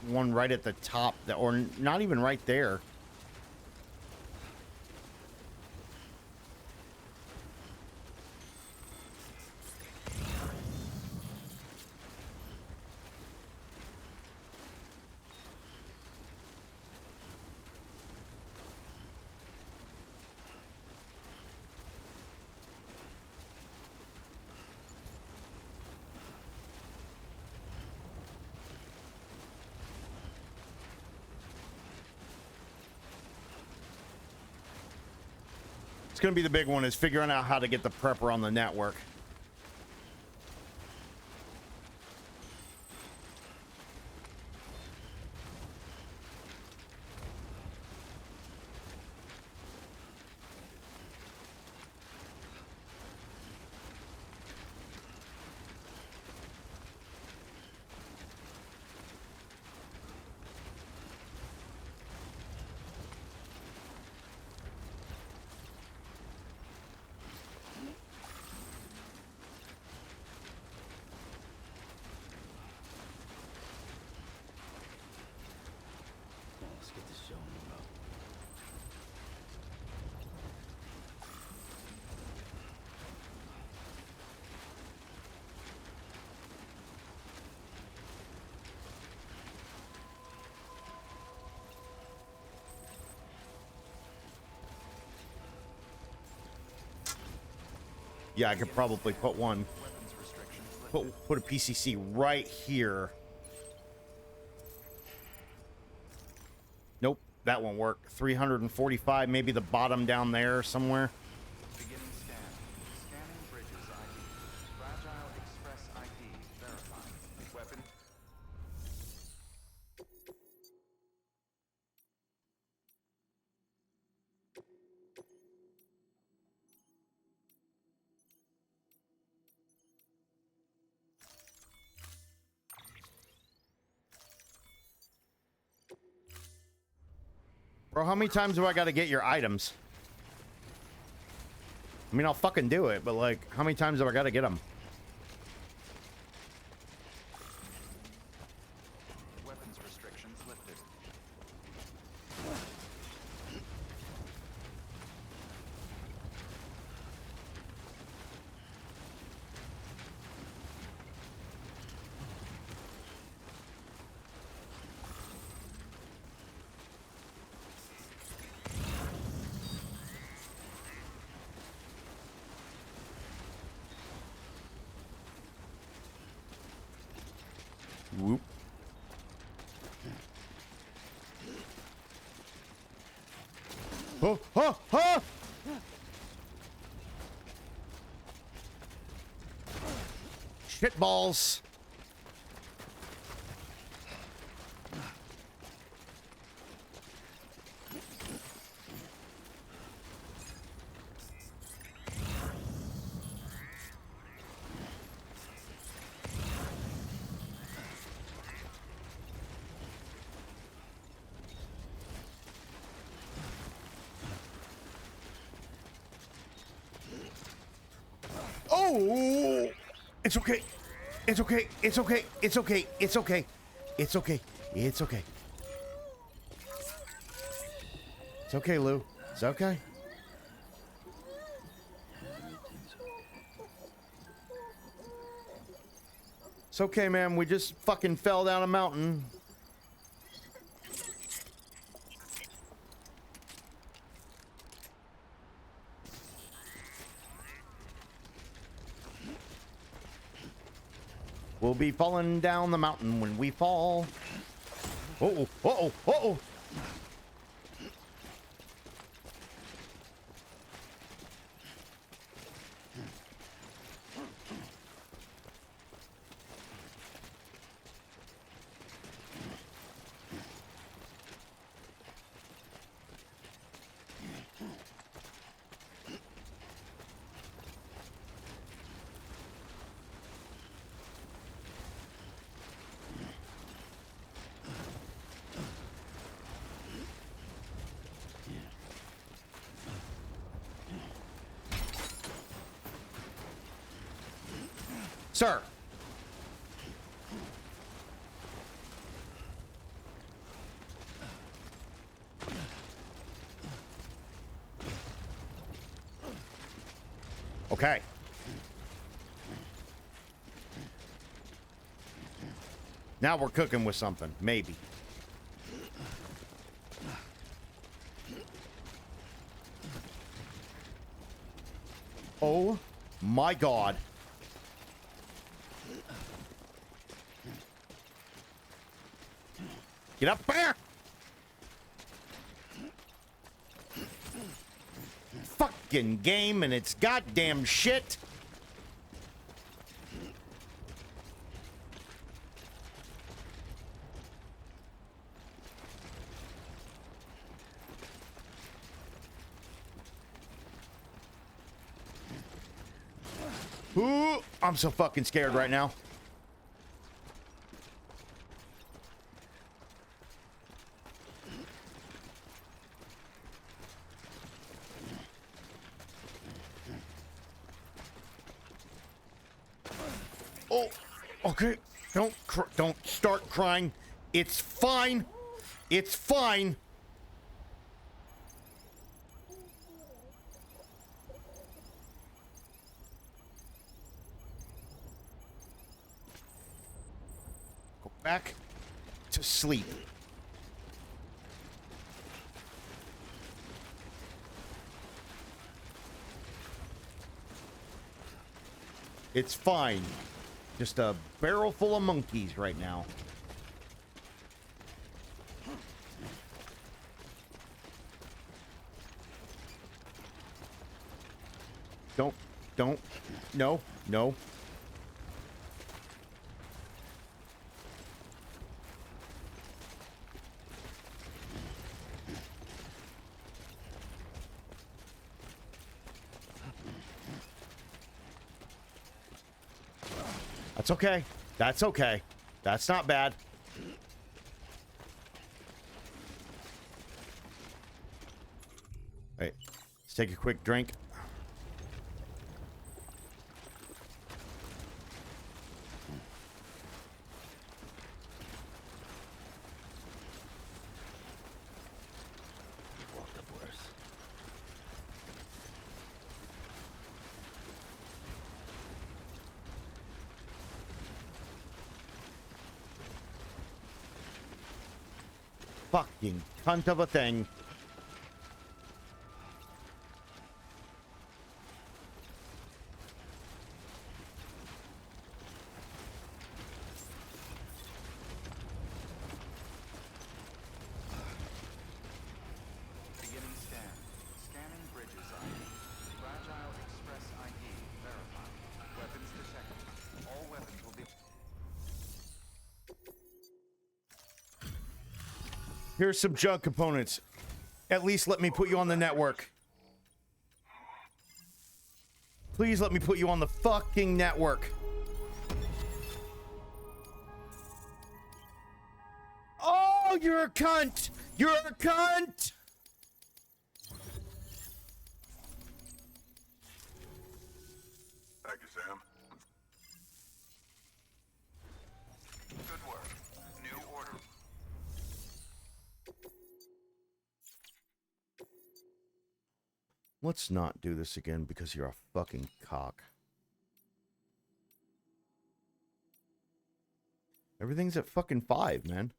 one right at the top, or not even right there. It's going to be the big one, is figuring out how to get the prepper on the network. Well, let's get this show on the road. Yeah, I could probably put one. Weapons restrictions lifted. Put a PCC right here. Nope, that won't work. 345, maybe the bottom down there somewhere. Beginning scan. Scanning bridges ID. Fragile Express ID verified. Weapon. Bro, how many times do I got to get your items? I mean, I'll fucking do it, but like, how many times do I got to get them? Weapons restrictions lifted. Whoop. Oh, oh, oh! Shit balls. Oh, it's okay. It's okay. It's okay. It's okay. It's okay. It's okay. It's okay. It's okay, Lou. It's okay. It's okay, man. We just fucking fell down a mountain. We'll be falling down the mountain when we fall. Uh-oh, uh-oh, uh-oh. Sir. Okay. Now we're cooking with something, maybe. Oh my God. Get up there! Fucking game and its goddamn shit. Ooh, I'm so fucking scared right now. Oh, okay. Don't start crying. It's fine. It's fine. Go back to sleep. It's fine. Just a barrel full of monkeys right now. Don't. No. That's okay. That's okay. That's not bad. All right, let's take a quick drink. Walked up worse. Fucking cunt of a thing. Beginning scan. Scanning bridges ID. Fragile Express ID verified. Weapons detected. All weapons will be... Here's some junk components. At least let me put you on the network. Please let me put you on the fucking network. Oh, you're a cunt! You're a cunt! Thank you, Sam. Good work. New order. Let's not do this again because you're a fucking cock. Everything's at fucking 5, man.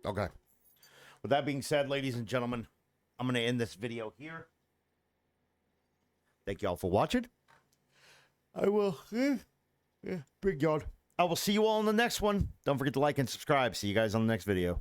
Okay. With that being said, ladies and gentlemen, I'm going to end this video here. Thank y'all for watching. I will... big yard. I will see you all in the next one. Don't forget to like and subscribe. See you guys on the next video.